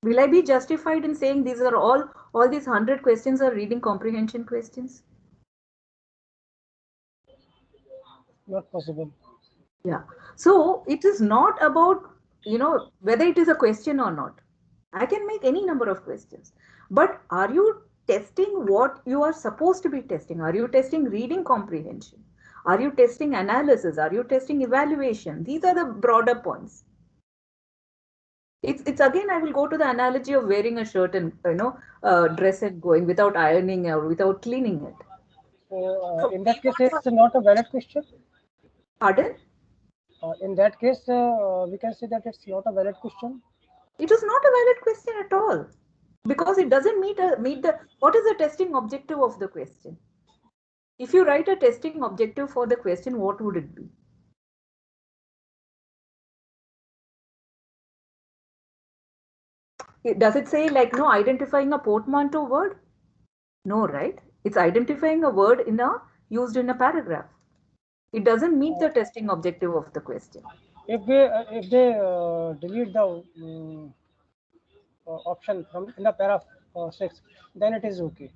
Will I be justified in saying these are all these 100 questions are reading comprehension questions? Not possible. Yeah. So it is not about, whether it is a question or not. I can make any number of questions. But are you testing what you are supposed to be testing? Are you testing reading comprehension? Are you testing analysis? Are you testing evaluation? These are the broader points. It's again, I will go to the analogy of wearing a shirt and dress and going without ironing or without cleaning it. So in that case, it's not a valid question. Pardon? In that case, we can say that it's not a valid question. It is not a valid question at all, because it doesn't meet the what is the testing objective of the question? If you write a testing objective for the question, what would it be? Does it say like, no, identifying a portmanteau word? No, right? It's identifying a word used in a paragraph. It doesn't meet the testing objective of the question. If they delete the option from in the paragraph 6, then it is okay.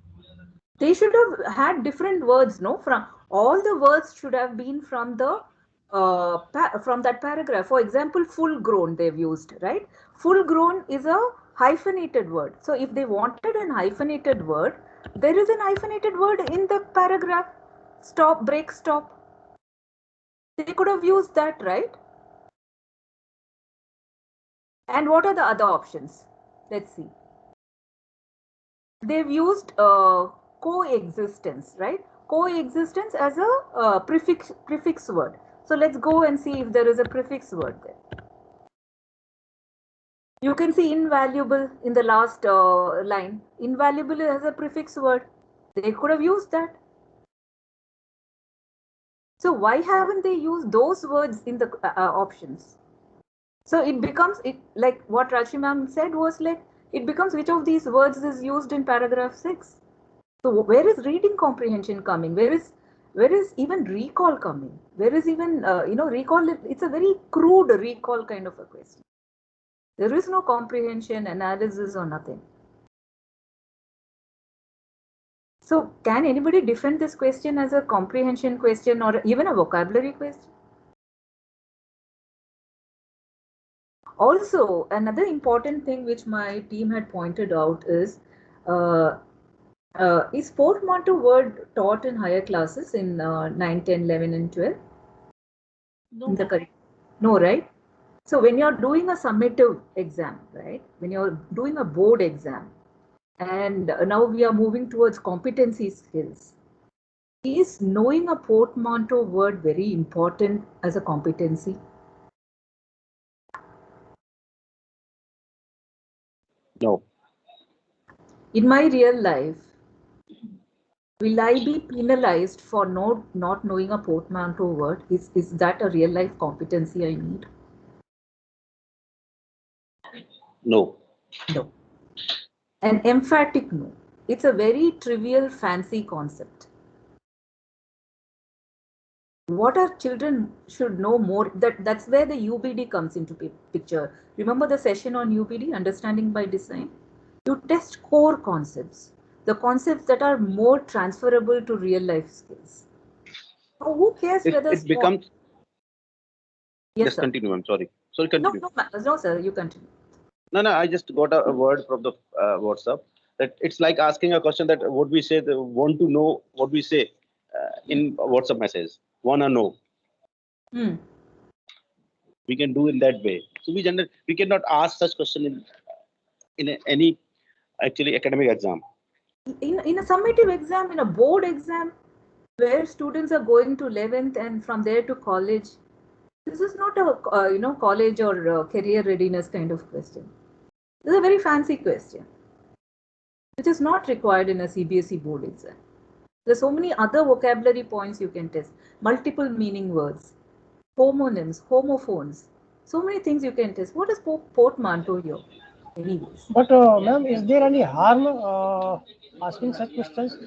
They should have had different words, no? From all the words should have been from the from that paragraph. For example, full grown they've used, right? Full grown is a hyphenated word. So if they wanted an hyphenated word, there is an hyphenated word in the paragraph. Stop, break, stop. They could have used that, right? And what are the other options? Let's see. They've used coexistence, right? Coexistence as a prefix word. So let's go and see if there is a prefix word there. You can see invaluable in the last line. Invaluable as a prefix word. They could have used that. So why haven't they used those words in the options? So it becomes, like what Rashi ma'am said was like, it becomes which of these words is used in paragraph 6. So where is reading comprehension coming? Where is even recall coming? Where is even, recall? It's a very crude recall kind of a question. There is no comprehension, analysis or nothing. So can anybody defend this question as a comprehension question or even a vocabulary question? Also, another important thing which my team had pointed out is portmanteau word taught in higher classes in 9, 10, 11 and 12? No. No, right? So when you're doing a summative exam, right? When you're doing a board exam, and now we are moving towards competency skills, is knowing a portmanteau word very important as a competency? No. In my real life, will I be penalized for not knowing a portmanteau word? Is that a real life competency I need? No. No. An emphatic no. It's a very trivial, fancy concept. What our children should know more, that's where the UBD comes into picture. Remember the session on UBD, understanding by design? You test core concepts, the concepts that are more transferable to real life skills. So who cares whether it becomes? Yes, just sir. Continue. I'm sorry. Continue. No, sir. You continue. No, I just got a word from the WhatsApp that it's like asking a question that what we say, want to know what we say in WhatsApp message. Wanna know. We can do in that way. So we cannot ask such question in any actually academic exam. In a summative exam, in a board exam, where students are going to 11th and from there to college, this is not a college or career readiness kind of question. This is a very fancy question, which is not required in a CBSE board exam. There's so many other vocabulary points you can test. Multiple meaning words, homonyms, homophones, so many things you can test. What is portmanteau here? Anyways. But ma'am, is there any harm asking such questions?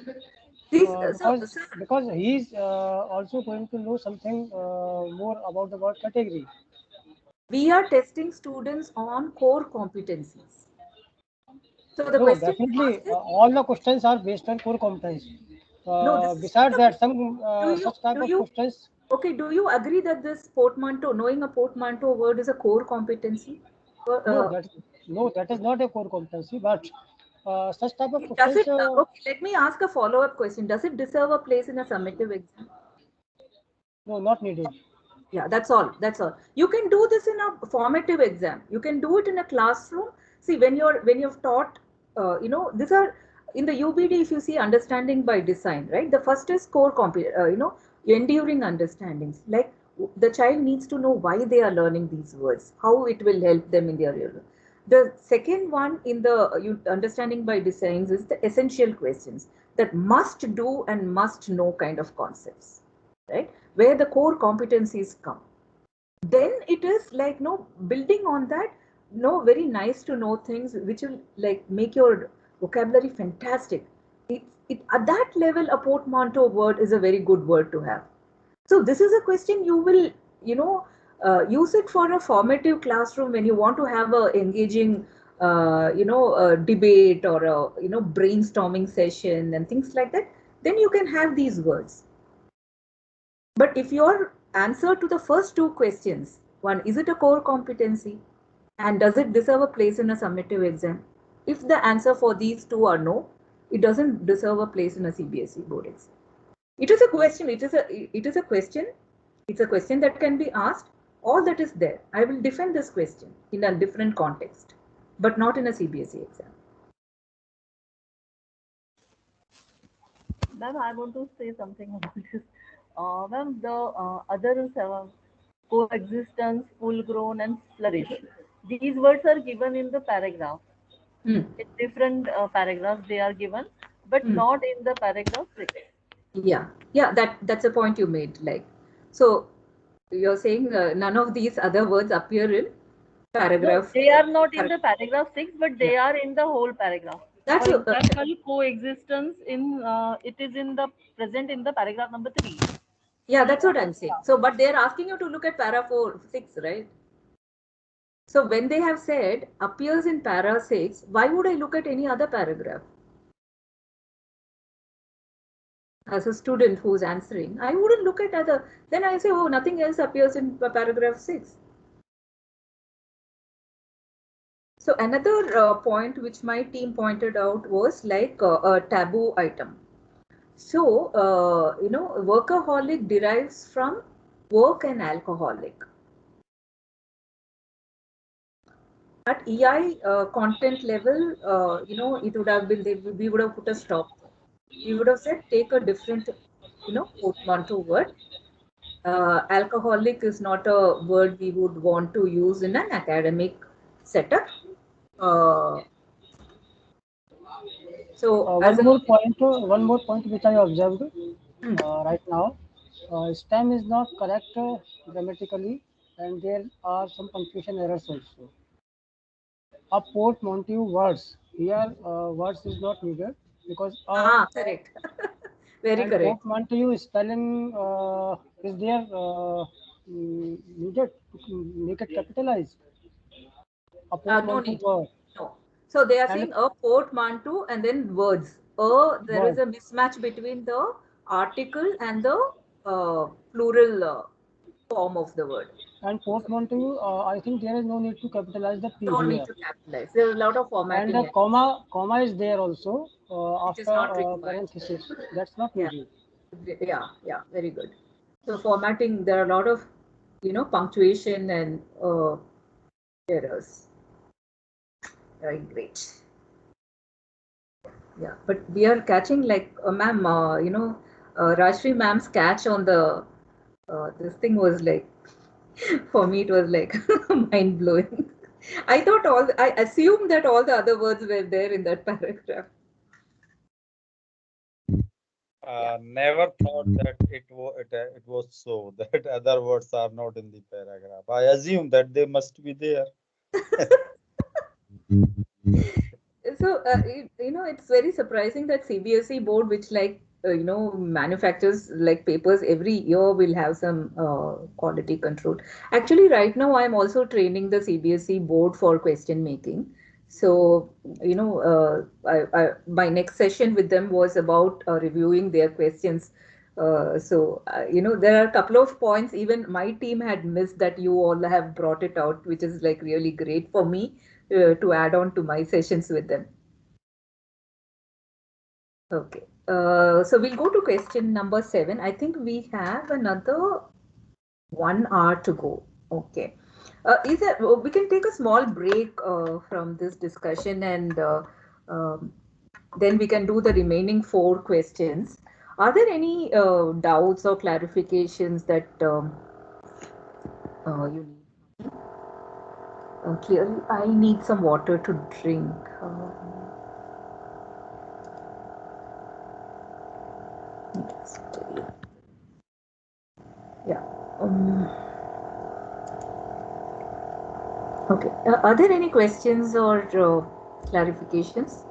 Because he is also going to know something more about the word category. We are testing students on core competencies. So the question definitely all the questions are based on core competence. Besides that, some such type of questions. Okay, do you agree that this portmanteau, knowing a portmanteau word, is a core competency? No, that is not a core competency, but such type of questions. Does it, okay, let me ask a follow-up question. Does it deserve a place in a summative exam? No, not needed. Yeah, that's all. You can do this in a formative exam. You can do it in a classroom. See, when you've taught, these are in the UBD. If you see understanding by design, right? The first is core enduring understandings. Like the child needs to know why they are learning these words, how it will help them in their real life. The second one in the understanding by designs is the essential questions, that must do and must know kind of concepts, right? Where the core competencies come. Then it is like, no, building on that, no, very nice to know things which will like make your vocabulary fantastic. At that level, a portmanteau word is a very good word to have. So this is a question you will, use it for a formative classroom when you want to have a engaging, debate or a, brainstorming session and things like that. Then you can have these words. But if your answer to the first two questions, one, is it a core competency? And does it deserve a place in a summative exam? If the answer for these two are no, it doesn't deserve a place in a CBSE board exam. It is a question. It is a question. It's a question that can be asked. All that is there. I will defend this question in a different context, but not in a CBSE exam. Ma'am, I want to say something about this. Ma'am, the other coexistence, full grown, and flourish. These words are given in the paragraph. In different paragraphs they are given, but not in the paragraph 6. Yeah, that's a point you made. Like, so you're saying none of these other words appear in paragraph. No, they are not in the paragraph 6, but they are in the whole paragraph. That's For example, coexistence it is in the present in the paragraph number 3. Yeah, that's what I'm saying. So, but they're asking you to look at para 6, right? So when they have said appears in para 6, why would I look at any other paragraph? As a student who's answering, I wouldn't look at other. Then I say, oh, nothing else appears in paragraph 6. So another point which my team pointed out was like a taboo item. So, workaholic derives from work and alcoholic. At EI content level, it would have been, we would have put a stop. We would have said, take a different, portmanteau word. Alcoholic is not a word we would want to use in an academic setup. So one more point which I observed right now. STEM is not correct grammatically, and there are some punctuation errors also. A portmanteau words here, words is not needed because correct. Very correct. Portmanteau spelling is there needed to make it capitalized. A portmanteau word. No. So they are saying a portmanteau and then words. There is a mismatch between the article and the plural form of the word. And portmanteau, I think there is no need to capitalize the P. No need to capitalize. There is a lot of formatting. And a comma is there also after parenthesis. That's not needed. Yeah, very good. So formatting, there are a lot of, punctuation and errors. Very great. Yeah, but we are catching like, ma'am, Rajshri ma'am's catch on the, this thing was like, for me, it was like mind blowing. I assumed that all the other words were there in that paragraph. Never thought that it was so that other words are not in the paragraph. I assume that they must be there. So, it's very surprising that CBSE board, which like, manufactures like papers every year, will have some quality control. Actually, right now, I'm also training the CBSE board for question making. So, my next session with them was about reviewing their questions. There are a couple of points even my team had missed that you all have brought it out, which is like really great for me to add on to my sessions with them. Okay, so we'll go to question number 7. I think we have another 1 hour to go. Okay, we can take a small break from this discussion, and then we can do the remaining 4 questions. Are there any doubts or clarifications that you need? Clearly, I need some water to drink. Yeah. Okay. Are there any questions or clarifications?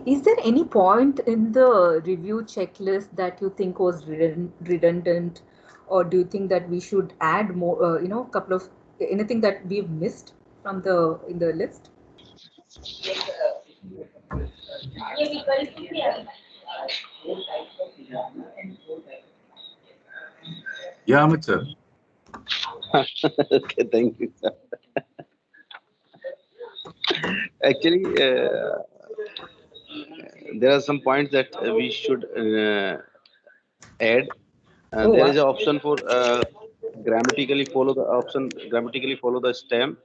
Is there any point in the review checklist that you think was redundant, or do you think that we should add more, couple of anything that we've missed from in the list? Yeah, Amit sir. Okay, thank you, sir. Actually, there are some points that we should add. There is an option for grammatically follow the stem.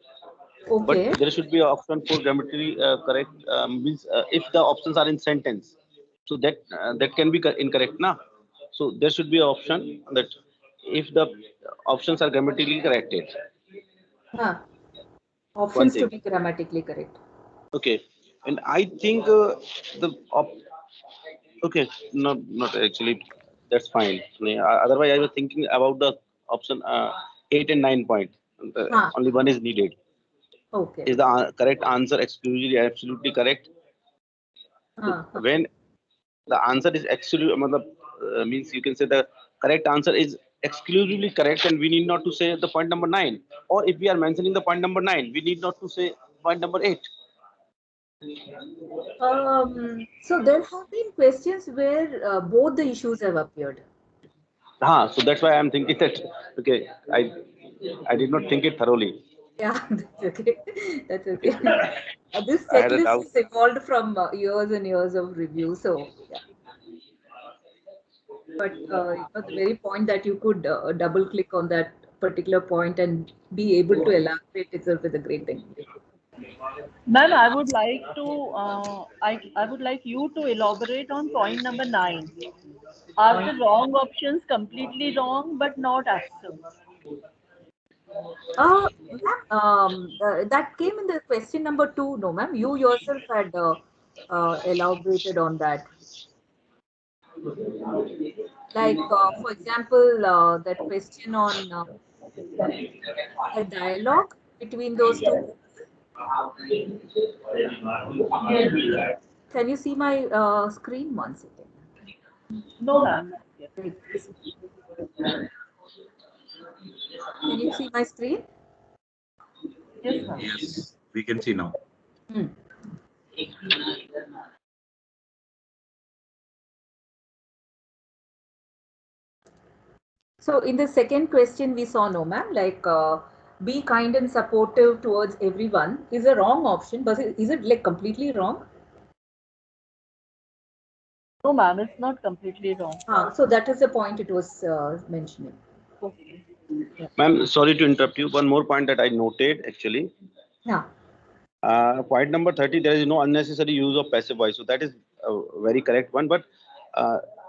Okay. But there should be an option for grammatically correct means if the options are in sentence, so that can be incorrect, na? So there should be an option that if the options are grammatically corrected. Options to be grammatically correct. Okay, and I think okay, not actually. That's fine. Otherwise, I was thinking about the option 8 and 9 point. Only one is needed. Okay. Is the correct answer exclusively absolutely correct? When the answer is actually means you can say the correct answer is exclusively correct, and we need not to say the point number 9. Or if we are mentioning the point number 9, we need not to say point number 8. So there have been questions where both the issues have appeared. So that's why I'm thinking that okay, I did not think it thoroughly. Yeah, that's okay. That's okay. This checklist is evolved from years and years of review. So yeah. But the very point that you could double click on that particular point and be able to elaborate itself is a great thing. Ma'am, I would like to I would like you to elaborate on point number 9. Are the wrong options completely wrong but not actions? That came in the question number 2. No, ma'am, you yourself had elaborated on that. Like, for example, that question on a dialogue between those two people. Can you see my screen? 1 second. No, ma'am. Can you see my screen? Yes, ma'am. Yes, we can see now. So in the second question we saw, no ma'am, like be kind and supportive towards everyone is a wrong option, but is it like completely wrong? No, ma'am, it's not completely wrong. So that is the point it was mentioning. Okay. Yeah. Ma'am, sorry to interrupt you. One more point that I noted actually. Yeah. Point number 30, there is no unnecessary use of passive voice. So that is a very correct one. But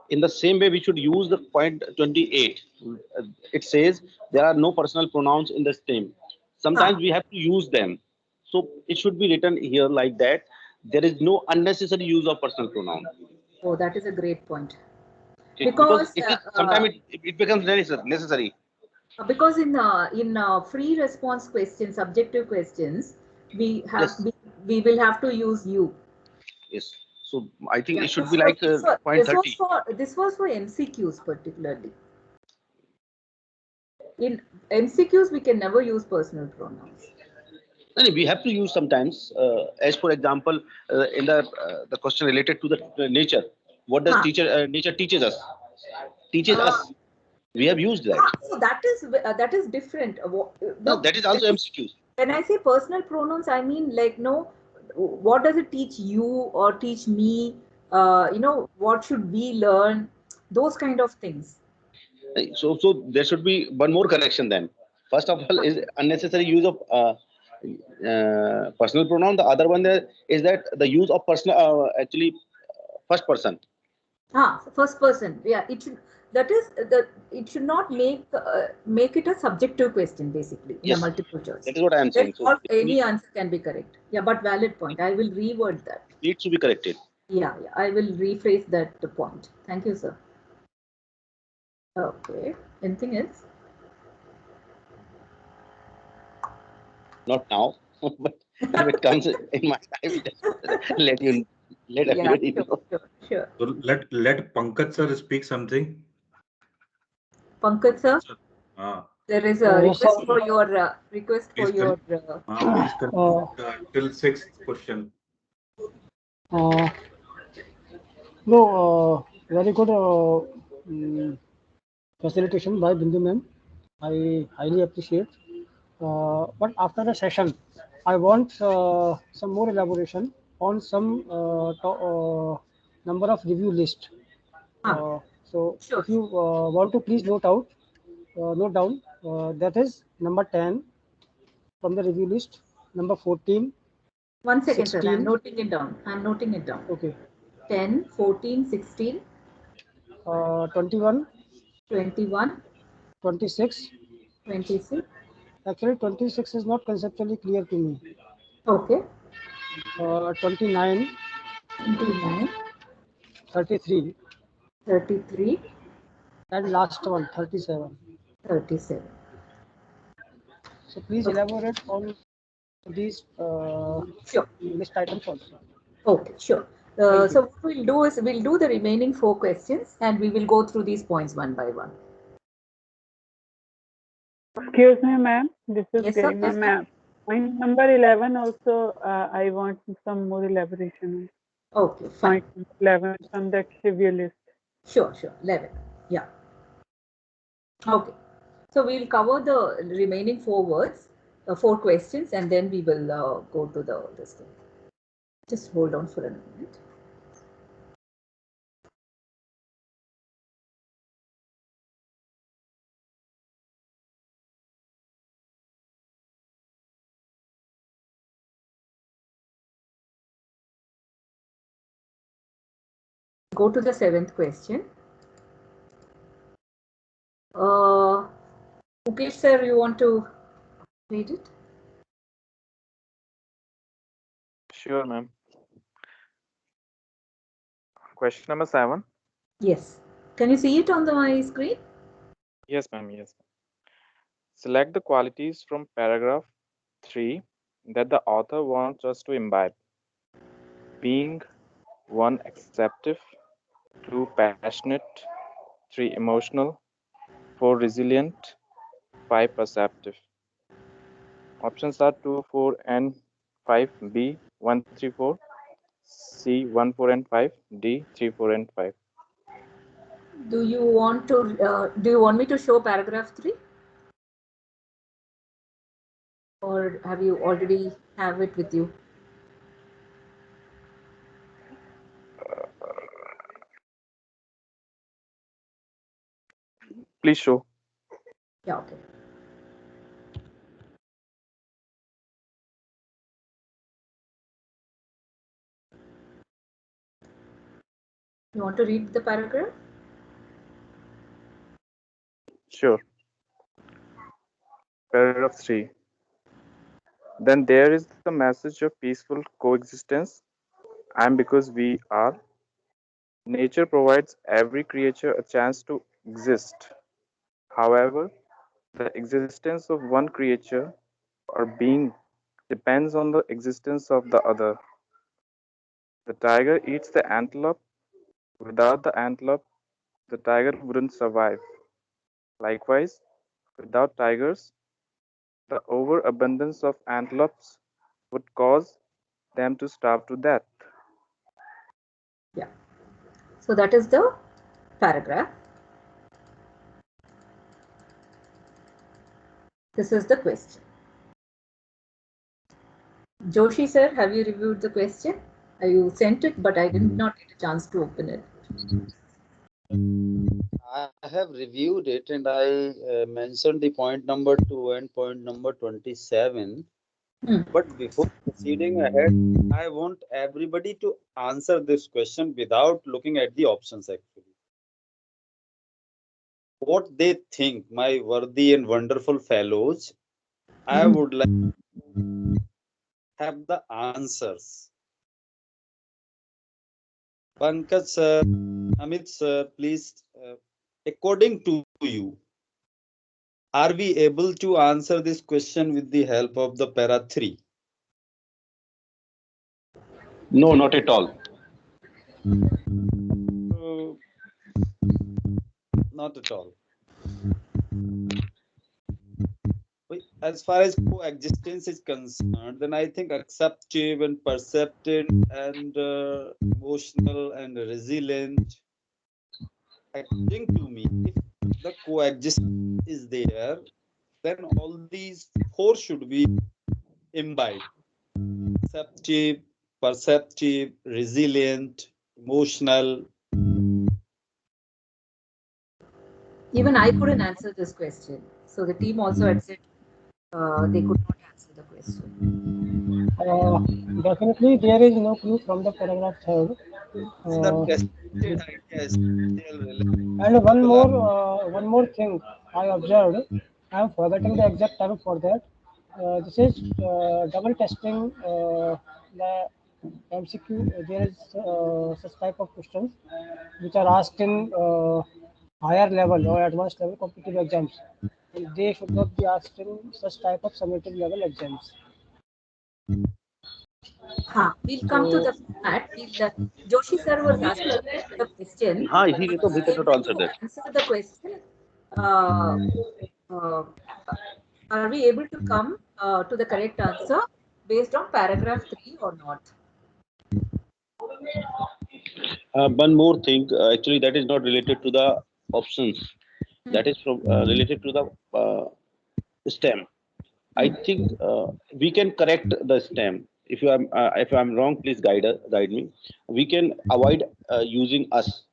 in the same way, we should use the point 28. It says there are no personal pronouns in the stem. Sometimes we have to use them. So it should be written here like that. There is no unnecessary use of personal pronoun. Oh, that is a great point. Because sometimes it becomes necessary. Because in free response questions, subjective questions, we will have to use you. Yes. So I think it should be like point 30. This was for MCQs particularly. In MCQs, we can never use personal pronouns. We have to use sometimes. As for example, in the question related to the nature, what does nature teaches us? Teaches us. We have used that. So that is different. No, that is also MCQs. When I say personal pronouns, I mean like what does it teach you or teach me? What should we learn? Those kind of things. So there should be one more correction then. First of all, is unnecessary use of personal pronoun. The other one there is that the use of personal actually first person. First person. Yeah, it should. That is it should not make it a subjective question basically in Yes, a multiple choice. that is what I am saying. So any answer can be correct. Yeah, but valid point. I will reword that. Needs to be corrected. Yeah, I will rephrase that point. Thank you, sir. Okay. Anything else? Not now, but if it comes in my time, let everybody know. Sure. So let Pankaj sir speak something. Pankaj sir, there is a request for your please till 6th question. No, very good facilitation by Bindu ma'am. I highly appreciate. But after the session, I want some more elaboration on some number of review list. So sure. if you want to please note down, that is number 10 from the review list, number 14. 1 second, 16. sir. I'm noting it down. Okay. 10, 14, 16. 21. 21. 26. 26. Actually, 26 is not conceptually clear to me. Okay. 29. 29. 33. 33. And last one, 37. 37. So please elaborate on these list items also. Okay, sure. So what we'll do is we'll do the remaining 4 questions and we will go through these points one by one. Excuse me, ma'am. This is yes, Garima, ma'am. Point number 11 also, I want some more elaboration. Okay, fine. Point 11 from that review list. Sure. 11. Yeah. Okay. So we'll cover the remaining 4 words, 4 questions, and then we will go to this thing. Just hold on for a minute. Go to the 7th question. Mukesh sir, you want to read it? Sure, ma'am. Question number 7. Yes. Can you see it on my screen? Yes, ma'am. Yes. Select the qualities from paragraph 3 that the author wants us to imbibe. Being 1, acceptive, 2, passionate, 3, emotional, 4, resilient, 5, perceptive. Options are 2, 4, and 5, B, 1, 3, 4, C, 1, 4, and 5, D, 3, 4, and 5. Do you want me to show paragraph 3? Or have you already have it with you? Please show. Yeah, okay. You want to read the paragraph? Sure. Paragraph 3. Then there is the message of peaceful coexistence, and because we are. Nature provides every creature a chance to exist. However, the existence of one creature or being depends on the existence of the other. The tiger eats the antelope. Without the antelope, the tiger wouldn't survive. Likewise, without tigers, the overabundance of antelopes would cause them to starve to death. Yeah. So that is the paragraph. This is the question. Joshi sir, have you reviewed the question? You sent it, but I did not get a chance to open it. I have reviewed it and I mentioned the point number 2 and point number 27. But before proceeding ahead, I want everybody to answer this question without looking at the options actually. What they think, my worthy and wonderful fellows, I would like to have the answers. Pankaj sir, Amit sir, please, according to you, are we able to answer this question with the help of the para 3? No, not at all. Not at all. As far as coexistence is concerned, then I think acceptive and perceptive and emotional and resilient. According to me, if the coexistence is there, then all these 4 should be imbibed. Acceptive, perceptive, resilient, emotional. Even I couldn't answer this question. So the team also had said they could not answer the question. Definitely, there is no clue from the paragraph 3rd. And one more thing I observed. I am forgetting the exact term for that. This is double testing the MCQ. There is such type of questions which are asked in higher level or advanced level competitive exams. And they should not be asked in such type of summative level exams. We'll come to the format. Joshi sir was asking the question. He cannot answer that. Answer the question. Are we able to come to the correct answer based on paragraph 3 or not? One more thing, actually, that is not related to the options. That is from related to the STEM. I think we can correct the STEM. If I'm wrong, please guide me. We can avoid using us.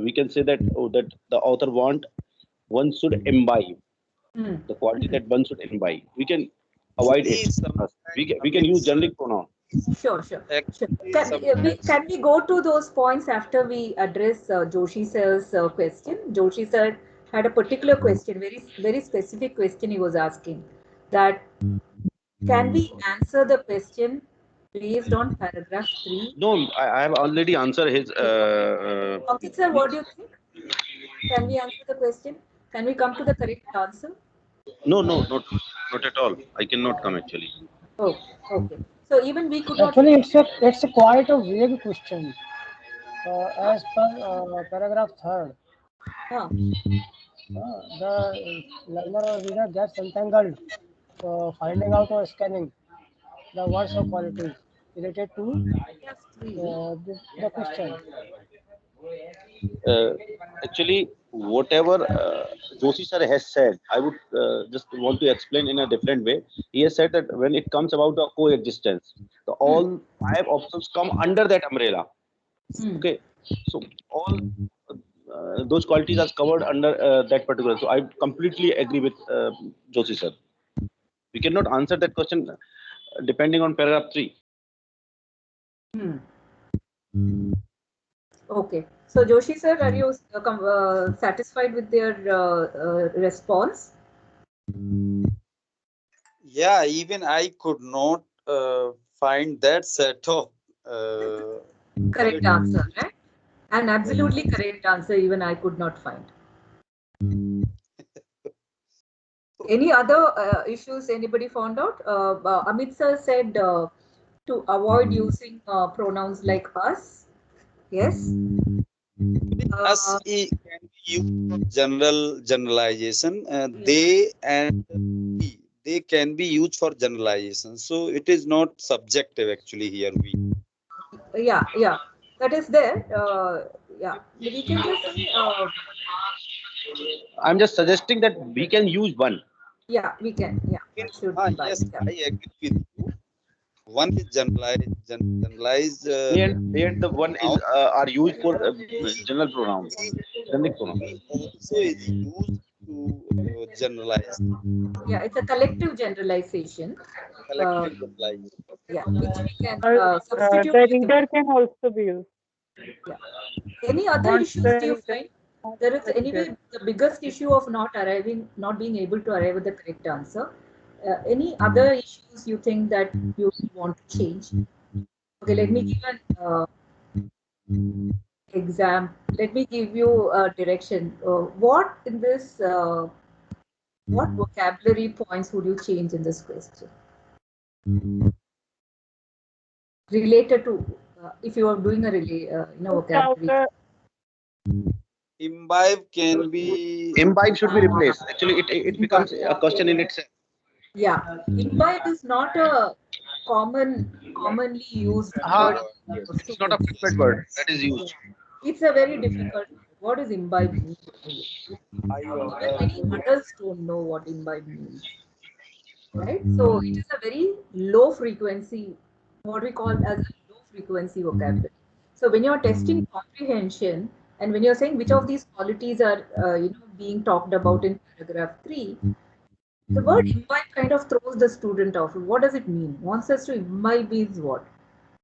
We can say that that the author one should imbibe the quality that one should imbibe. We can avoid it. We can use generic pronoun. Sure. Can we go to those points after we address Joshi sir's question? Joshi sir had a particular question, very specific question he was asking. That can we answer the question based on paragraph 3? No, I have already answered his. Okay, sir, what do you think? Can we answer the question? Can we come to the correct answer? No, not at all. I cannot come actually. Oh, okay. So even we could actually not. It's a quite a vague question. As per paragraph 3rd. The learner or reader gets entangled finding out or scanning the words or qualities related to the question. Actually, whatever Joshi sir has said, I would just want to explain in a different way. He has said that when it comes about the coexistence, all 5 options come under that umbrella. Okay, so all those qualities are covered under that particular. So I completely agree with Joshi sir. We cannot answer that question depending on paragraph 3. Okay. So Joshi sir, are you satisfied with their response? Yeah, even I could not find that set of correct answer, right? An absolutely correct answer even I could not find. Any other issues anybody found out? Amit sir said to avoid using pronouns like us. Yes. Us can be used for generalization. They and we, they can be used for generalization. So it is not subjective actually here. Yeah, that is there. Yeah, we can just say. I'm just suggesting that we can use one. Yeah, we can. Yeah, yes, I agree with you. One is generalized. And the one is are used for general pronouns. Also is used to generalize. Yeah, it's a collective generalization. Collective generalization. Yeah, which we can The substitute. reader can also be used. Yeah. Any other Once issues the do you reader find? There is anyway the biggest issue of not being able to arrive at the correct answer. Any other issues you think that you want to change? Okay, let me give an exam. Let me give you a direction. What in this? What vocabulary points would you change in this question? Related to if you are doing a vocabulary. Imbibe can be. Imbibe should be replaced. Actually, it becomes a question in itself. Yeah, imbibe is not a commonly used word. It's not a preferred word that is used. It's a very difficult word. What does imbibe mean? Even many adults don't know what imbibe means. Right? So it is a very low frequency, what we call as a low frequency vocabulary. So when you're testing comprehension and when you're saying which of these qualities are being talked about in paragraph 3, the word imbibe kind of throws the student off. What does it mean? Wants us to imbibe means what?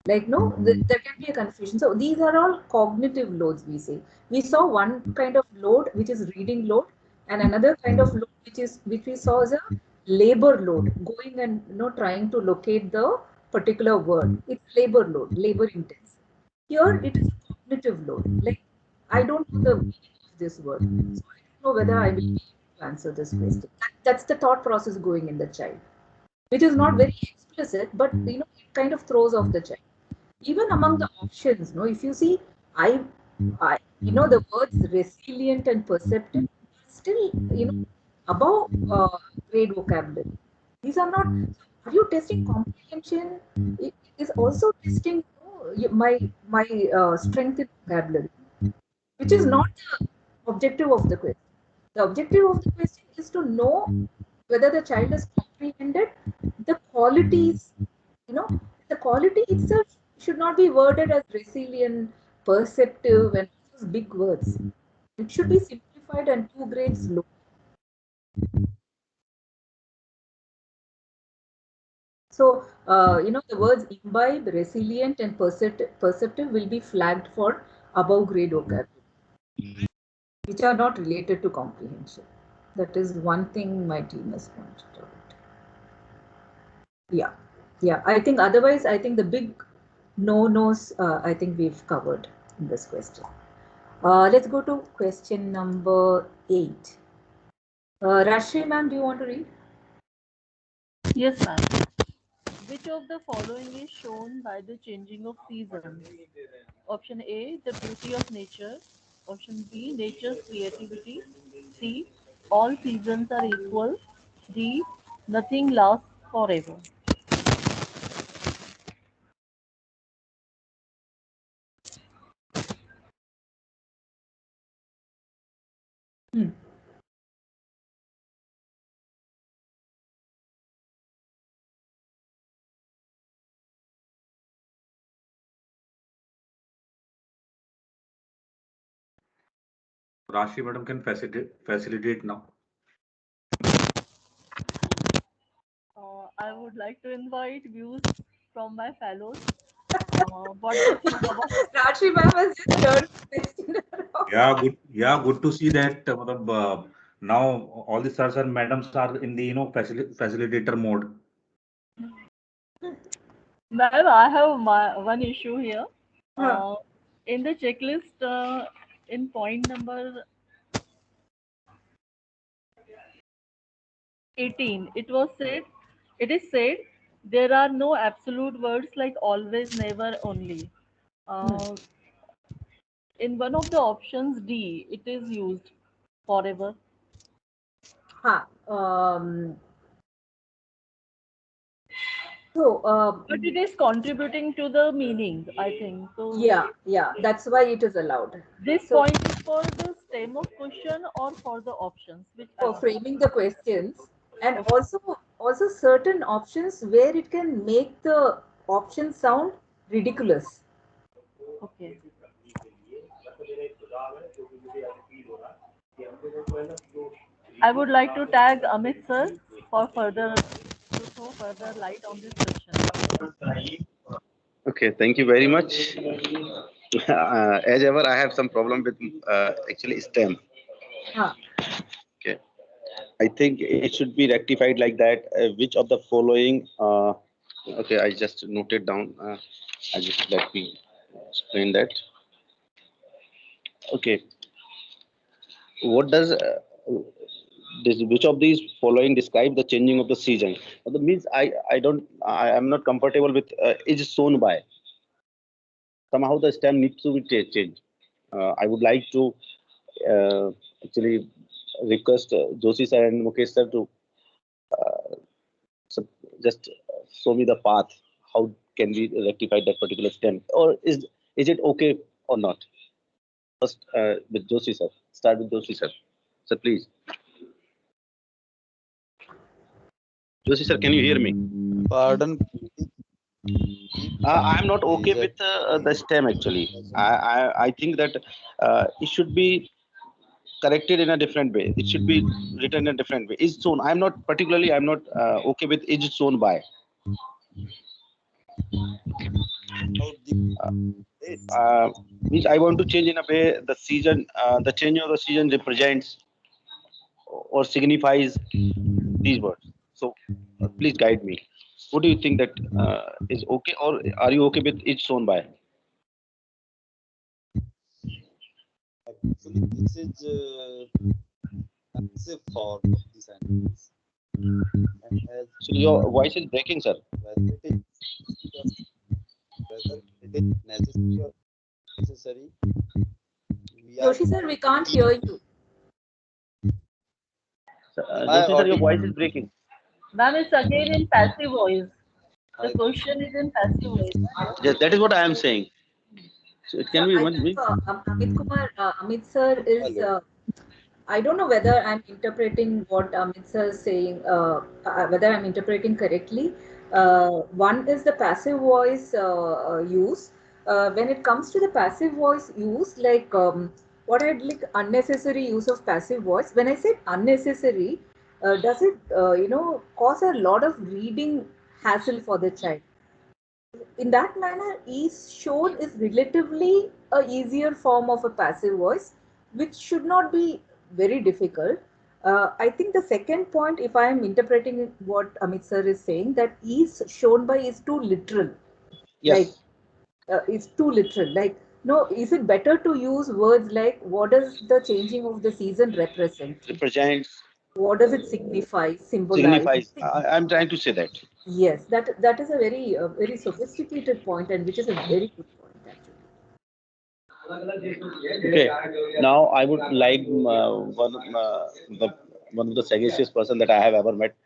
Like, no, there can be a confusion. So these are all cognitive loads, we say. We saw one kind of load, which is reading load, and another kind of load, which we saw as a labor load, going and trying to locate the particular word. It's labor load, labor intense. Here it is a cognitive load. Like, I don't know the meaning of this word, so I don't know whether I will be able to answer this question. That's the thought process going in the child, which is not very explicit, but it kind of throws off the child. Even among the options, if you see, the words resilient and perceptive still, above grade vocabulary. These are not. Are you testing comprehension? It is also testing my strength in vocabulary, which is not the objective of the question. The objective of the question is to know whether the child has comprehended the qualities. The quality itself should not be worded as resilient, perceptive, and those big words. It should be simplified and 2 grades low. So, the words imbibe, resilient, and perceptive will be flagged for above grade vocabulary, which are not related to comprehension. That is one thing my team has pointed out. Yeah. I think otherwise, I think the big no-nos, I think we've covered in this question. Let's go to question number 8. Rashmi ma'am, do you want to read? Yes, ma'am. Which of the following is shown by the changing of seasons? Option A, the beauty of nature. Option B, nature's creativity. C, all seasons are equal. D, nothing lasts forever. Rashi madam can facilitate now. I would like to invite views from my fellows. What do you think about Rashi ma'am has just turned question around. Yeah, good to see that. Now all the sirs and madams are in the facilitator mode. Ma'am, I have one issue here. In the checklist, in point number 18, it is said there are no absolute words like always, never, only. In one of the options D, it is used forever. But it is contributing to the meaning, I think. So yeah, that's why it is allowed. This point is for the stem of question or for the options? For framing the questions, and also certain options where it can make the option sound ridiculous. Okay. I would like to tag Amit sir for further to throw further light on this question. Okay, thank you very much. As ever, I have some problem with actually STEM. Okay, I think it should be rectified like that. Which of the following? Okay, I just noted down. I just let me explain that. Okay, what does which of these following describe the changing of the season? That means I am not comfortable with is shown by. Somehow the stem needs to be changed. I would like to actually request Joshi sir and Mukesh sir to just show me the path. How can we rectify that particular stem, or is it okay or not? First, with Joshi sir. Start with Joshi sir. Sir, please. Joshi sir, can you hear me? Pardon. I am not okay with the stem actually. I think that it should be corrected in a different way. It should be written in a different way. Is shown. I'm not okay with is shown by. Means I want to change in a way the season, the change of the season represents or signifies these words. So please guide me. What do you think that is okay, or are you okay with is shown by? Actually, this is passive form of the sentence. So your voice is breaking, sir. Whether it is necessary or necessary. Joshi sir, we can't hear you. Joshi sir, your voice is breaking. Ma'am, it's again in passive voice. The question is in passive voice. Yes, that is what I am saying. So it can be one. Amit sir is. I don't know whether I'm interpreting what Amit sir is saying. Whether I'm interpreting correctly. One is the passive voice use. When it comes to the passive voice use, like what I'd like unnecessary use of passive voice. When I say unnecessary, does it cause a lot of reading hassle for the child? In that manner, is shown is relatively a easier form of a passive voice, which should not be very difficult. I think the second point, if I am interpreting what Amit sir is saying, that is shown by is too literal. Yes. Like it's too literal. Like, no, is it better to use words like what does the changing of the season represent? Represents. What does it signify? Symbolize? Signifies. I'm trying to say that. Yes, that is a very sophisticated point, and which is a very good point actually. Okay. Now I would like one of the sagacious person that I have ever met,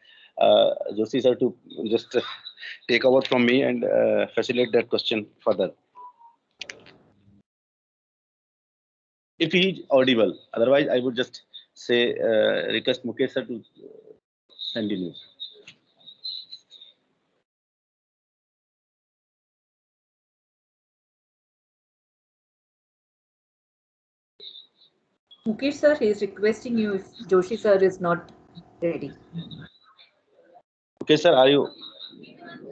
Joshi sir, to just take over from me and facilitate that question further. If he is audible, otherwise I would just say request Mukesh sir to continue. Mukesh sir, he is requesting you if Joshi sir is not ready. Mukesh sir, are you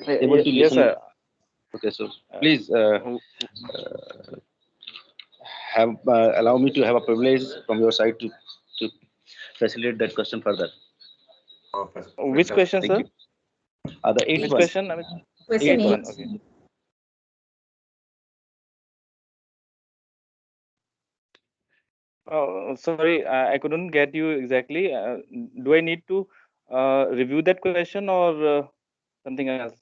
able to listen? Yes, sir. Okay, so please allow me to have a privilege from your side to facilitate that question further. Which question, sir? The eighth Which one. question? Question 8. Okay. Oh, sorry, I couldn't get you exactly. Do I need to review that question or something else?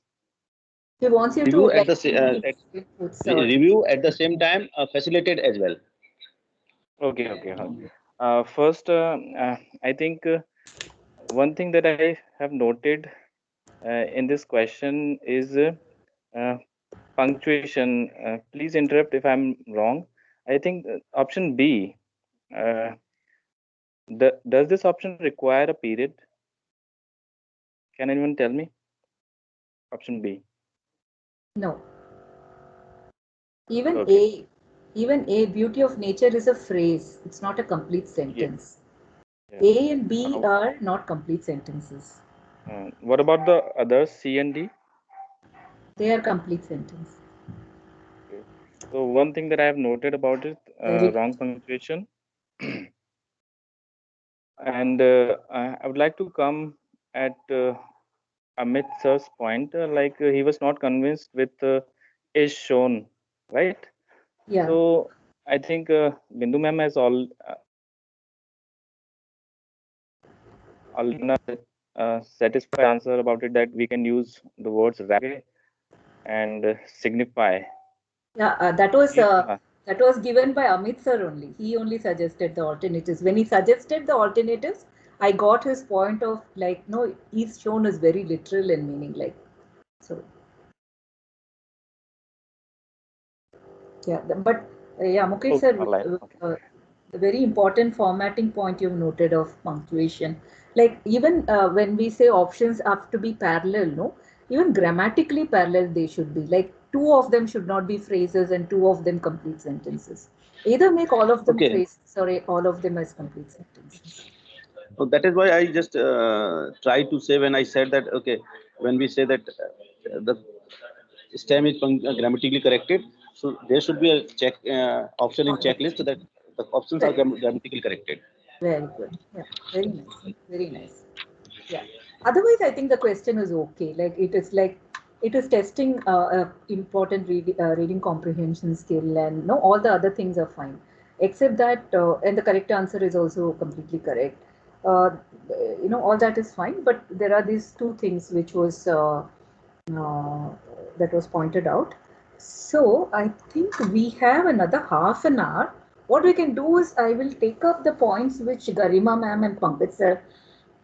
He wants you review to at the review at the same time facilitate as well. Okay. First, I think one thing that I have noted in this question is punctuation. Please interrupt if I'm wrong. I think option B. Does this option require a period? Can anyone tell me? Option B. No. Even A, beauty of nature is a phrase. It's not a complete sentence. A and B are not complete sentences. What about the others, C and D? They are complete sentences. Okay. So one thing that I have noted about it, wrong punctuation. And I would like to come at Amit sir's point, he was not convinced with is shown, right? Yeah. So I think Bindu ma'am has all satisfied answer about it, that we can use the words and signify. Yeah, that was given by Amit sir only. He only suggested the alternatives. When he suggested the alternatives, I got his point of like, no, is shown is very literal in meaning, like, so. Yeah, but yeah, Mukesh sir, the very important formatting point you've noted of punctuation. Like even when we say options have to be parallel, no, even grammatically parallel they should be. Like two of them should not be phrases and two of them complete sentences. Either make all of them phrases or all of them as complete sentences. So that is why I just tried to say when I said that, okay, when we say that the stem is grammatically corrected, so there should be a check option in checklist that the options are grammatically corrected. Very good. Yeah, very nice. Very nice. Yeah. Otherwise, I think the question is okay. Like it is testing important reading comprehension skill, and no, all the other things are fine, except that and the correct answer is also completely correct. All that is fine, but there are these two things which was that was pointed out. So I think we have another half an hour. What we can do is I will take up the points which Garima ma'am and Pankaj sir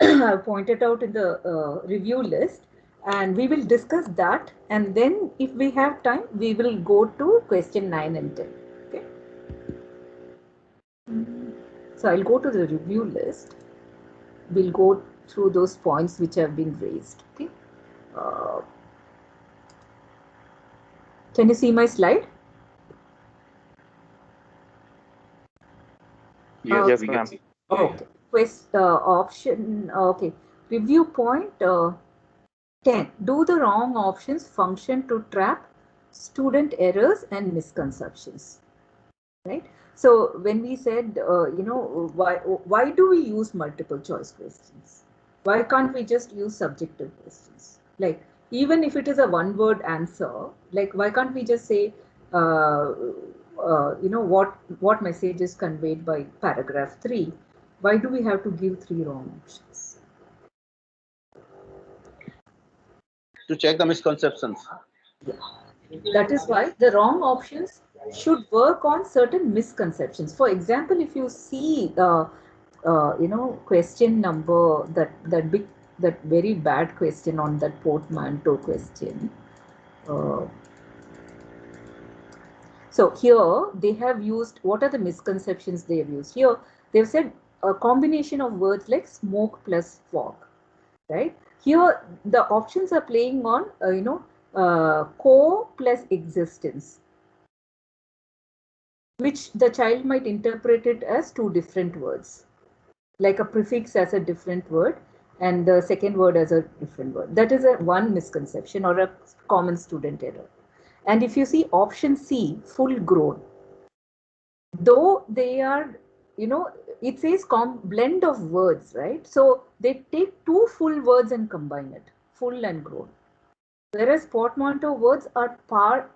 have pointed out in the review list, and we will discuss that, and then if we have time we will go to question 9 and 10. Okay. So I'll go to the review list. We'll go through those points which have been raised. Okay. Can you see my slide? Yes, ma'am. Okay. Option. Okay. Review point 10. Do the wrong options function to trap student errors and misconceptions? Right. So when we said, why do we use multiple choice questions? Why can't we just use subjective questions? Like even if it is a one-word answer, like why can't we just say, what message is conveyed by paragraph 3? Why do we have to give 3 wrong options? To check the misconceptions. Yeah. That is why the wrong options should work on certain misconceptions. For example, if you see, question number that very bad question on that portmanteau question. So here they have used, what are the misconceptions they have used? Here they've said a combination of words like smoke plus fog, right? Here the options are playing on, co plus existence, which the child might interpret it as two different words, like a prefix as a different word and the second word as a different word. That is one misconception or a common student error. And if you see option C, full grown, though they are, it says blend of words, right? So they take two full words and combine it, full and grown. Whereas portmanteau words are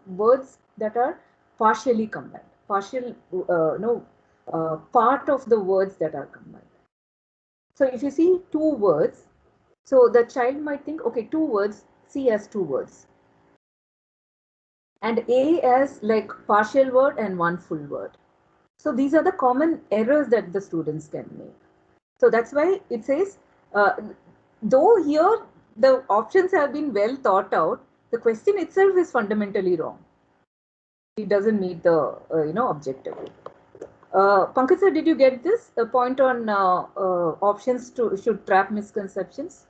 words that are partially combined, part of the words that are combined. So if you see two words, so the child might think, okay, two words, C as two words, and A as like partial word and one full word. So these are the common errors that the students can make. So that's why it says, though here the options have been well thought out, the question itself is fundamentally wrong. It doesn't meet the objective. Pankaj sir, did you get this? A point on options should trap misconceptions?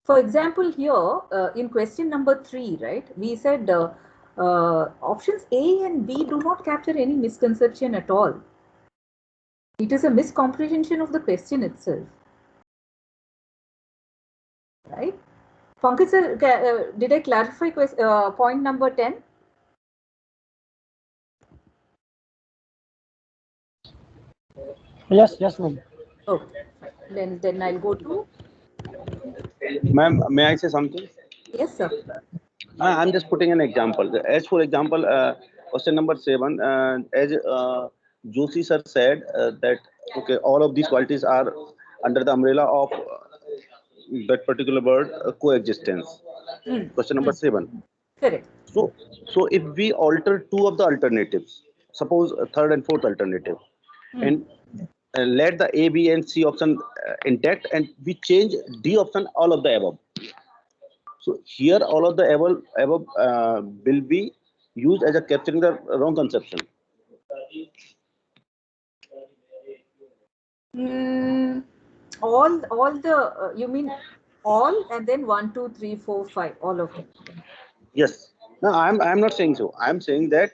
For example, here in question number 3, right, we said options A and B do not capture any misconception at all. It is a miscomprehension of the question itself. Right? Pankaj sir, did I clarify point number 10? Yes, ma'am. Okay, then I'll go to. Ma'am, may I say something? Yes, sir. I'm just putting an example. As for example, question number 7, as Joshi sir said that okay, all of these qualities are under the umbrella of that particular word coexistence. Question number 7. Correct. So if we alter two of the alternatives, suppose a third and fourth alternative, and let the A, B, and C option intact, and we change D option all of the above. So here all of the above will be used as a capturing the wrong conception. All the you mean all and then 1, 2, 3, 4, 5, all of them. Yes. No, I'm not saying so. I'm saying that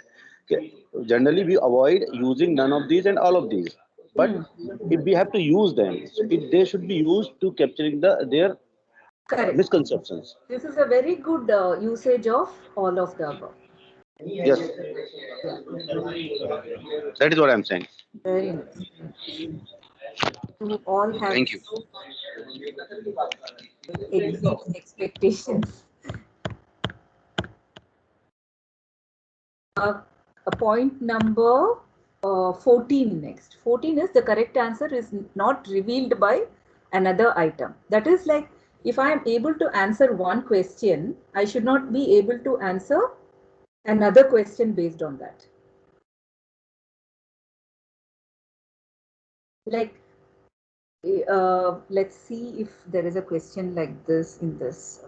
generally we avoid using none of these and all of these. But if we have to use them, they should be used to capturing their misconceptions. This is a very good usage of all of the above. Yes. That is what I'm saying. Very nice. You all have. Thank you. Exceed expectations. Point number 14 next. 14 is the correct answer is not revealed by another item. That is like if I am able to answer one question, I should not be able to answer another question based on that. Like, let's see if there is a question like this in this.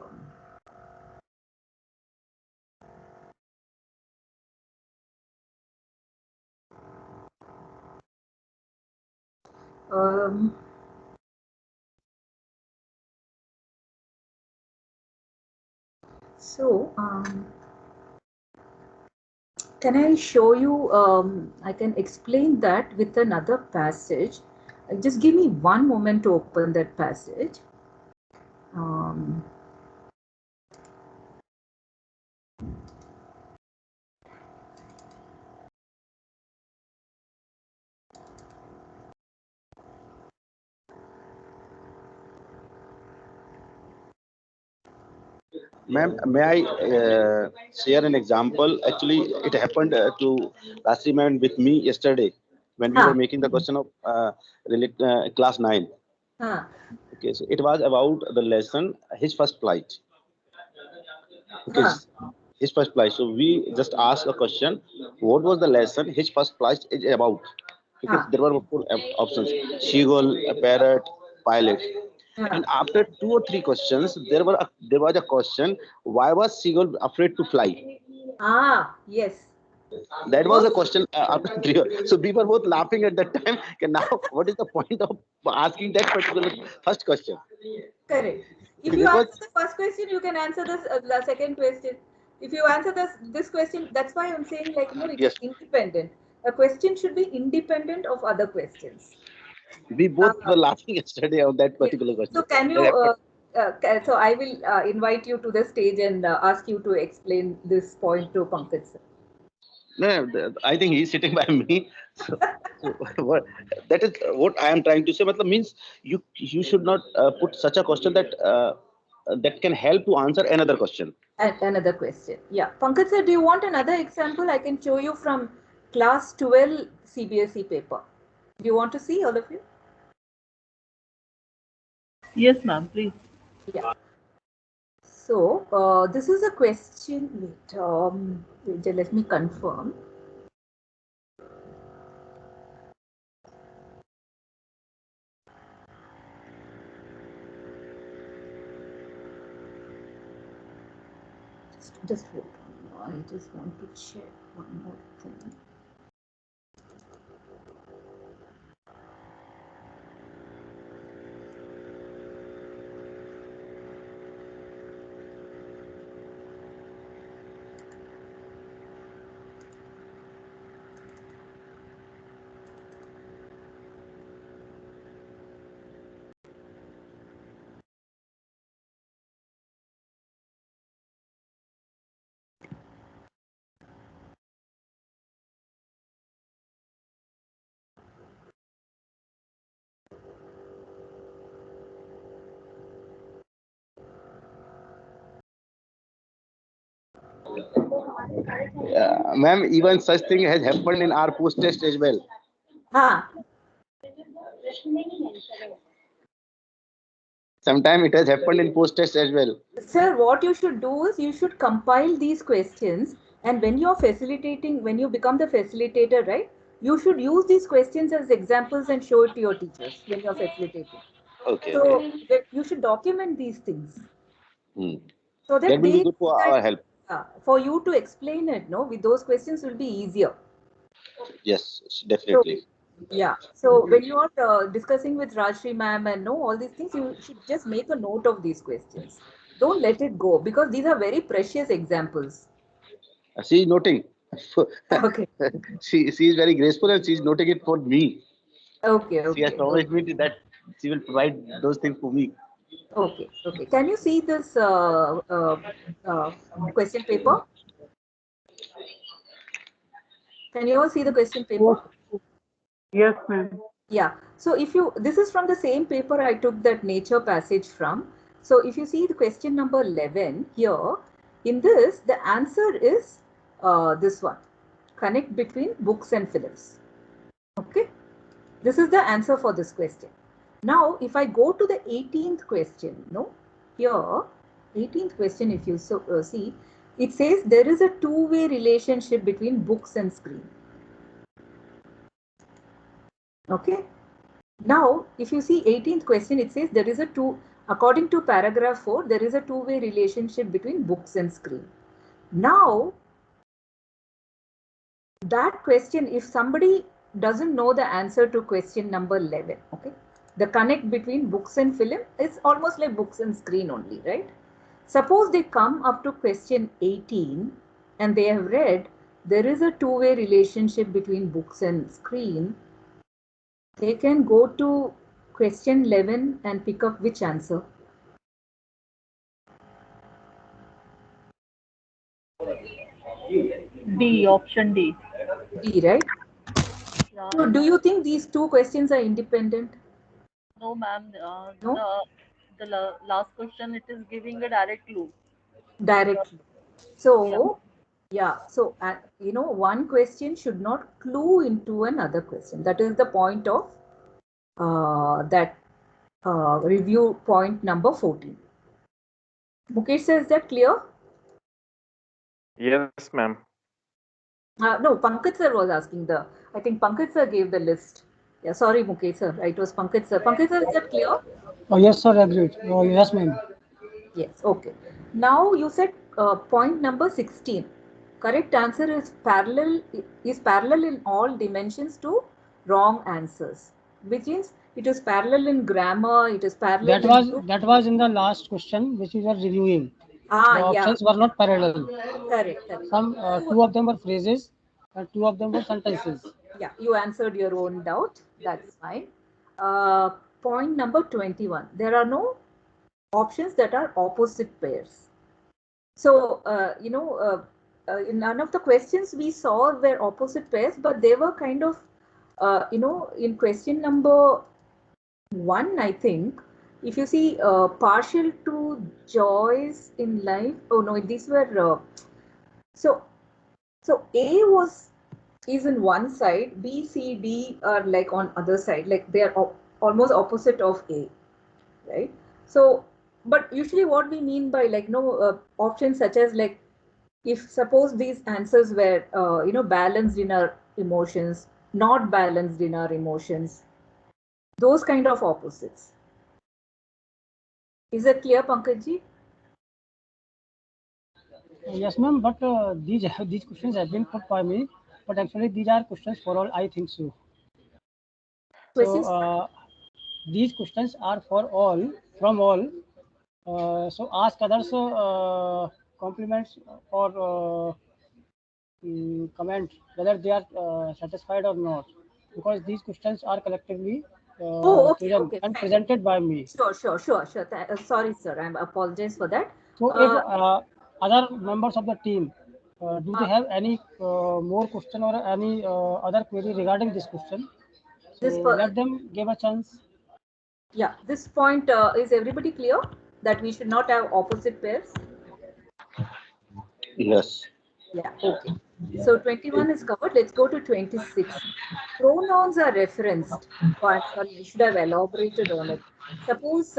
So, can I show you, I can explain that with another passage. Just give me one moment to open that passage. Ma'am, may I share an example? Actually, it happened to Rashmi ma'am with me yesterday when we were making the question of class 9. Okay, so it was about the lesson His First Flight. Okay, His First Flight. So we just asked a question: what was the lesson His First Flight is about? Okay, there were 4 options: seagull, a parrot, pilot. And after 2 or 3 questions, there was a question: why was seagull afraid to fly? Yes. That was a question after 3. So we were both laughing at that time. Okay, now what is the point of asking that particular first question? Correct. If you answer the first question, you can answer the second question. If you answer this question, that's why I'm saying like it is independent. A question should be independent of other questions. We both were laughing yesterday on that particular question. So can you? So I will invite you to the stage and ask you to explain this point to Pankaj sir. No, I think he's sitting by me. So that is what I am trying to say. Means you should not put such a question that can help to answer another question. Another question. Yeah. Pankaj sir, do you want another example? I can show you from class 12 CBSE paper. Do you want to see, all of you? Yes, ma'am, please. Yeah. So this is a question. Wait, let me confirm. Just hold on. I just want to check one more thing. Ma'am, even such thing has happened in our post test as well. Sometime it has happened in post test as well. Sir, what you should do is you should compile these questions, and when you're facilitating, when you become the facilitator, right, you should use these questions as examples and show it to your teachers when you're facilitating. Okay. So you should document these things. So that will be good for our help. For you to explain it, no, with those questions will be easier. Yes, definitely. So when you are discussing with Rajshri ma'am and all these things, you should just make a note of these questions. Don't let it go, because these are very precious examples. She is noting. Okay. She is very graceful and she is noting it for me. Okay. She has promised me that she will provide those things for me. Okay. Can you see this question paper? Can you all see the question paper? Yes, ma'am. Yeah. So this is from the same paper I took that nature passage from. So if you see the question number 11 here, in this, the answer is this one. Connect between books and films. Okay. This is the answer for this question. Now, if I go to the 18th question, here, 18th question, if you see, it says there is a two-way relationship between books and screen. Okay. Now, if you see 18th question, it says there is according to paragraph 4, there is a two-way relationship between books and screen. Now, that question, if somebody doesn't know the answer to question number 11, okay, the connect between books and film is almost like books and screen only, right? Suppose they come up to question 18 and they have read there is a two-way relationship between books and screen. They can go to question 11 and pick up which answer? D, option D. D, right? Yeah. So do you think these two questions are independent? No, ma'am. No? The last question, it is giving a direct clue. Direct clue. So, so, one question should not clue into another question. That is the point of that review point number 14. Mukesh sir, is that clear? Yes, ma'am. No, Pankaj sir was asking I think Pankaj sir gave the list. Yeah, sorry, Mukesh sir. It was Pankaj sir. Pankaj sir, is that clear? Oh, yes, sir, agreed. Oh, yes, ma'am. Yes, okay. Now you said point number 16. Correct answer is parallel in all dimensions to wrong answers, which means it is parallel in grammar, it is parallel. That was in the last question which we were reviewing. The options were not parallel. Correct. Some two of them were phrases and two of them were sentences. Yeah, you answered your own doubt. That's fine. Point number 21. There are no options that are opposite pairs. So, none of the questions we saw were opposite pairs, but they were kind of, in question number 1, I think, if you see partial to joys in life. Oh no, these were so A is in one side, B, C, D are like on other side, like they are almost opposite of A, right? So, but usually what we mean by options such as like, if suppose these answers were balanced in our emotions, not balanced in our emotions, those kind of opposites. Is that clear, Pankajji? Yes, ma'am, but these questions have been put by me, but actually these are questions for all, I think so. So these questions are for all, from all. So ask others compliments or comment whether they are satisfied or not, because these questions are collectively and presented by me. Sure. Sorry, sir. I apologize for that. So if other members of the team, do they have any more question or any other query regarding this question? So let them give a chance. Yeah, this point, is everybody clear that we should not have opposite pairs? Yes. Yeah, okay. So 21 is covered. Let's go to 26. Pronouns are referenced. Oh, sorry, I should have elaborated on it. Suppose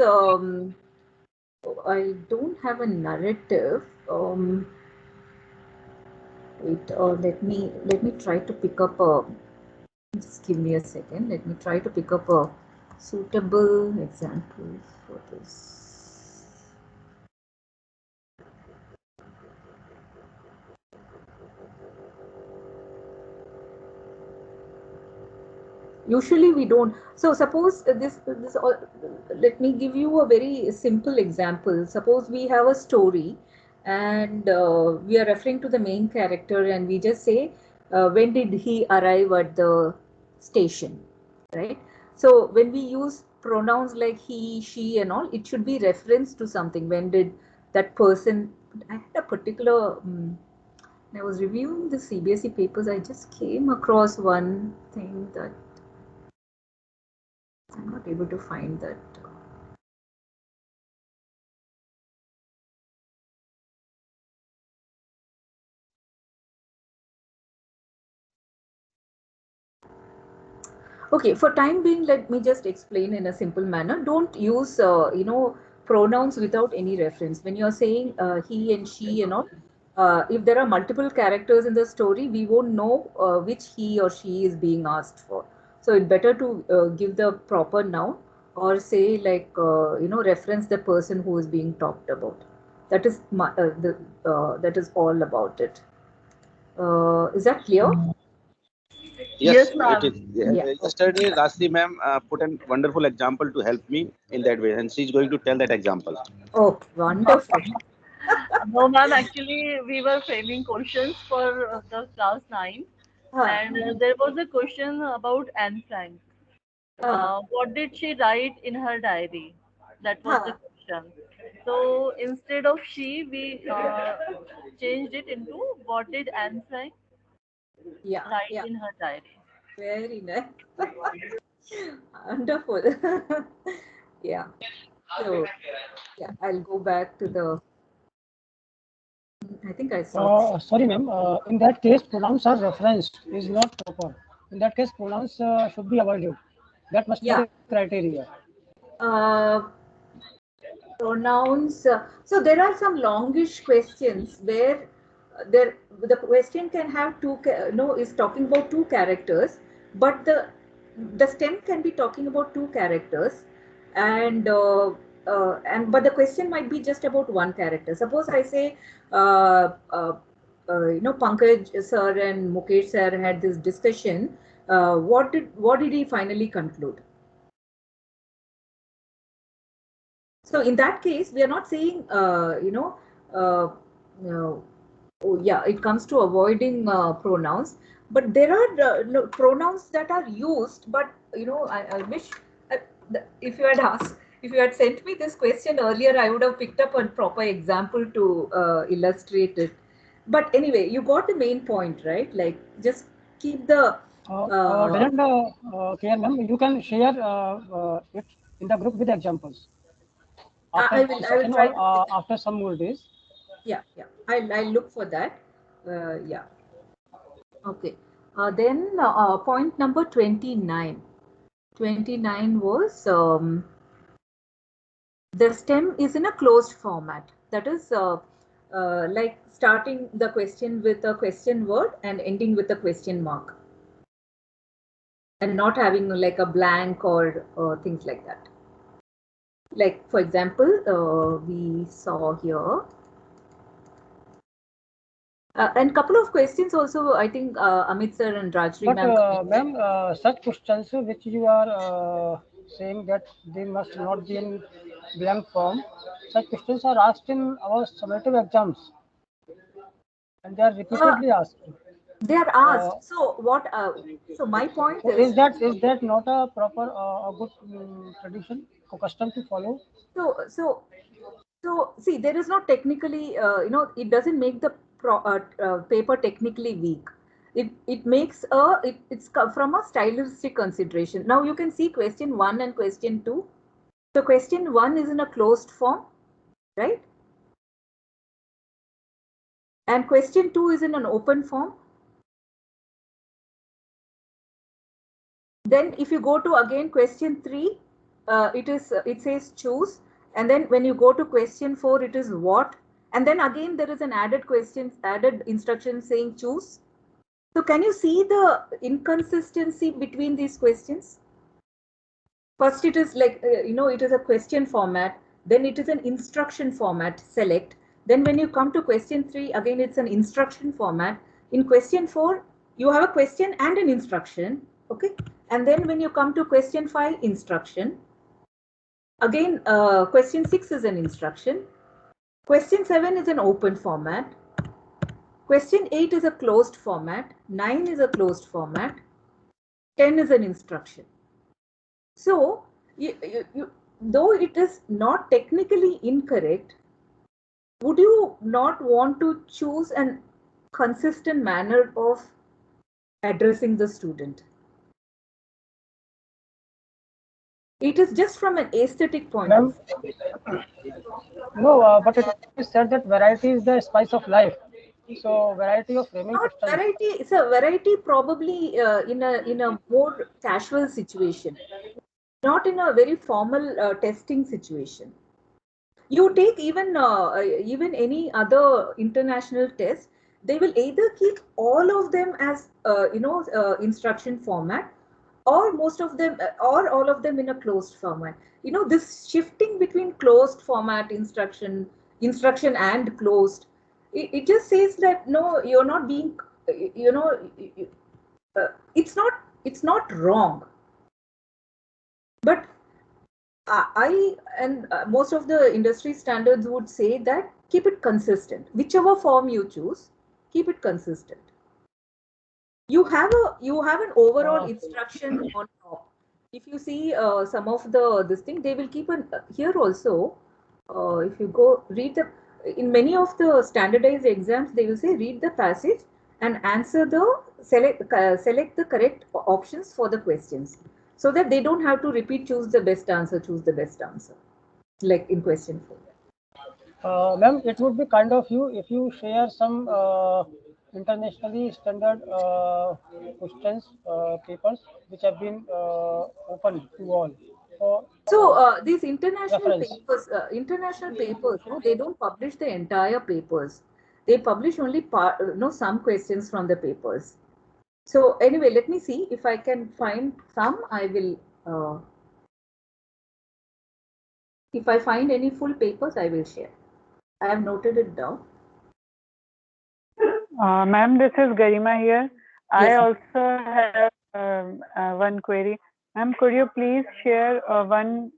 I don't have a narrative. Wait, let me try to pick up a. Just give me a second. Let me try to pick up a suitable example for this. Usually we don't. So suppose let me give you a very simple example. Suppose we have a story and we are referring to the main character and we just say, when did he arrive at the station, right? So when we use pronouns like he, she and all, it should be reference to something. When did that person, I had a particular, I was reviewing the CBSE papers, I just came across one thing that I'm not able to find that. Okay, for time being, let me just explain in a simple manner. Don't use, pronouns without any reference. When you're saying he and she, if there are multiple characters in the story, we won't know which he or she is being asked for. So it's better to give the proper noun or say like, reference the person who is being talked about. That is that is all about it. Is that clear? Yes, ma'am. it is. Yesterday, Rashmi ma'am put a wonderful example to help me in that way, and she's going to tell that example. Oh, wonderful. No, ma'am. Actually, we were framing questions for the class 9, and there was a question about Anne Frank. What did she write in her diary? That was the question. So instead of she, we changed it into what did Anne Frank write in her diary? Very nice. Wonderful. Yeah. So, yeah, I'll go back to the. I think I saw. Sorry, ma'am. In that case, pronouns are referenced is not proper. In that case, pronouns should be avoided. That must be the criteria. Pronouns. So there are some longish questions where the question can have is talking about two characters, but the stem can be talking about two characters, and but the question might be just about one character. Suppose I say, Pankaj sir and Mukesh sir had this discussion. What did he finally conclude? So in that case, we are not saying, it comes to avoiding pronouns, but there are pronouns that are used, but, I wish if you had asked, if you had sent me this question earlier, I would have picked up a proper example to illustrate it. But anyway, you got the main point, right? Like, just keep the... Clear, ma'am. You can share it in the group with examples. I will try after some more days. Yeah. I'll look for that. Yeah. Okay. Then point number 29. 29 was the stem is in a closed format. That is like starting the question with a question word and ending with a question mark, and not having like a blank or things like that. Like, for example, we saw here. And couple of questions also, I think Amit sir and Rajri ma'am. Ma'am, such questions which you are saying that they must not be in blank form, such questions are asked in our summative exams, and they are repeatedly asked. They are asked. So what? So my point is that not a proper a good tradition or custom to follow? So see, there is not technically, it doesn't make the paper technically weak. It makes it's from a stylistic consideration. Now you can see question 1 and question 2. So question 1 is in a closed form, right? And question 2 is in an open form. Then if you go to again question 3, it says choose, and then when you go to question 4, it is what, and then again there is an added instruction saying choose. So can you see the inconsistency between these questions? First it is like it is a question format, then it is an instruction format, select. Then when you come to question 3, again it's an instruction format. In question 4 you have a question and an instruction, okay? And then when you come to question 5, instruction. Again, question 6 is an instruction. Question 7 is an open format. Question 8 is a closed format. 9 is a closed format. 10 is an instruction. So, though it is not technically incorrect, would you not want to choose a consistent manner of addressing the student? It is just from an aesthetic point of view. No, but it is said that variety is the spice of life. So variety of framing. Not variety. It's a variety probably in a more casual situation, not in a very formal testing situation. You take even any other international test, they will either keep all of them as instruction format, or most of them or all of them in a closed format. This shifting between closed format instruction and closed, it just says that no, you're not being it's not wrong, but most of the industry standards would say that keep it consistent. Whichever form you choose, keep it consistent. You have an overall instruction on top. If you see some of this thing, they will keep here also. If you go read in many of the standardized exams, they will say read the passage and answer select the correct options for the questions, so that they don't have to repeat choose the best answer, like in question 4. Ma'am, it would be kind of you if you share some internationally standard questions papers which have been open to all. So these international papers, they don't publish the entire papers. They publish only some questions from the papers. So anyway, let me see if I can find some. I will. If I find any full papers, I will share. I have noted it down. Ma'am, this is Garima here. Yes. I also have one query. Ma'am, could you please share one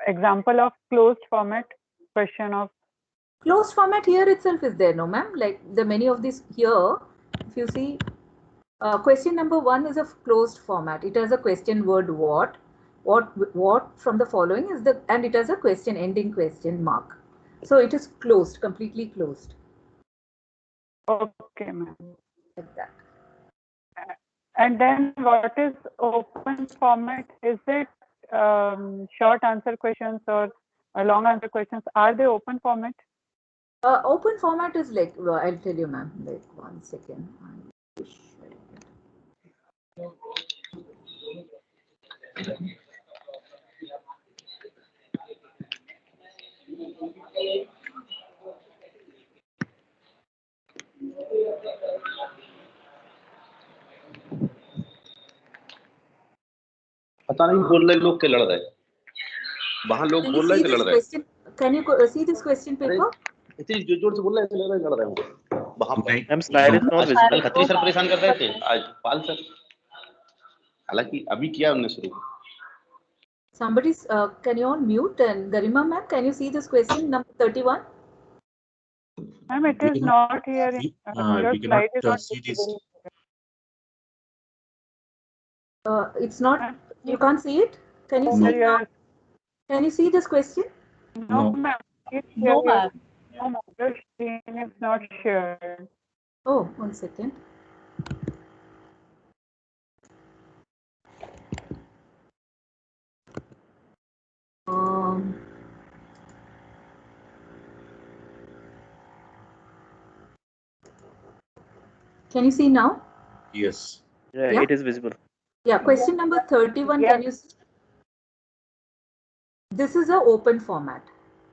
example of closed format question of? Closed format here itself is there, no ma'am? Like the many of these here, if you see, question number 1 is a closed format. It has a question word what from the following is and it has a question ending question mark. So it is closed, completely closed. Okay, ma'am. Like that. And then what is open format? Is it short answer questions or long answer questions? Are they open format? Open format is like, I'll tell you, ma'am. Like 1 second. पता नहीं बोल रहे लोग के लड़ रहे वहां लोग बोल रहे लड़ रहे Can you see this question paper? इतनी जोर से बोल रहे लड़ रहे हैं वहां पे हम slide is not visible Khatri sir परेशान कर रहे थे आज पाल सर हालांकि अभी किया उन्होंने शुरू Somebody's can you on mute? And Garima ma'am, can you see this question number 31? Ma'am, it is not here. We cannot see this. It's not. You can't see it. Can you see it now? Can you see this question? No, ma'am. No, ma'am. No, ma'am. The screen is not shared. Oh, 1 second. Can you see now? Yes. Yeah, it is visible. Yeah, question number 31. Yeah. Can you see? This is an open format.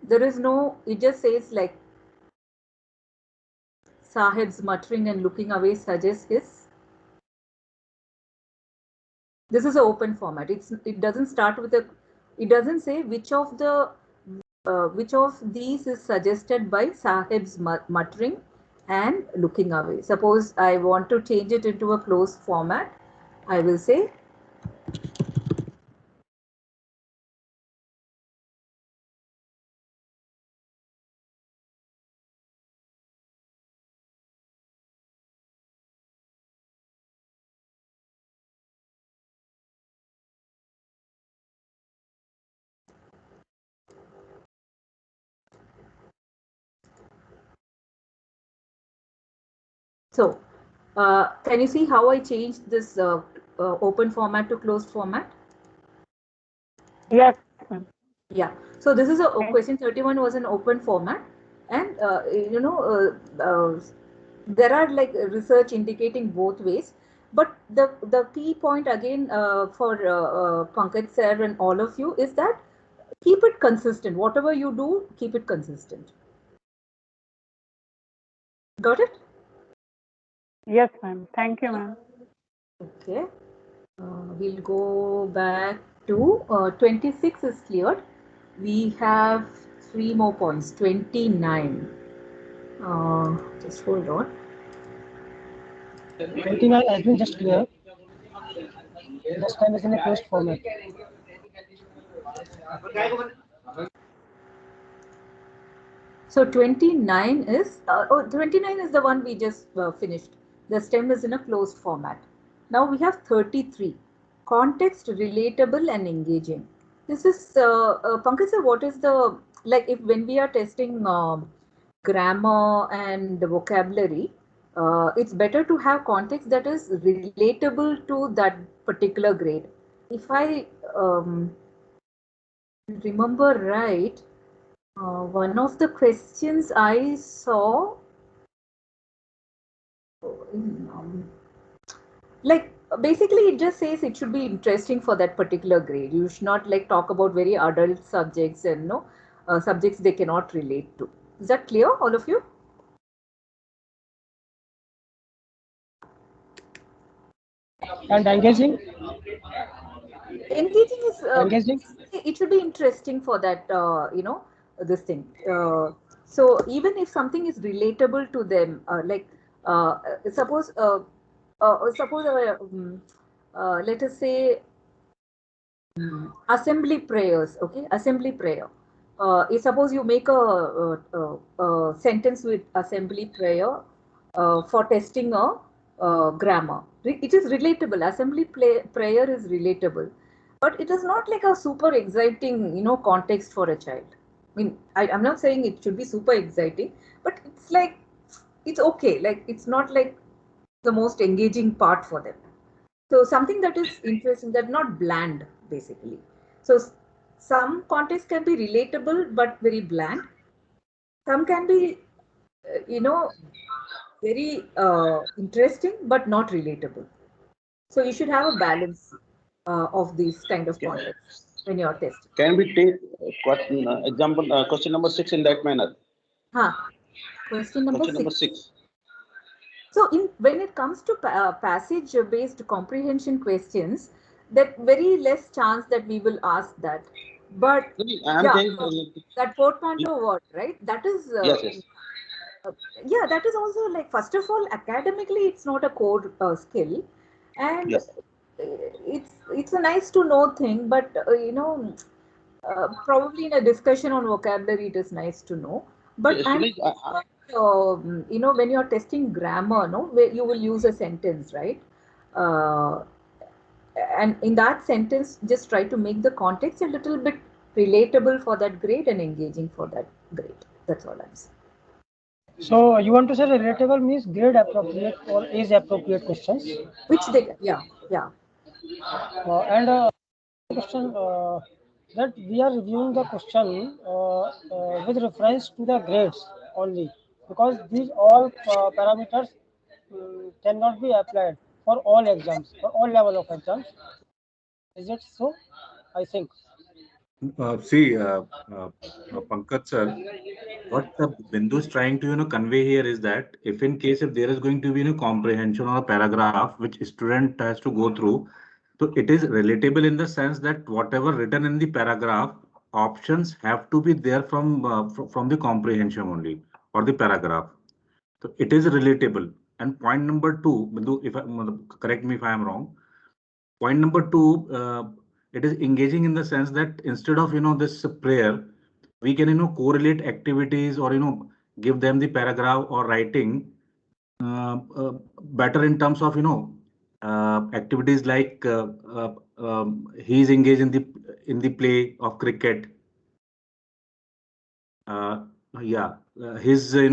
There is no, it just says like Sahib's muttering and looking away suggests his. This is an open format. It doesn't start with a, it doesn't say which of these is suggested by Sahib's muttering and looking away. Suppose I want to change it into a closed format. I will say so. Can you see how I changed this open format to closed format? Yes. Yeah. So this is a question 31 was an open format, and there are like research indicating both ways. But the key point again for Pankaj sir and all of you is that keep it consistent. Whatever you do, keep it consistent. Got it? Yes, ma'am. Thank you, ma'am. Okay. We'll go back to 26 is cleared. We have 3 more points. 29. Just hold on. 29 has been just clear. This time is in a closed format. So 29 is 29 is the one we just finished. The stem is in a closed format. Now we have 33. Context, relatable and engaging. This is Pankaj sir, what is the, like if when we are testing grammar and vocabulary, it's better to have context that is relatable to that particular grade. If I remember right, one of the questions I saw, like basically it just says it should be interesting for that particular grade. You should not like talk about very adult subjects and no subjects they cannot relate to. Is that clear, all of you? And engaging? Engaging is engaging? It should be interesting for that this thing. So even if something is relatable to them, suppose let us say assembly prayers. Okay, assembly prayer. Suppose you make a sentence with assembly prayer for testing a grammar. It is relatable. Assembly prayer is relatable, but it is not like a super exciting, context for a child. I mean, I'm not saying it should be super exciting, but it's like, it's okay. Like, it's not like the most engaging part for them. So something that is interesting, that not bland, basically. So some context can be relatable, but very bland. Some can be, very interesting, but not relatable. So you should have a balance of these kind of contexts when you're testing. Can we take example question number 6 in that manner? Question number 6. So when it comes to passage-based comprehension questions, that very less chance that we will ask that. But that portmanteau word, right? That is yes. Yeah, that is also like, first of all, academically it's not a core skill, and yes. It's a nice to know thing, but probably in a discussion on vocabulary it is nice to know. But when you're testing grammar, where you will use a sentence, right? And in that sentence, just try to make the context a little bit relatable for that grade and engaging for that grade. That's all I'm saying. So you want to say relatable means grade appropriate or age appropriate questions? Which they, yeah. And question that we are reviewing the question with reference to the grades only, because these all parameters cannot be applied for all exams, for all level of exams. Is it so? I think. Pankaj sir, what Bindu is trying to convey here is that if there is going to be comprehension or a paragraph which student has to go through, so it is relatable in the sense that whatever written in the paragraph, options have to be there from the comprehension only or the paragraph. So it is relatable. And point number two, Bindu, if correct me if I am wrong. Point number two, it is engaging in the sense that instead of this prayer, we can correlate activities or give them the paragraph or writing better in terms of activities like he is engaged in the play of cricket. Yeah, his day,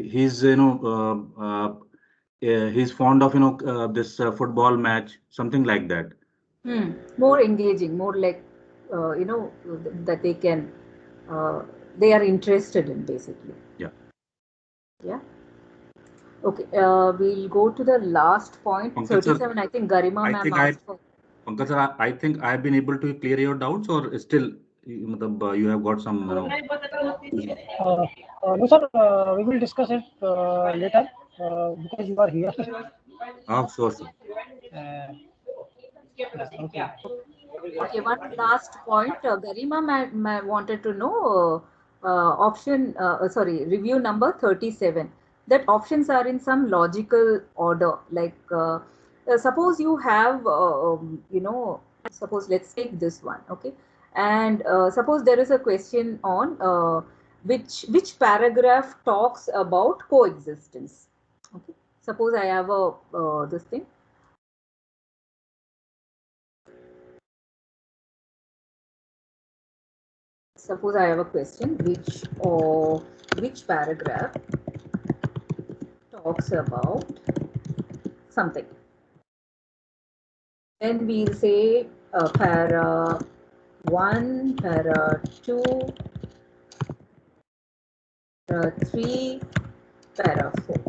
he's he's fond of this football match, something like that. More engaging, more like that they can they are interested in, basically. Yeah. Okay, we'll go to the last point, Pankaj 37. Sir, I think Garima ma'am asked for. Pankaj sir, I think I've been able to clear your doubts, or still you have got some. No, sir. We will discuss it later because you are here. Sure, sir. Okay. Okay, one last point. Garima wanted to know review number 37. That options are in some logical order. Like suppose you have, suppose let's take this one, okay? And suppose there is a question on which paragraph talks about coexistence. Okay. Suppose I have a this thing. Suppose I have a question which paragraph talks about something. Then we'll say para 1, para 2, para 3, para 4.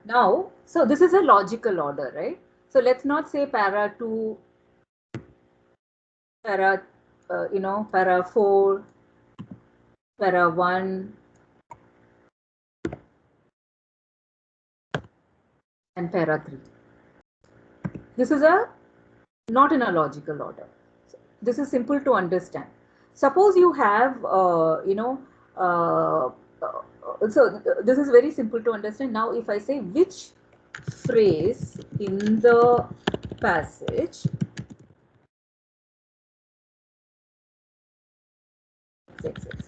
Now, so this is a logical order, right? So let's not say para 2, para para 4, para 1, and para 3. This is not in a logical order. This is simple to understand. Suppose you have, so this is very simple to understand. Now, if I say which phrase in the passage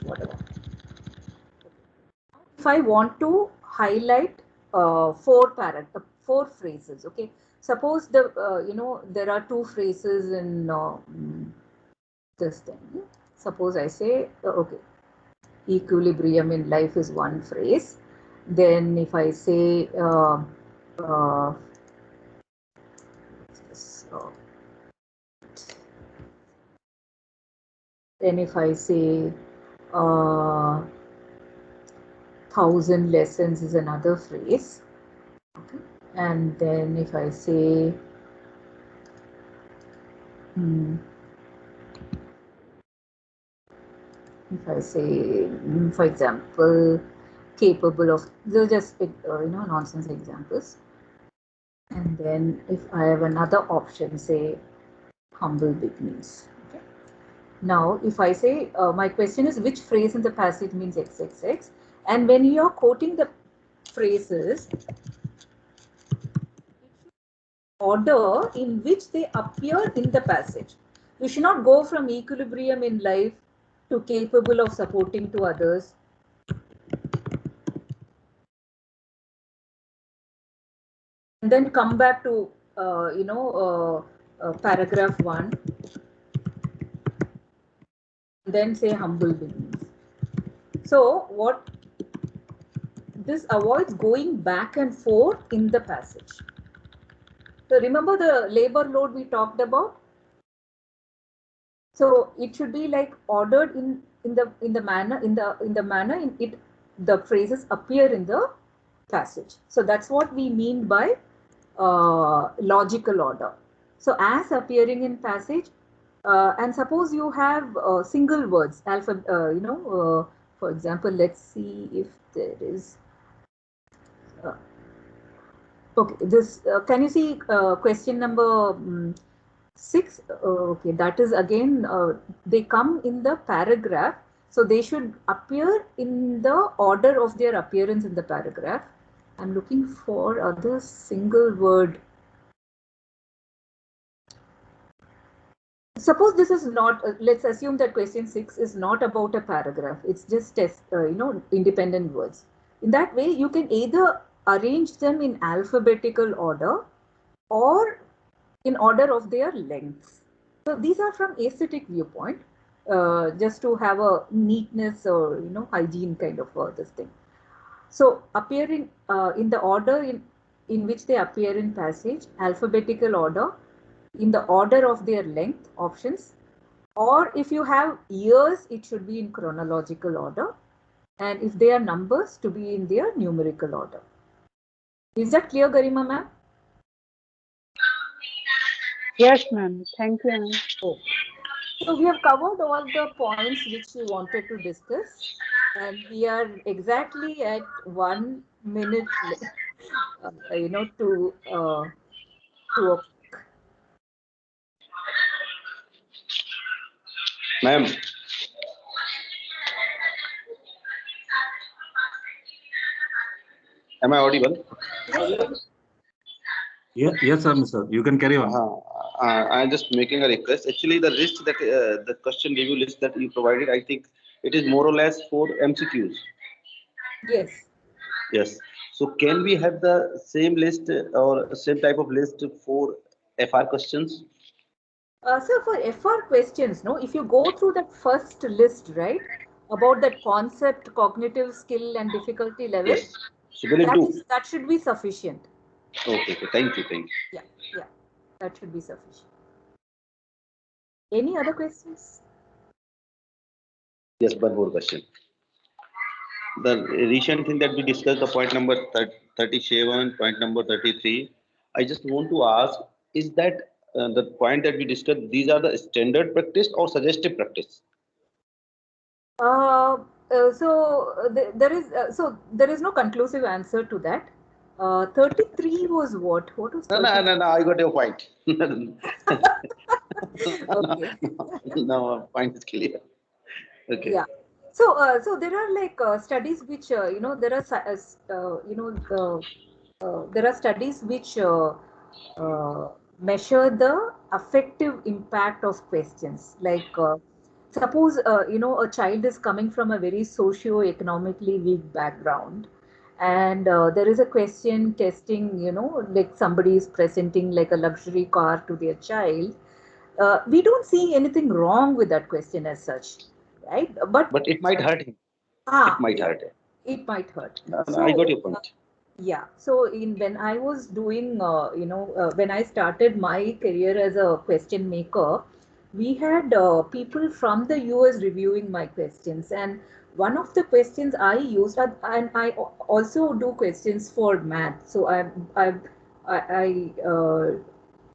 whatever. If I want to highlight four phrases, okay. Suppose there are two phrases in this thing. Suppose I say okay, equilibrium in life is one phrase. Then if I say then if I say 1,000 lessons is another phrase. Okay. And then if I say for example, capable of, they're just nonsense examples. And then if I have another option, say humble beginnings. Okay. Now, if I say my question is which phrase in the passage means XXX, and when you are quoting the phrases, order in which they appear in the passage. You should not go from equilibrium in life to capable of supporting to others. And then come back to paragraph 1. Then say humble beginnings. So what this avoids going back and forth in the passage. So remember the labor load we talked about. So it should be like ordered in the manner the phrases appear in the passage. So that's what we mean by logical order. So as appearing in passage, and suppose you have single words, for example, let's see if there is. Okay, this can you see question number 6? Okay, that is again they come in the paragraph, so they should appear in the order of their appearance in the paragraph. I'm looking for other single word. Suppose this is not, let's assume that question 6 is not about a paragraph. It's just independent words. In that way, you can either arrange them in alphabetical order or in order of their lengths. So these are from aesthetic viewpoint, just to have a neatness or hygiene kind of this thing. So appearing in the order in which they appear in passage, alphabetical order, in the order of their length options, or if you have years, it should be in chronological order, and if they are numbers, to be in their numerical order. Is that clear, Garima ma'am? Yes, ma'am. Thank you, ma'am. Okay. So we have covered all the points which we wanted to discuss, and we are exactly at 1 minute, to Ma'am. Am I audible? Yes, sir, Mr. You can carry on. I'm just making a request. Actually, the list that the question review list that you provided, I think it is more or less for MCQs. Yes. Yes. So can we have the same list or same type of list for FR questions? So for FR questions, if you go through that first list, right, about that concept, cognitive skill and difficulty level, yes. So that should be sufficient. Okay. Thank you. Yeah, that should be sufficient. Any other questions? Yes, one more question. The recent thing that we discussed, the point number 37, point number 33, I just want to ask, is that the point that we discussed, these are the standard practice or suggestive practice? There is no conclusive answer to that. 33 was what? What was 33? No, I got your point. Okay. No, point is clear. Okay. Yeah. So there are studies which there are studies which measure the affective impact of questions. Like suppose a child is coming from a very socio-economically weak background, and there is a question testing, like somebody is presenting like a luxury car to their child. We don't see anything wrong with that question as such. Right, but it might hurt him. It might hurt him. It might hurt. No, I got your point. Yeah. So when I was doing, when I started my career as a question maker, we had people from the US reviewing my questions, and one of the questions I used, and I also do questions for math. So I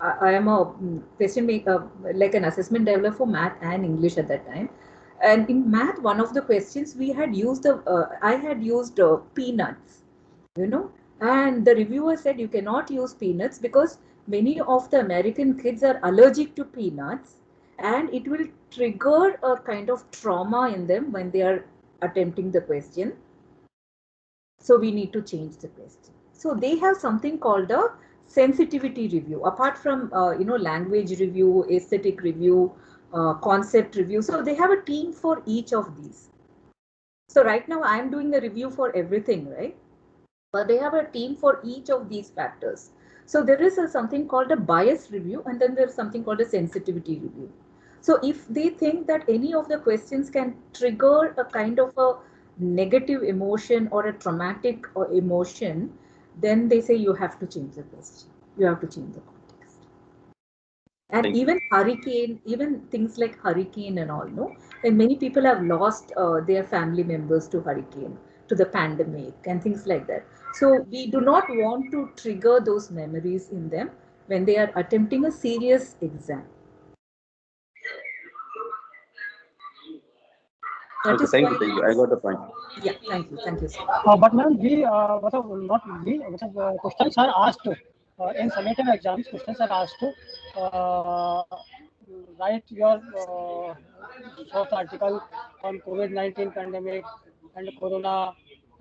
am a question maker, like an assessment developer for math and English at that time. And in math, one of the questions we had used, I had used peanuts, and the reviewer said you cannot use peanuts because many of the American kids are allergic to peanuts, and it will trigger a kind of trauma in them when they are attempting the question. So we need to change the question. So they have something called a sensitivity review, apart from language review, aesthetic review, concept review. So they have a team for each of these. So right now I'm doing a review for everything, right? But they have a team for each of these factors. So there is something called a bias review, and then there's something called a sensitivity review. So if they think that any of the questions can trigger a kind of a negative emotion or a traumatic emotion, then they say you have to change the question. You have to change the context. And even hurricane, even things like hurricane and all, and many people have lost their family members to hurricane. to the pandemic and things like that. So we do not want to trigger those memories in them when they are attempting a serious exam. That okay, thank you. I got the point. Yeah, thank you, sir. But ma'am, questions are asked in summative exams. Questions are asked to write your short article on COVID-19 pandemic and corona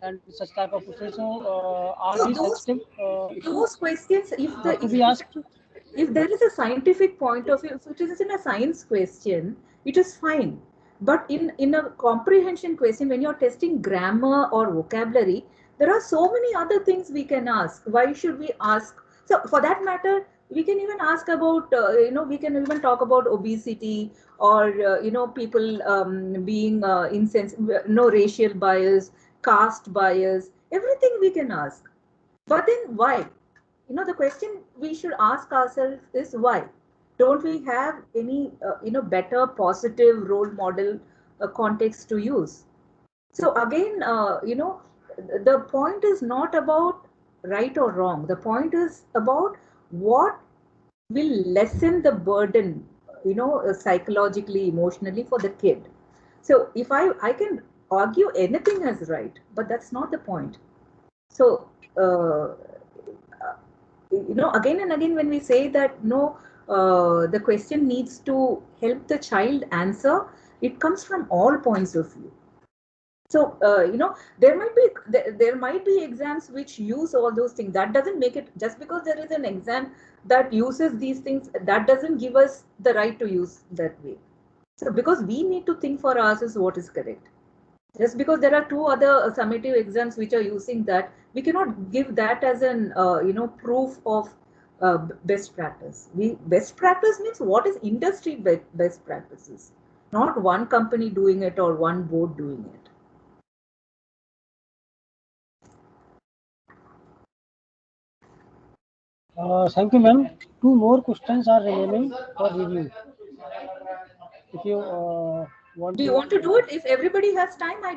and such type of questions. So, are these sensitive? Those questions, if there is a scientific point of view, if it is in a science question, it is fine. But in a comprehension question, when you're testing grammar or vocabulary, there are so many other things we can ask. Why should we ask? So for that matter, we can even ask about, we can even talk about obesity or, people being no racial bias, caste bias, everything we can ask. But then why? The question we should ask ourselves is why? Don't we have any better positive role model context to use? So again, the point is not about right or wrong. The point is about what will lessen the burden, psychologically, emotionally for the kid. So if I can argue anything as right, but that's not the point. So again and again, when we say that the question needs to help the child answer, it comes from all points of view. So there might be exams which use all those things. That doesn't make it, just because there is an exam that uses these things, that doesn't give us the right to use that way. So because we need to think for ourselves what is correct. Just because there are two other summative exams which are using that, we cannot give that as an proof of best practice. Best practice means what is industry best practices, not one company doing it or one board doing it. Thank you, ma'am. Two more questions are remaining for review. If you want do you want to do it? If everybody has time, I don't.